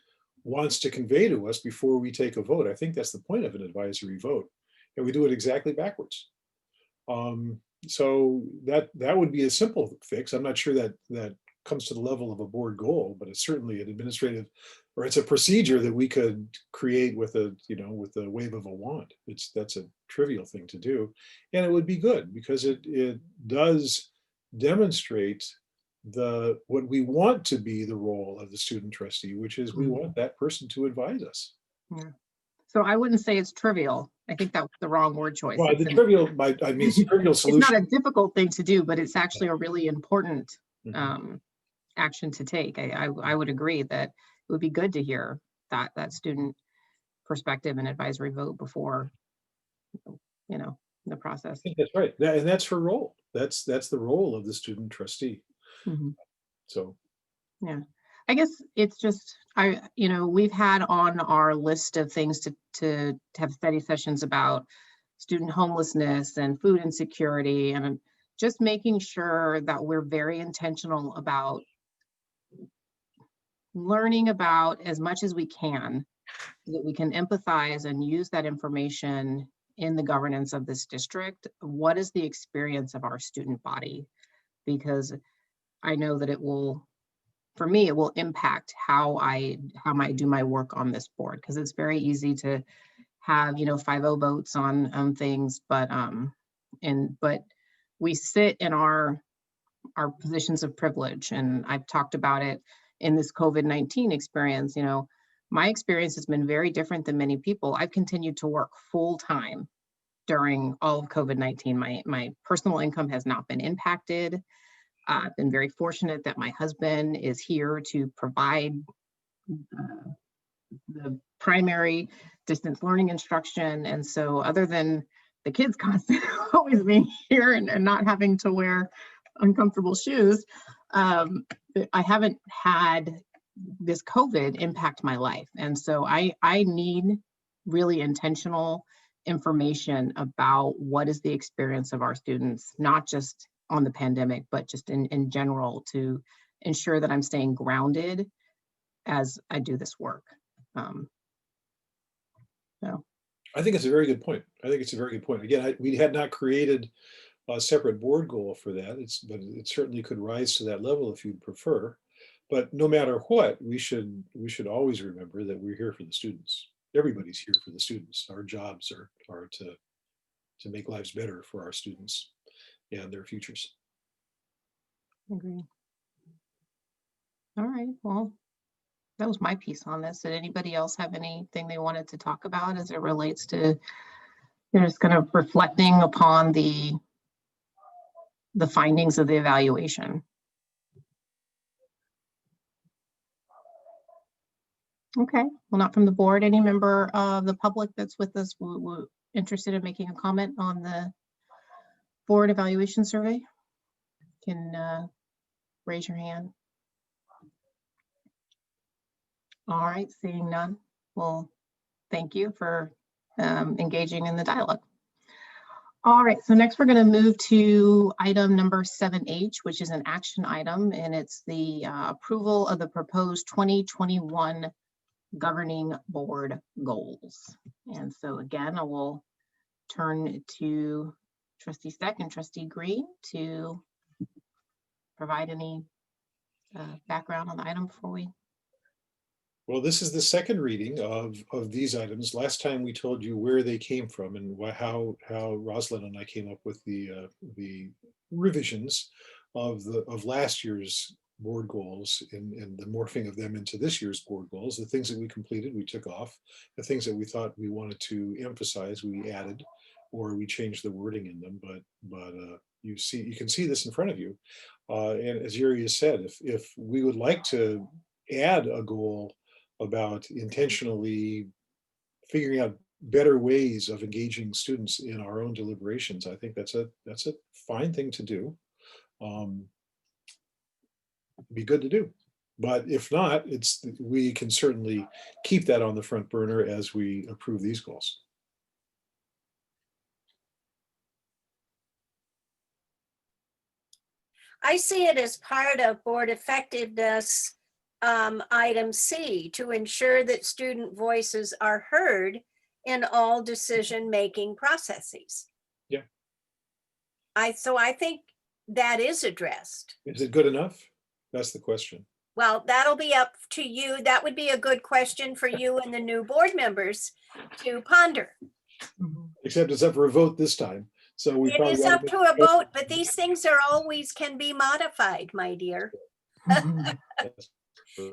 wants to convey to us before we take a vote. I think that's the point of an advisory vote, and we do it exactly backwards. So that would be a simple fix. I'm not sure that comes to the level of a board goal, but it's certainly an administrative, or it's a procedure that we could create with a wave of a wand. That's a trivial thing to do, and it would be good because it does demonstrate what we want to be the role of the student trustee, which is we want that person to advise us. Yeah. So I wouldn't say it's trivial. I think that was the wrong word choice. Well, It's trivial solution. It's not a difficult thing to do, but it's actually a really important action to take. I would agree that it would be good to hear that student perspective and advisory vote before, the process. I think that's right. And that's her role. That's the role of the student trustee. Mm-hmm. So, yeah, I guess it's just, we've had on our list of things to have study sessions about student homelessness and food insecurity, and just making sure that we're very intentional about learning about as much as we can, so that we can empathize and use that information in the governance of this district. What is the experience of our student body? Because I know that it will impact how I do my work on this board, because it's very easy to have 5-0 votes on things, but we sit in our positions of privilege, and I've talked about it in this COVID-19 experience. My experience has been very different than many people. I've continued to work full time during all of COVID-19. My personal income has not been impacted. I've been very fortunate that my husband is here to provide the primary distance learning instruction. And so other than the kids constantly always being here and not having to wear uncomfortable shoes, I haven't had this COVID impact my life. And so I need really intentional information about what is the experience of our students, not just on the pandemic, but just in general, to ensure that I'm staying grounded as I do this work. So I think it's a very good point. I think it's a very good point. Again, we had not created a separate board goal for that. But it certainly could rise to that level if you'd prefer. But no matter what, we should always remember that we're here for the students. Everybody's here for the students. Our jobs are to make lives better for our students and their futures. agree. All right, well, that was my piece on this. Did anybody else have anything they wanted to talk about as it relates to, just kind of reflecting upon the findings of the evaluation? Okay, well, not from the board. Any member of the public that's with us interested in making a comment on the board evaluation survey can raise your hand. All right, seeing none. Well, thank you for engaging in the dialogue. All right, so next we're going to move to item number 7H, which is an action item, and it's the approval of the proposed 2021 governing board goals. And so again, I will turn to Trustee Steck and Trustee Green to provide any background on the item before we. Well, this is the second reading of these items. Last time we told you where they came from and how Rosalind and I came up with the revisions of last year's board goals and the morphing of them into this year's board goals. The things that we completed, we took off. The things that we thought we wanted to emphasize, we added, or we changed the wording in them. But you can see this in front of you. And as Yuri has said, if we would like to add a goal about intentionally figuring out better ways of engaging students in our own deliberations, I think that's a fine thing to do. Be good to do. But if not, we can certainly keep that on the front burner as we approve these goals. I see it as part of board effectiveness, item C, to ensure that student voices are heard in all decision-making processes. Yeah. So I think that is addressed. Is it good enough? That's the question. Well, that'll be up to you. That would be a good question for you and the new board members to ponder. Except it's up for a vote this time. So we It is up to a vote, but these things are always can be modified, my dear.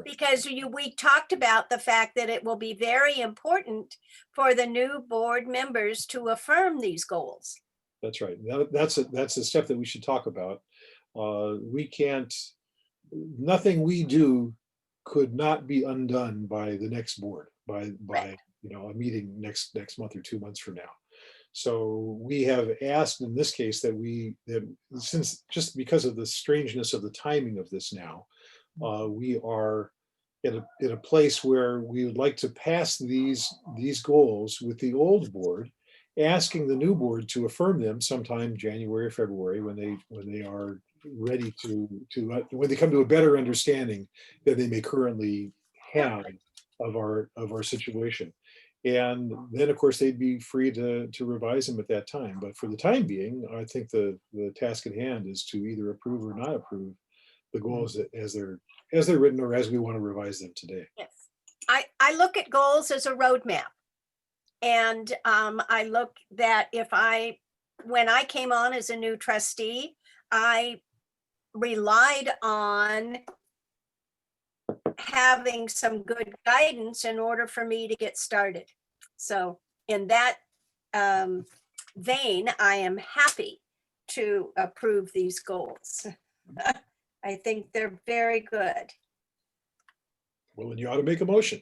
Because we talked about the fact that it will be very important for the new board members to affirm these goals. That's right. That's a step that we should talk about. We can't. Nothing we do could not be undone by the next board, by a meeting next month or 2 months from now. So we have asked in this case that since just because of the strangeness of the timing of this now, we are in a place where we would like to pass these goals with the old board, asking the new board to affirm them sometime January or February when they are ready when they come to a better understanding that they may currently have of our situation. And then of course they'd be free to revise them at that time. But for the time being, I think the task at hand is to either approve or not approve the goals as they're written or as we want to revise them today. Yes, I look at goals as a roadmap. And I look that when I came on as a new trustee, I relied on having some good guidance in order for me to get started. So in that vein, I am happy to approve these goals. I think they're very good. Well, then you ought to make a motion.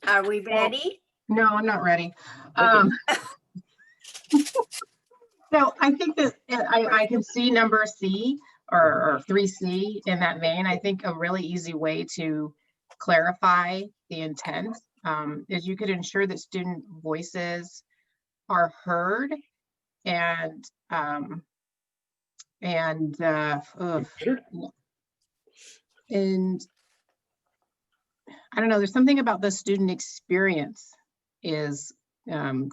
Are we ready? No, I'm not ready. Okay. So I think that I can see number C or 3C in that vein. I think a really easy way to clarify the intent is you could ensure that student voices are heard and and I don't know, there's something about the student experience is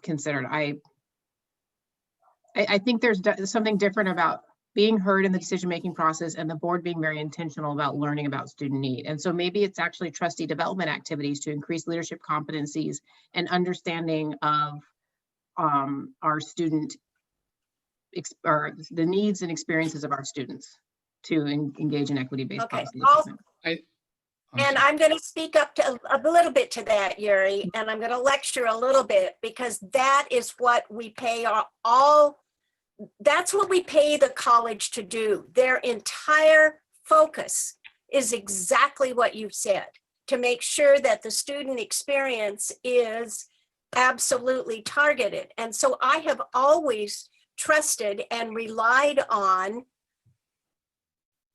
considered. I think there's something different about being heard in the decision-making process and the board being very intentional about learning about student need. And so maybe it's actually trustee development activities to increase leadership competencies and understanding of our student, or the needs and experiences of our students to engage in equity-based policy development. And I'm going to speak up to a little bit to that, Yuri, and I'm going to lecture a little bit because that is what we pay that's what we pay the college to do. Their entire focus is exactly what you said, to make sure that the student experience is absolutely targeted. And so I have always trusted and relied on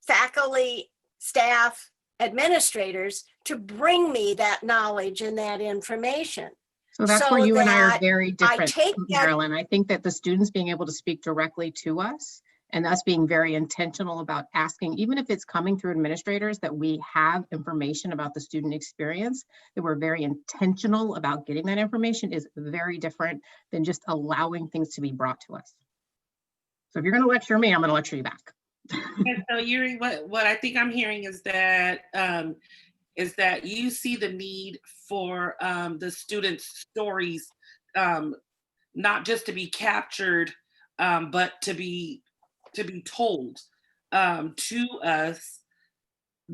faculty, staff, administrators to bring me that knowledge and that information. So that's where you and I are very different, take Marilyn. I think that the students being able to speak directly to us and us being very intentional about asking, even if it's coming through administrators, that we have information about the student experience, that we're very intentional about getting that information is very different than just allowing things to be brought to us. So if you're going to lecture me, I'm going to lecture you back. And so Yuri, what I think I'm hearing is that you see the need for the students' stories, not just to be captured, but to be told to us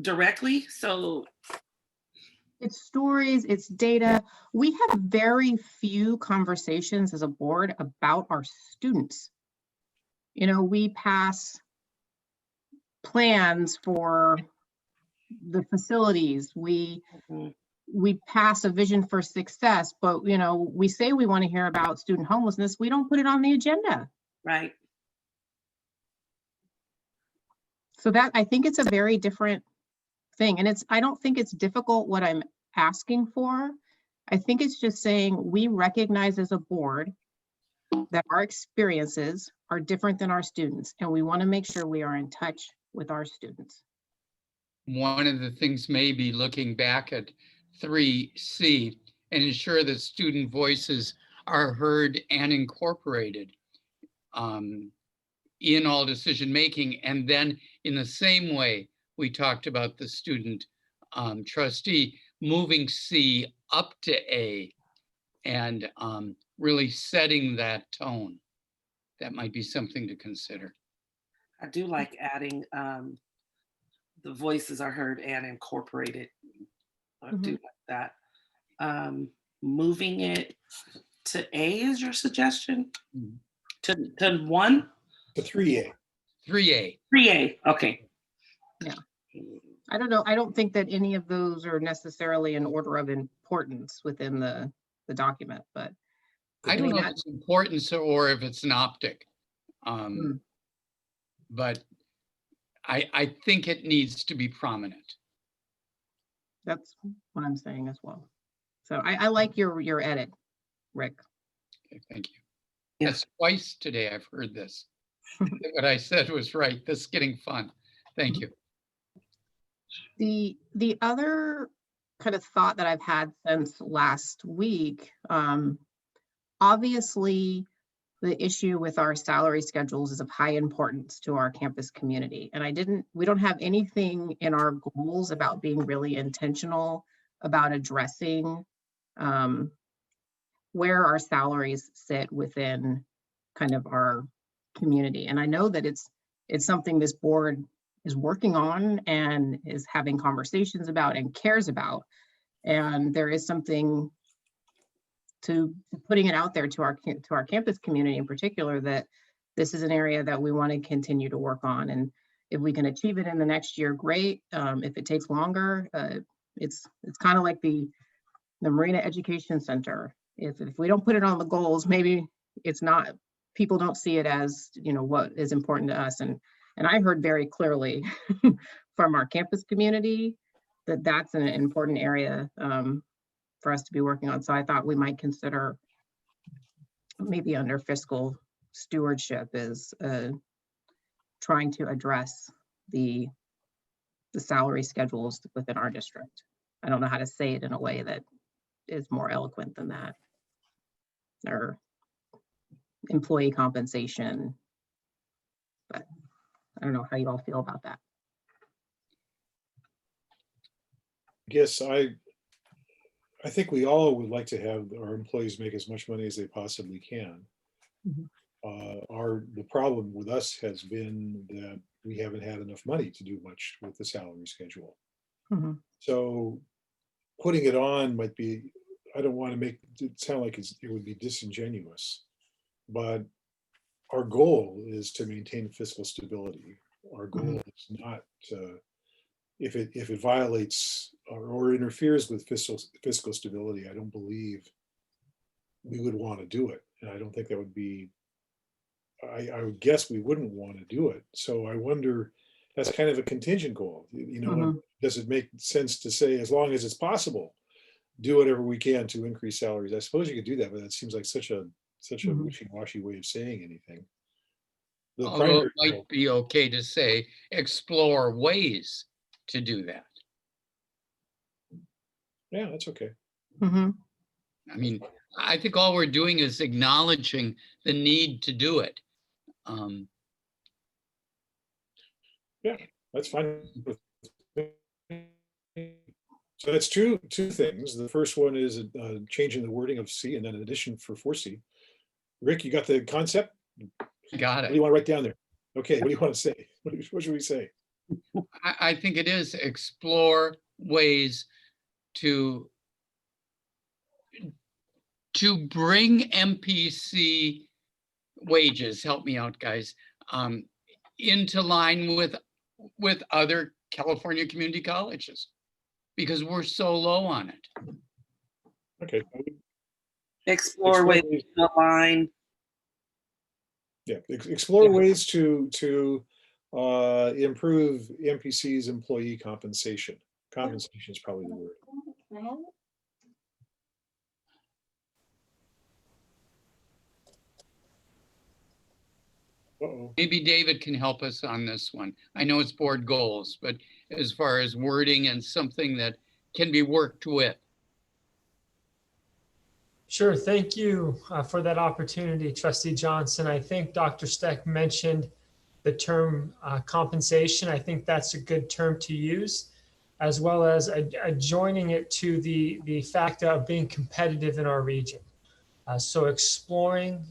directly. So it's stories, it's data. We have very few conversations as a board about our students. You know, we pass plans for the facilities, we pass a vision for success, but you know, we say we want to hear about student homelessness, we don't put it on the agenda. Right. So that, I think it's a very different thing. And I don't think it's difficult what I'm asking for. I think it's just saying we recognize as a board that our experiences are different than our students, and we want to make sure we are in touch with our students. One of the things may be looking back at 3C and ensure that student voices are heard and incorporated in all decision making. And then in the same way, we talked about the student trustee moving C up to A and really setting that tone. That might be something to consider. I do like adding the voices are heard and incorporated. I do like that. Moving it to A is your suggestion? To 1? To 3A. 3A. 3A, okay. Yeah. I don't know. I don't think that any of those are necessarily in order of importance within the document, but I don't know if it's importance or if it's an optic. But I think it needs to be prominent. That's what I'm saying as well. So I like your edit, Rick. Okay, thank you. Yes, twice today I've heard this. What I said was right. This is getting fun. Thank you. The other kind of thought that I've had since last week, obviously the issue with our salary schedules is of high importance to our campus community. And we don't have anything in our goals about being really intentional about addressing where our salaries sit within kind of our community. And I know that it's something this board is working on and is having conversations about and cares about. And there is something to putting it out there to our campus community in particular, that this is an area that we want to continue to work on. And if we can achieve it in the next year, great. If it takes longer, It's kind of like the Marina Education Center. If we don't put it on the goals, maybe it's not, people don't see it as, you know, what is important to us. And I heard very clearly from our campus community that that's an important area for us to be working on. So I thought we might consider maybe under fiscal stewardship is trying to address the salary schedules within our district. I don't know how to say it in a way that is more eloquent than that. Or employee compensation. But I don't know how you all feel about that. I guess I think we all would like to have our employees make as much money as they possibly can. The problem with us has been that we haven't had enough money to do much with the salary schedule. So putting it on might be, I don't want to make it sound like it would be disingenuous, but our goal is to maintain fiscal stability. Our goal is not to, if it violates or interferes with fiscal stability, I don't believe we would want to do it. And I don't think that would be, I would guess we wouldn't want to do it. So I wonder, that's kind of a contingent goal. You know, does it make sense to say, as long as it's possible, do whatever we can to increase salaries? I suppose you could do that, but that seems like such a wishy-washy way of saying anything. Although it might be okay to say, explore ways to do that. Yeah, that's okay. I mean, I think all we're doing is acknowledging the need to do it. Yeah, that's fine. So that's two things. The first one is changing the wording of C and then an addition for 4C. Rick, you got the concept? Got it. What do you want to write down there? Okay, what do you want to say? What should we say? I think it is explore ways to bring MPC wages, help me out, guys, into line with other California community colleges, because we're so low on it. Okay. Explore ways to align. Yeah, explore ways to improve MPC's employee compensation. Compensation is probably the word. Maybe David can help us on this one. I know it's board goals, but as far as wording and something that can be worked with. Sure, thank you for that opportunity, Trustee Johnson. I think Dr. Steck mentioned the term compensation. I think that's a good term to use, as well as joining it to the fact of being competitive in our region. So exploring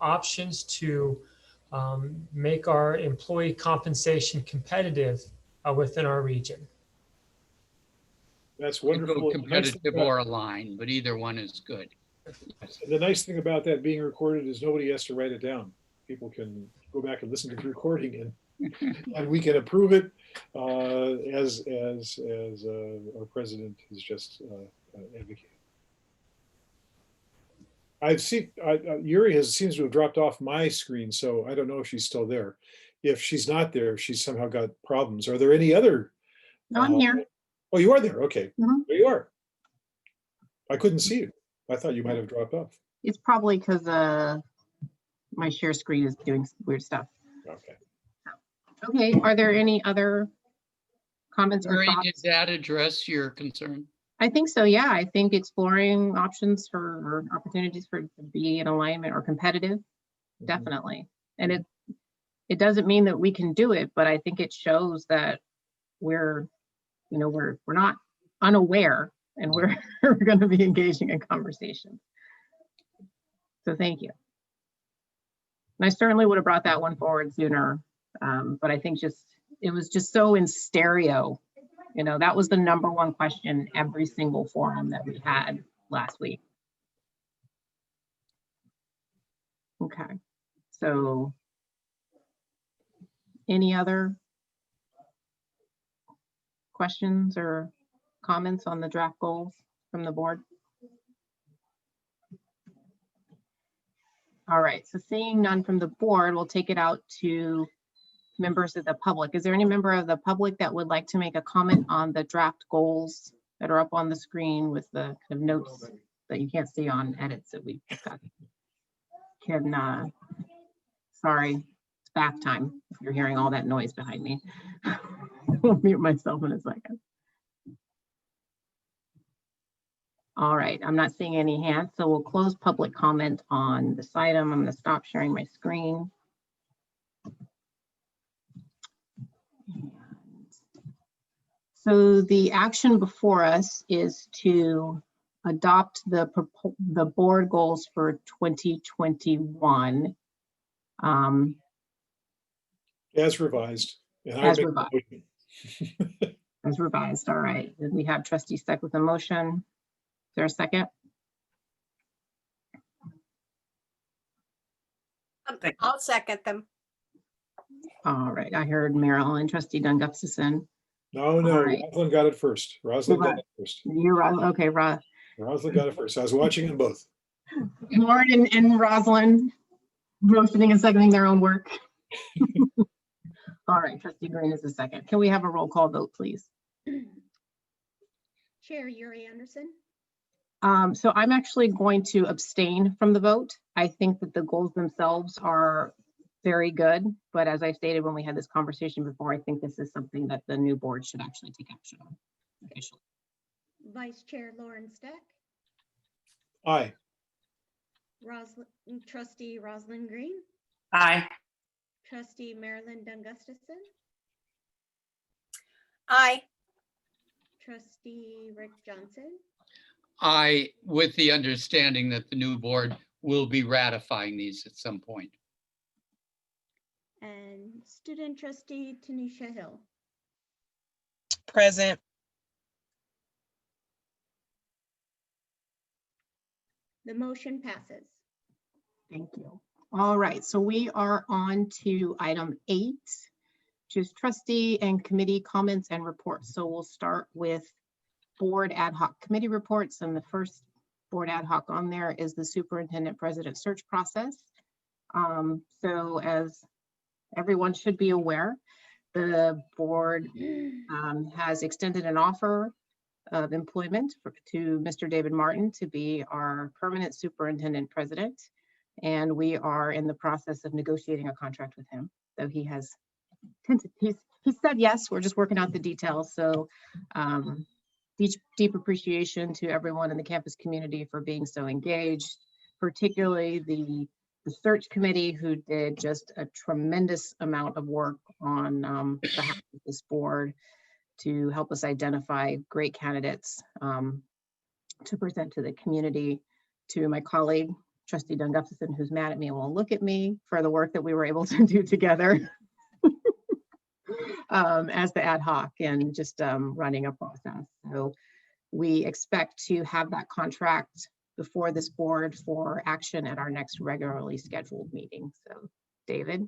options to make our employee compensation competitive within our region. That's wonderful. Competitive or aligned, but either one is good. Yes. The nice thing about that being recorded is nobody has to write it down. People can go back and listen to the recording, and we can approve it as our president has just advocated. I've seen Yuri seems to have dropped off my screen, so I don't know if she's still there. If she's not there, if she's somehow got problems. Are there any other? No, I'm here. Oh, you are there. Okay, there you are. I couldn't see you. I thought you might have dropped off. It's probably because my share screen is doing weird stuff. Okay. Okay, are there any other comments or thoughts? Did that address your concern? I think so, yeah. I think exploring options or opportunities for to be in alignment or competitive, definitely. And it doesn't mean that we can do it, but I think it shows that we're not unaware, and we're going to be engaging in conversation. So thank you. And I certainly would have brought that one forward sooner, but I think it was just so in stereo. You know, that was the #1 question every single forum that we had last week. Okay, so any other questions or comments on the draft goals from the board? All right, so seeing none from the board, we'll take it out to members of the public. Is there any member of the public that would like to make a comment on the draft goals that are up on the screen with the kind of notes that you can't see on edits that we've got? Sorry, it's bath time. If you're hearing all that noise behind me. I'll mute myself in a second. All right, I'm not seeing any hands, so we'll close public comment on this item. I'm going to stop sharing my screen. So the action before us is to adopt the board goals for 2021. As revised. And as revised. As revised, all right. And we have trustee Steck with a motion. Is there a second? I'll second them. All right, I heard Marilyn, trustee Dunn Gustafson. No, right. Rosalind got it first. Rosalind got it first. You're right. Okay, Rosalind got it first. I was watching them both. Lauren and Rosalind motioning and seconding their own work. All right, trustee Green is the second. Can we have a roll call vote, please? Chair Yuri Anderson. So I'm actually going to abstain from the vote. I think that the goals themselves are very good, but as I stated when we had this conversation before, I think this is something that the new board should actually take action on officially. Vice Chair Lauren Steck. Aye. Trustee Rosalind Green. Aye. Trustee Marilyn Dunn Gustafson. Aye. Trustee Rick Johnson. I, with the understanding that the new board will be ratifying these at some point. And student trustee Tanisha Hill. Present. The motion passes. Thank you. All right, so we are on to item 8, which is trustee and committee comments and reports. So we'll start with board ad hoc committee reports, and the first board ad hoc on there is the superintendent president search process. So as everyone should be aware, the board has extended an offer of employment to Mr. David Martin to be our permanent superintendent president. And we are in the process of negotiating a contract with him. So he said yes, we're just working out the details. So deep appreciation to everyone in the campus community for being so engaged, particularly the search committee, who did just a tremendous amount of work on behalf of this board to help us identify great candidates to present to the community. To my colleague, trustee Dunn Gustafson, who's mad at me and won't look at me for the work that we were able to do together as the ad hoc and just running a process. So we expect to have that contract before this board for action at our next regularly scheduled meeting. So David,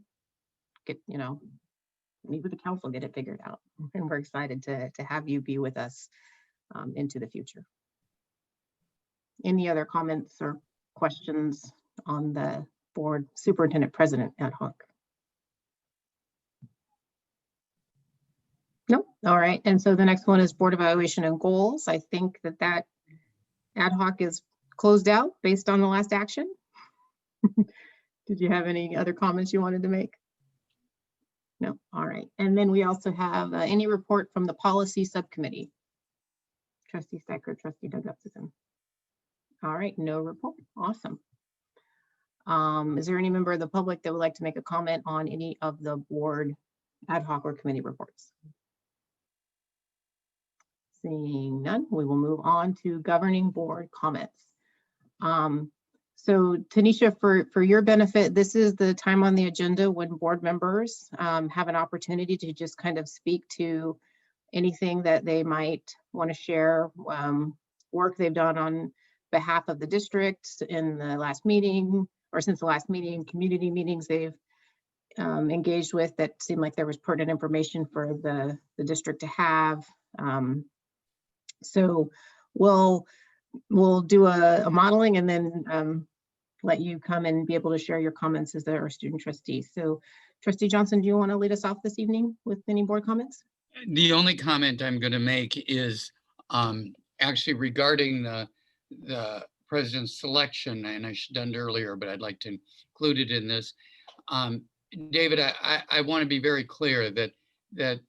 meet with the council, get it figured out. And we're excited to have you be with us into the future. Any other comments or questions on the board superintendent president ad hoc? No. All right. And so the next one is board evaluation and goals. I think that ad hoc is closed out based on the last action. Did you have any other comments you wanted to make? No. All right. And then we also have any report from the policy subcommittee. Trustee Stecker, trustee Dunn Gustafson. All right. No report. Awesome. Is there any member of the public that would like to make a comment on any of the board ad hoc or committee reports? Seeing none, we will move on to governing board comments. So Tanisha, for your benefit, this is the time on the agenda when board members have an opportunity to just kind of speak to anything that they might want to share, work they've done on behalf of the district in the last meeting or since the last meeting, community meetings they've engaged with that seemed like there was pertinent information for the district to have. So we'll do a modeling and then let you come and be able to share your comments as our student trustee. So Trustee Johnson, do you want to lead us off this evening with any board comments? The only comment I'm going to make is actually regarding the president's selection, and I should have done it earlier, but I'd like to include it in this. David, I want to be very clear that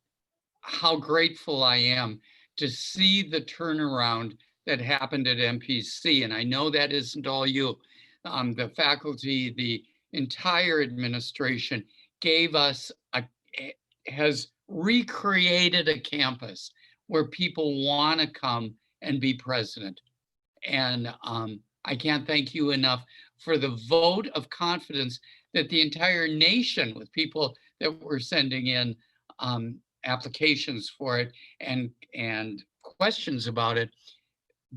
how grateful I am to see the turnaround that happened at MPC. And I know that isn't all you. The faculty, the entire administration gave us has recreated a campus where people want to come and be president. And I can't thank you enough for the vote of confidence that the entire nation, with people that were sending in applications for it and questions about it,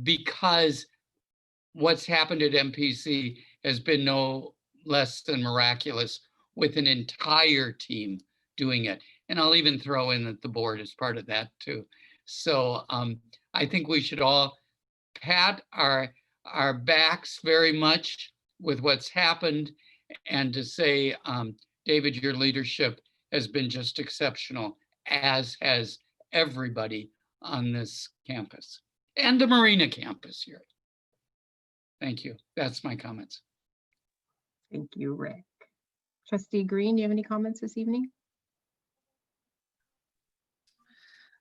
because what's happened at MPC has been no less than miraculous, with an entire team doing it. And I'll even throw in that the board is part of that too. So I think we should all pat our backs very much with what's happened, and to say, David, your leadership has been just exceptional, as has everybody on this campus and the Marina campus here. Thank you. That's my comments. Thank you, Rick. Trustee Green, do you have any comments this evening?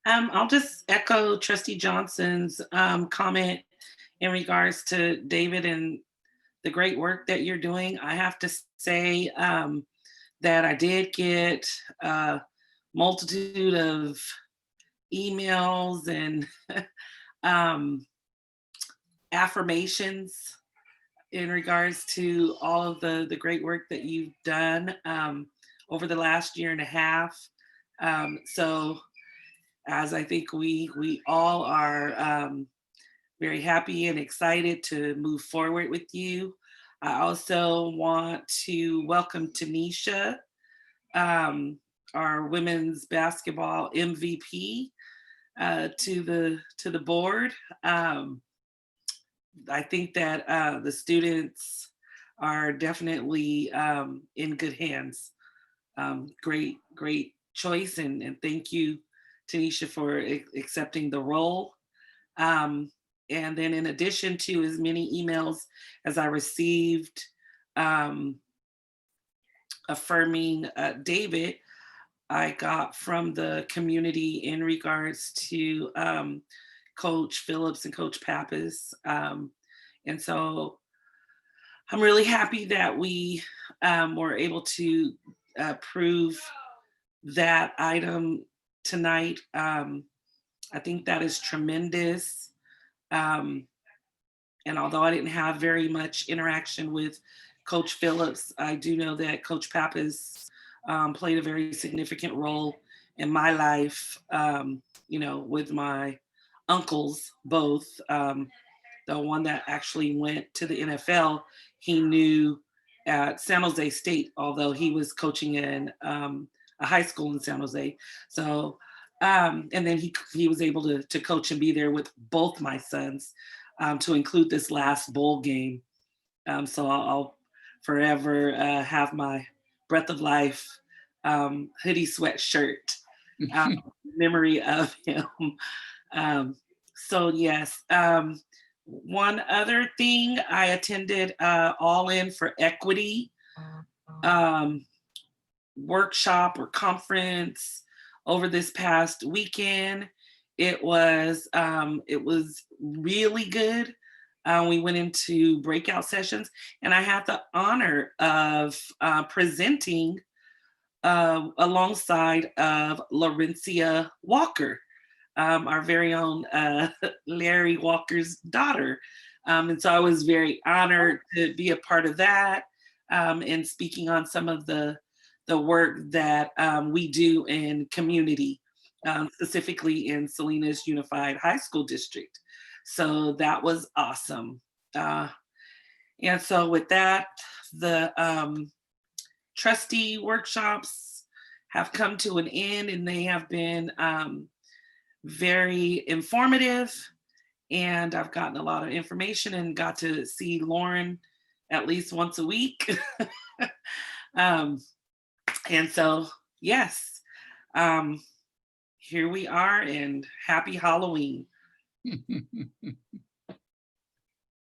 I'll just echo Trustee Johnson's comment in regards to David and the great work that you're doing. I have to say that I did get a multitude of emails and affirmations in regards to all of the great work that you've done over the last year and a half. So as I think we all are very happy and excited to move forward with you. I also want to welcome Tanisha, our women's basketball MVP, to the board. I think that the students are definitely in good hands. Great choice, and thank you, Tanisha, for accepting the role. And then in addition to as many emails as I received affirming David, I got from the community in regards to Coach Phillips and Coach Pappas. And so I'm really happy that we were able to approve that item tonight. I think that is tremendous. And although I didn't have very much interaction with Coach Phillips, I do know that Coach Pappas played a very significant role in my life, with my uncles, both. The one that actually went to the NFL, he knew at San Jose State, although he was coaching in a high school in San Jose. So, and then he was able to coach and be there with both my sons, to include this last bowl game. So I'll forever have my Breath of Life hoodie sweatshirt memory of him. So yes. One other thing, I attended All In for Equity workshop or conference over this past weekend. It was really good. We went into breakout sessions, and I had the honor of presenting alongside of Laurencia Walker, our very own Larry Walker's daughter. And so I was very honored to be a part of that, and speaking on some of the work that we do in community, specifically in Salinas Unified High School District. So that was awesome. And so with that, the trustee workshops have come to an end, and they have been very informative. and I've gotten a lot of information and got to see Lauren at least once a week. And so, yes, here we are, and happy Halloween.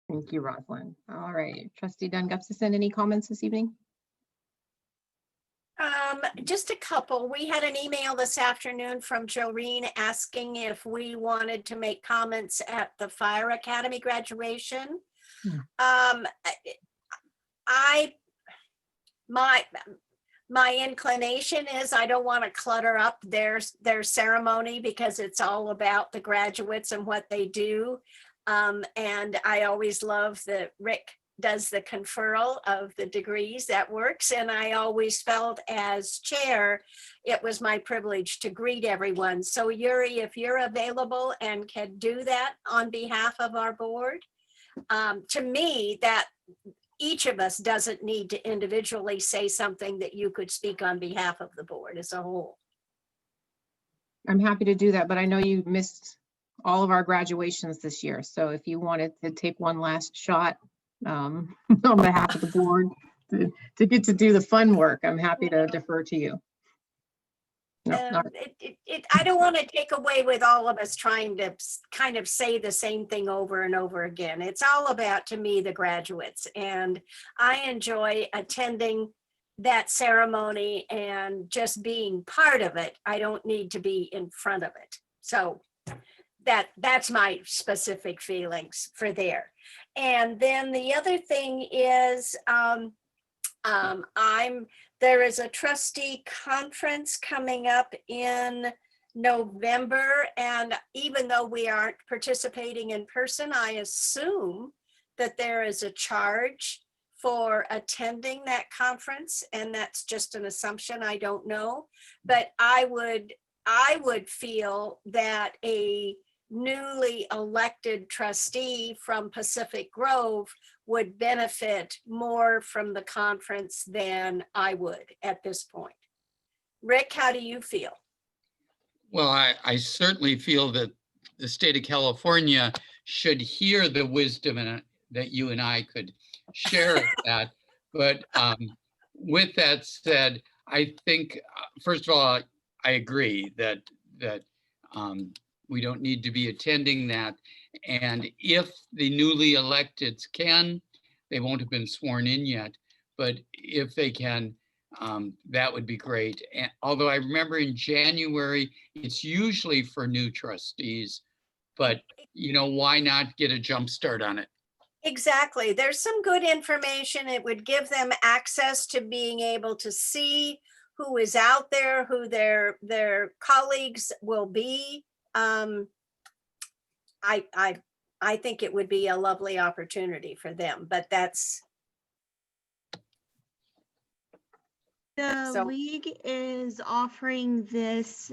Thank you, Rosalind. All right, Trustee Dunn Gustafson, any comments this evening? Just a couple. We had an email this afternoon from Joreen asking if we wanted to make comments at the Fire Academy graduation. My inclination is I don't want to clutter up their ceremony because it's all about the graduates and what they do. And I always love that Rick does the conferral of the degrees. That works. And I always felt as chair, it was my privilege to greet everyone. So Yuri, if you're available and can do that on behalf of our board, to me, that each of us doesn't need to individually say something that you could speak on behalf of the board as a whole. I'm happy to do that, but I know you missed all of our graduations this year. So if you wanted to take one last shot on behalf of the board to get to do the fun work, I'm happy to defer to you. No, I don't want to take away with all of us trying to kind of say the same thing over and over again. It's all about, to me, the graduates, and I enjoy attending that ceremony and just being part of it. I don't need to be in front of it. So that's my specific feelings for there. And then the other thing is there is a trustee conference coming up in November, and even though we aren't participating in person, I assume that there is a charge for attending that conference, and that's just an assumption. I don't know, but I would feel that a newly elected trustee from Pacific Grove would benefit more from the conference than I would at this point. Rick, how do you feel? Well, I certainly feel that the state of California should hear the wisdom that you and I could share that. But with that said, I think, first of all, I agree that we don't need to be attending that. And if the newly electeds can, they won't have been sworn in yet, but if they can, that would be great. And although I remember in January, it's usually for new trustees, but why not get a jump start on it? Exactly. There's some good information. It would give them access to being able to see who is out there, who their colleagues will be. I think it would be a lovely opportunity for them, but that's. The league is offering this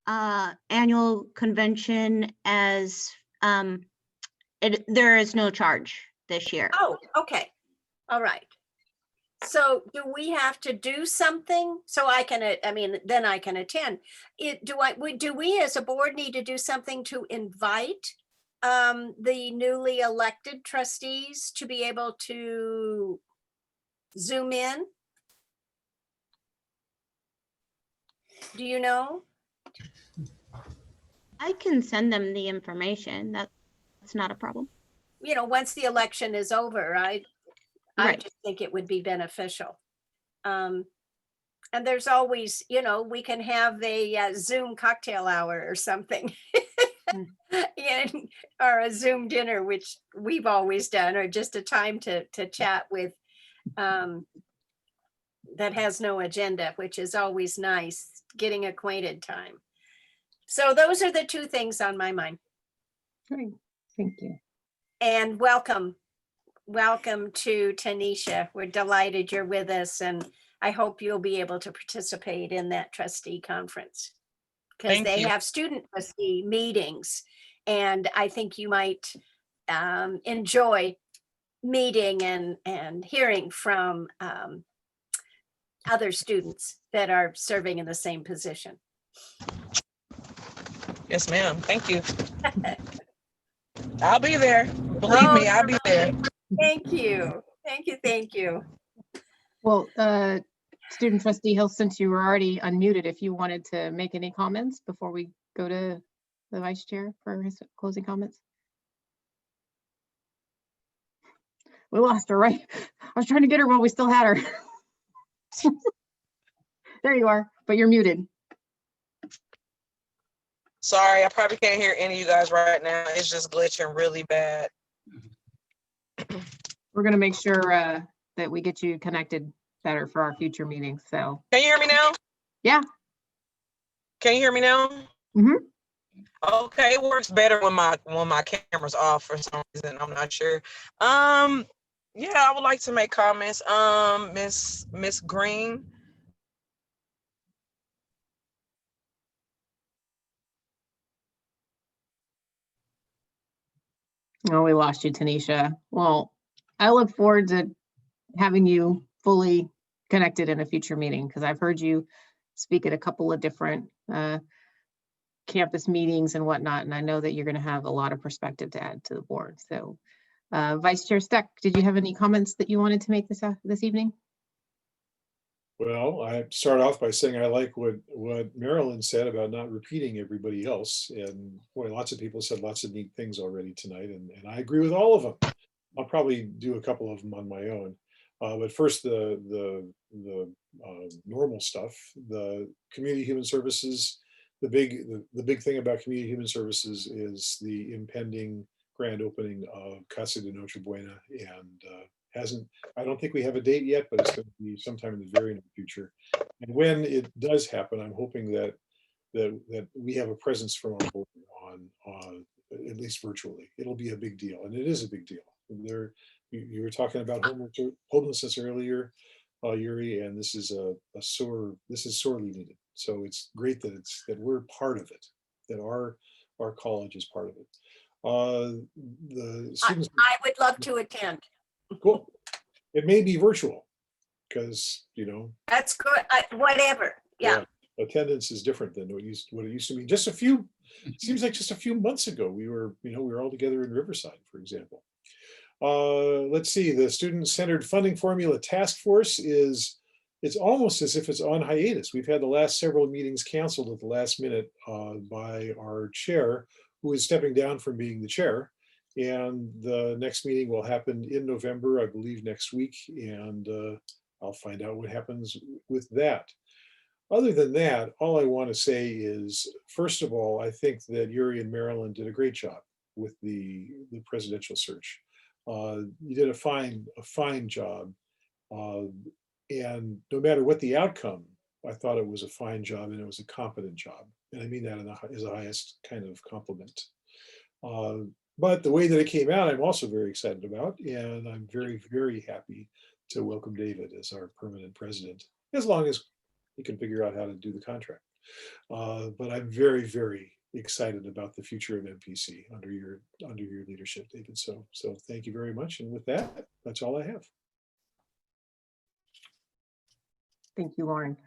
annual convention as there is no charge this year. Oh, okay. All right. So do we have to do something so I can, then I can attend? Do we as a board need to do something to invite the newly elected trustees to be able to Zoom in? Do you know? I can send them the information. That's not a problem. Once the election is over, I just think it would be beneficial. And there's always, we can have a Zoom cocktail hour or something. Or a Zoom dinner, which we've always done, or just a time to chat with that has no agenda, which is always nice, getting acquainted time. So those are the two things on my mind. Great, thank you. And welcome to Tanisha. We're delighted you're with us, and I hope you'll be able to participate in that trustee conference, because they have student trustee meetings, and I think you might enjoy meeting and hearing from other students that are serving in the same position. Yes, ma'am. Thank you. I'll be there. Believe me, I'll be there. Thank you. Thank you. Thank you. Well, student trustee Hill, since you were already unmuted, if you wanted to make any comments before we go to the vice chair for his closing comments. We lost her, right? I was trying to get her while we still had her. There you are, but you're muted. Sorry, I probably can't hear any of you guys right now. It's just glitching really bad. We're gonna make sure that we get you connected better for our future meetings, so. Can you hear me now? Yeah. Can you hear me now? Mm-hmm. Okay, it works better when my camera's off for some reason. I'm not sure. Yeah, I would like to make comments. Miss Green. Oh, we lost you, Tanisha. Well, I look forward to having you fully connected in a future meeting, because I've heard you speak at a couple of different campus meetings and whatnot, and I know that you're going to have a lot of perspective to add to the board. So Vice Chair Steck, did you have any comments that you wanted to make this evening? Well, I start off by saying I like what Marilyn said about not repeating everybody else. And boy, lots of people said lots of neat things already tonight, and I agree with all of them. I'll probably do a couple of them on my own. But first, the normal stuff, the community human services. The big thing about community human services is the impending grand opening of Casa de Noche Buena, and I don't think we have a date yet, but it's going to be sometime in the very near future. And when it does happen, I'm hoping that we have a presence from our board on at least virtually. It'll be a big deal, and it is a big deal. You were talking about homelessness earlier, Yuri, and this is sorely needed. So it's great that we're part of it, that our college is part of it. The students. I would love to attend. Cool. It may be virtual because That's good. Whatever. Yeah. Attendance is different than what it used to be. Seems like just a few months ago we were all together in Riverside, for example. Let's see, the student-centered funding formula task force it's almost as if it's on hiatus. We've had the last several meetings canceled at the last minute by our chair, who is stepping down from being the chair. And the next meeting will happen in November, I believe next week, and I'll find out what happens with that. Other than that, all I want to say is, first of all, I think that Yuri and Marilyn did a great job with the presidential search. You did a fine job, and no matter what the outcome, I thought it was a fine job and it was a competent job, and I mean that as the highest kind of compliment. But the way that it came out, I'm also very excited about, and I'm very, very happy to welcome David as our permanent president, as long as he can figure out how to do the contract. But I'm very, very excited about the future of MPC under your leadership, David. So thank you very much. And with that, that's all I have. Thank you, Lauren.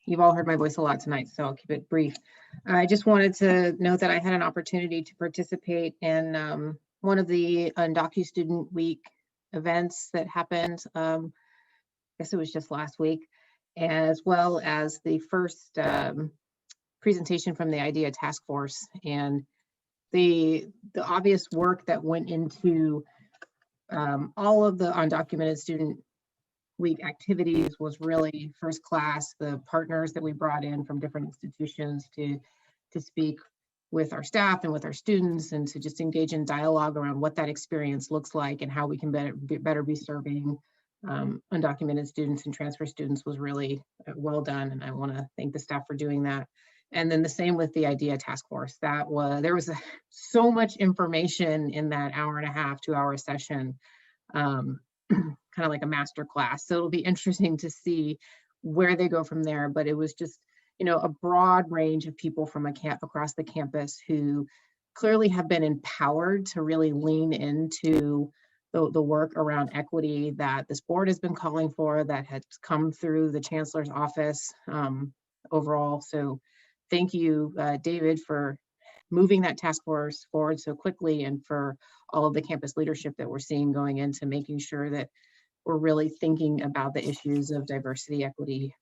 You've all heard my voice a lot tonight, so I'll keep it brief. I just wanted to note that I had an opportunity to participate in one of the Undocu Week events that happened. I guess it was just last week, as well as the first presentation from the IDEA Task Force, and the obvious work that went into all of the undocumented student week activities was really first class. The partners that we brought in from different institutions to speak with our staff and with our students, and to just engage in dialogue around what that experience looks like and how we can better be serving undocumented students and transfer students was really well done. And I want to thank the staff for doing that. And then the same with the IDEA Task Force. There was so much information in that hour and a half, 2-hour session. Kind of like a master class. So it'll be interesting to see where they go from there. But it was just, a broad range of people from across the campus who clearly have been empowered to really lean into the work around equity that this board has been calling for, that has come through the chancellor's office overall. So thank you, David, for moving that task force forward so quickly, and for all of the campus leadership that we're seeing going into making sure that we're really thinking about the issues of diversity, equity,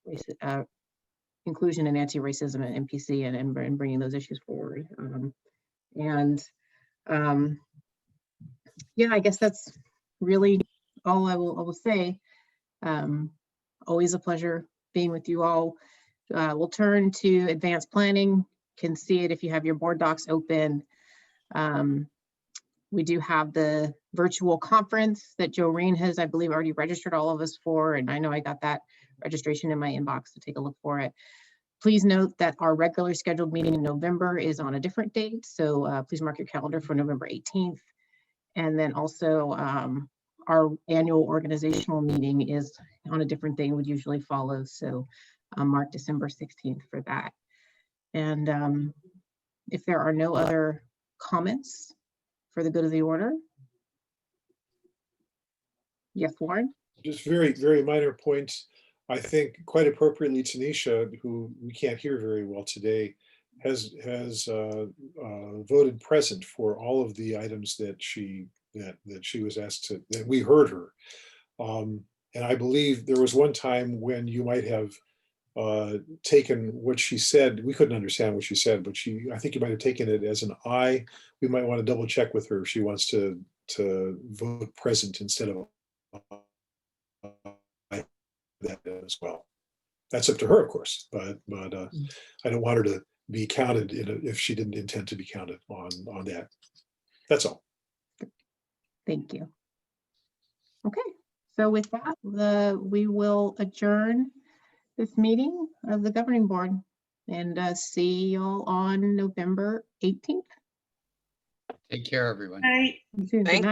inclusion, and anti-racism at MPC, and bringing those issues forward. Yeah, I guess that's really all I will say. Always a pleasure being with you all. We'll turn to advanced planning. Can see it if you have your board docs open. We do have the virtual conference that Joreen has, I believe, already registered all of us for, and I know I got that registration in my inbox, to take a look for it. Please note that our regular scheduled meeting in November is on a different date, so please mark your calendar for November 18th. And then also our annual organizational meeting is on a different day, would usually follow, so mark December 16th for that. And if there are no other comments for the good of the order. Yes, Warren? Just very, very minor points. I think quite appropriately, Tanisha, who we can't hear very well today, has voted present for all of the items that she was asked to, that we heard her. And I believe there was one time when you might have taken what she said. We couldn't understand what she said, but I think you might have taken it as an aye. We might want to double check with her if she wants to vote present instead of aye that as well. That's up to her, of course, but I don't want her to be counted if she didn't intend to be counted on that. That's all. Thank you. Okay, so with that, we will adjourn this meeting of the governing board, and see y'all on November 18th. Take care, everyone. Right. Good night.